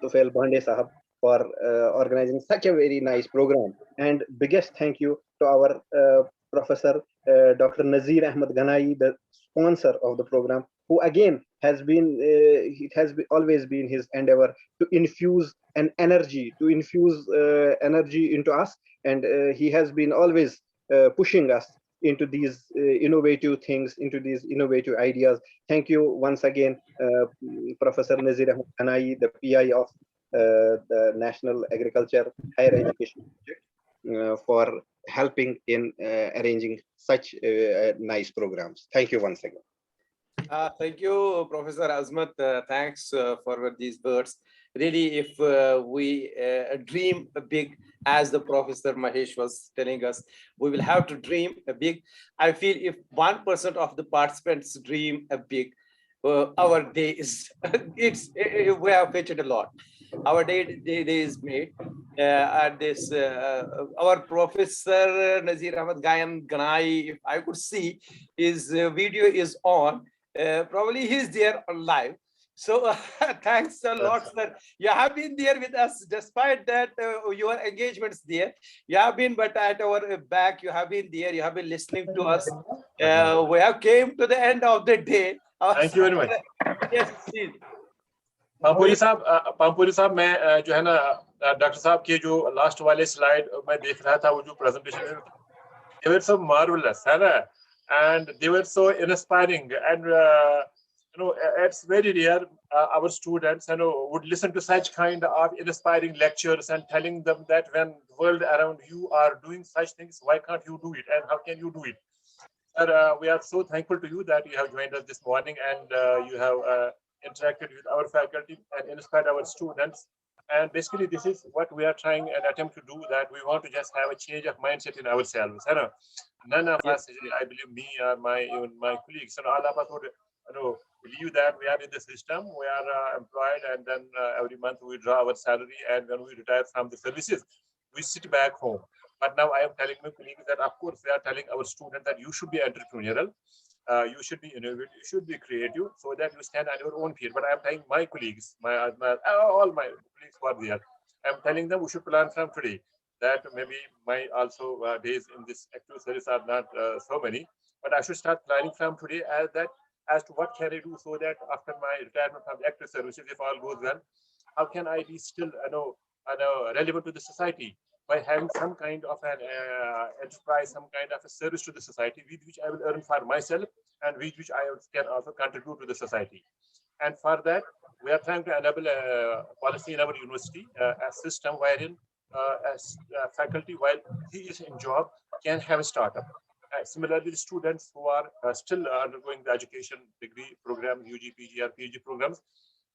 [SPEAKER 6] Tufail Bande Sahab, for organizing such a very nice program. And biggest thank you to our Professor Dr. Nazir Ahmed Ganai, the sponsor of the program, who again has been, it has always been his endeavor to infuse energy into us. And he has been always pushing us into these innovative things, into these innovative ideas. Thank you once again, Professor Nazir Ahmed Ganai, the PI of the National Agriculture Higher Education Project. for helping in arranging such nice programs. Thank you once again.
[SPEAKER 2] Thank you, Professor Azmat. Thanks for these words. Really, if we dream big, as the Professor Mahesh was telling us, we will have to dream big. I feel if 1% of the participants dream big, our day is, we have fetched a lot. Our day is made. At this, our Professor Nazir Ahmed Gayan Ganai, if I could see, his video is on. Probably he's there on live. So thanks a lot, sir. You have been there with us despite that your engagements there. You have been, but at our back, you have been there. You have been listening to us. We have came to the end of the day.
[SPEAKER 1] Thank you very much.
[SPEAKER 2] Yes, please.
[SPEAKER 1] पामपुरी साहब मैं जो है ना doctor साहब के जो last वाले slide मैं देख रहा था वो जो presentation they were so marvelous है ना and they were so inspiring and you know it's very rare our students you know would listen to such kind of inspiring lectures and telling them that when the world around you are doing such things, why can't you do it and how can you do it? Sir, we are so thankful to you that you have joined us this morning and you have interacted with our faculty and inspired our students. And basically, this is what we are trying and attempt to do, that we want to just have a change of mindset in ourselves. You know? None of us, I believe me or even my colleagues, and all of us would believe that we are in the system, we are employed, and then every month we draw our salary, and when we retire from the services, we sit back home. But now I am telling my colleagues that, of course, we are telling our students that you should be entrepreneurial, you should be innovative, you should be creative, so that you stand on your own feet. But I am telling my colleagues, all my colleagues who are there, I am telling them we should plan from today. That maybe my also days in this active service are not so many, but I should start planning from today as to what can I do so that after my retirement from the active services, if all goes well, how can I be still relevant to the society by having some kind of an enterprise, some kind of a service to the society with which I will earn for myself and with which I can also contribute to the society. And for that, we are trying to enable a policy in our university, a system wherein as faculty, while he is in job, can have a startup. Similarly, the students who are still undergoing the education degree program, UG, PG, or PhD programs,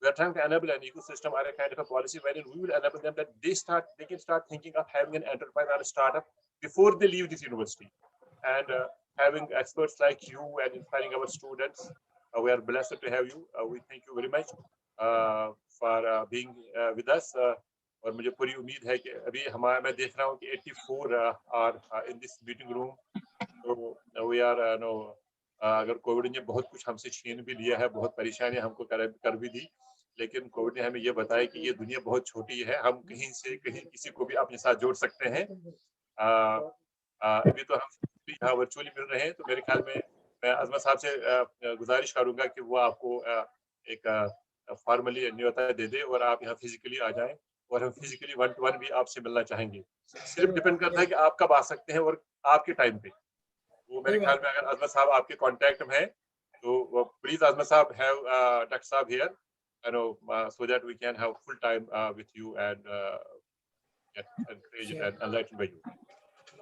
[SPEAKER 1] we are trying to enable an ecosystem or a kind of a policy wherein we will enable them that they can start thinking of having an enterprise or a startup before they leave this university. And having experts like you and inspiring our students, we are blessed to have you. We thank you very much for being with us. और मुझे पूरी उम्मीद है कि अभी मैं देख रहा हूँ कि 84 are in this meeting room. So we are अगर कोविड ने बहुत कुछ हमसे छीन भी लिया है, बहुत परेशानियां हमको कर भी दी, लेकिन कोविड ने हमें ये बताया कि ये दुनिया बहुत छोटी है, हम कहीं से कहीं किसी को भी अपने साथ जोड़ सकते हैं. अभी तो हम यहाँ वर्चुअली मिल रहे हैं, तो मेरे ख्याल में मैं अजमत साहब से गुजारिश करूंगा कि वो आपको एक फॉर्मली न्योता दे दे और आप यहाँ फिजिकली आ जाएं और हम फिजिकली 1-to-1 भी आपसे मिलना चाहेंगे. सिर्फ डिपेंड करता है कि आप कब आ सकते हैं और आपके टाइम पे. वो मेरे ख्याल में अगर अजमत साहब आपके कांटेक्ट में है तो प्लीज अजमत साहब हैव डॉक्टर साहब here so that we can have full time with you and get encouraged and enlightened by you.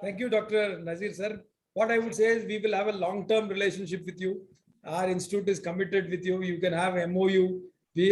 [SPEAKER 5] Thank you, Dr. Nazir sir. What I would say is we will have a long-term relationship with you. Our institute is committed with you. You can have MOU.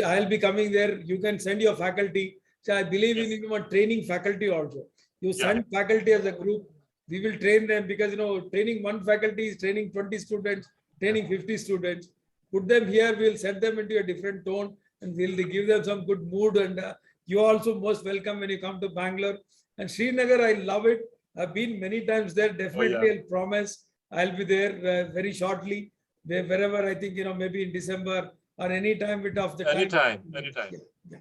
[SPEAKER 5] I'll be coming there. You can send your faculty. So I believe in even training faculty also. You send faculty as a group. We will train them because training one faculty is training 20 students, training 50 students. Put them here. We'll set them into a different tone and we'll give them some good mood. And you are also most welcome when you come to Bangalore. And Srinagar, I love it. I've been many times there. Definitely, I'll promise I'll be there very shortly. Wherever I think, maybe in December or any time of the time.
[SPEAKER 1] Anytime.
[SPEAKER 5] Yeah.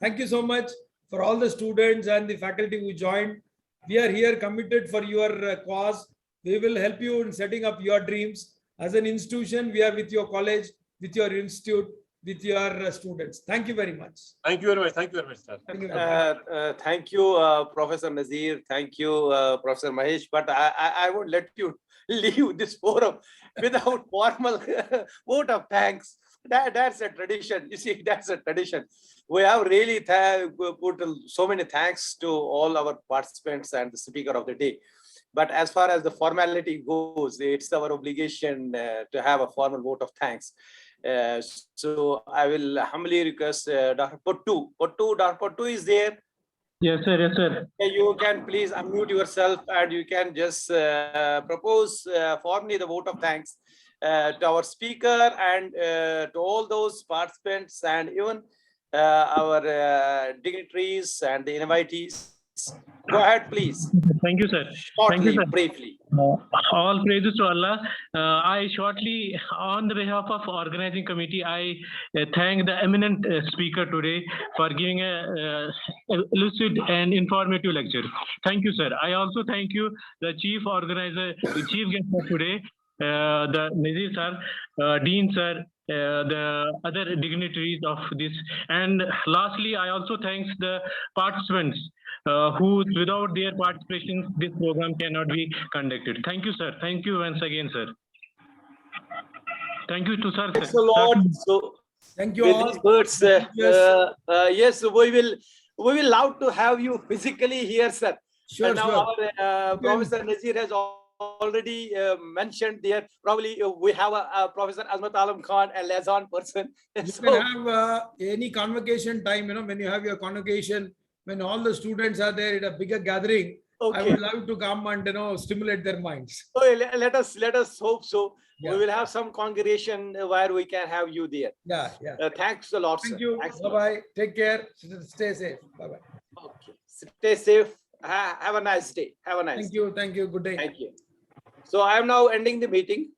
[SPEAKER 5] Thank you so much for all the students and the faculty who joined. We are here committed for your cause. We will help you in setting up your dreams. As an institution, we are with your college, with your institute, with your students. Thank you very much.
[SPEAKER 1] Thank you very much. Thank you very much, sir.
[SPEAKER 2] Thank you, Professor Nazir. Thank you, Professor Mahesh. But I would let you leave this forum without formal vote of thanks. That's a tradition. You see, that's a tradition. we have really put so many thanks to all our participants and the speaker of the day. But as far as the formality goes, it's our obligation to have a formal vote of thanks. So I will humbly request Dr. Pottu. Dr. Pottu is there.
[SPEAKER 7] Yes, sir. Yes, sir.
[SPEAKER 2] You can please unmute yourself and you can just propose formally the vote of thanks to our speaker and to all those participants and even our dignitaries and the invitees. Go ahead, please.
[SPEAKER 7] Thank you, sir.
[SPEAKER 2] Shortly,
[SPEAKER 7] Thank you, sir.
[SPEAKER 2] briefly.
[SPEAKER 7] All praises to Allah. I shortly, on the behalf of organizing committee, I thank the eminent speaker today for giving a lucid and informative lecture. Thank you, sir. I also thank you, the chief organizer, the chief guest for today, the Nazir sir, Dean sir, the other dignitaries of this. And lastly, I also thank the participants who, without their participation, this program cannot be conducted. Thank you, sir. Thank you once again, sir. Thank you to sir.
[SPEAKER 2] Thanks a lot. So,
[SPEAKER 5] Thank you
[SPEAKER 2] with
[SPEAKER 5] all.
[SPEAKER 2] these words, yes, we will love to have you physically here, sir.
[SPEAKER 5] Sure,
[SPEAKER 2] And now
[SPEAKER 5] sure.
[SPEAKER 2] our Professor Nazir has already mentioned there. Probably we have a Professor Azmat Alam Khan, a liaison person.
[SPEAKER 5] You
[SPEAKER 2] So,
[SPEAKER 5] can have any convocation time, when you have your convocation, when all the students are there at a bigger gathering, I
[SPEAKER 2] okay.
[SPEAKER 5] would love to come and stimulate their minds.
[SPEAKER 2] So let us hope so.
[SPEAKER 5] Yeah.
[SPEAKER 2] We will have some congregation where we can have you there.
[SPEAKER 5] Yeah, yeah.
[SPEAKER 2] Thanks a lot,
[SPEAKER 5] Thank
[SPEAKER 2] sir.
[SPEAKER 5] you.
[SPEAKER 2] Thanks a lot.
[SPEAKER 5] Bye-bye. Take care. Stay safe. Bye-bye.
[SPEAKER 2] Okay. Stay safe. Have a nice day. Have a nice day.
[SPEAKER 5] Thank you. Thank you. Good day.
[SPEAKER 2] Thank you. So I am now ending the meeting.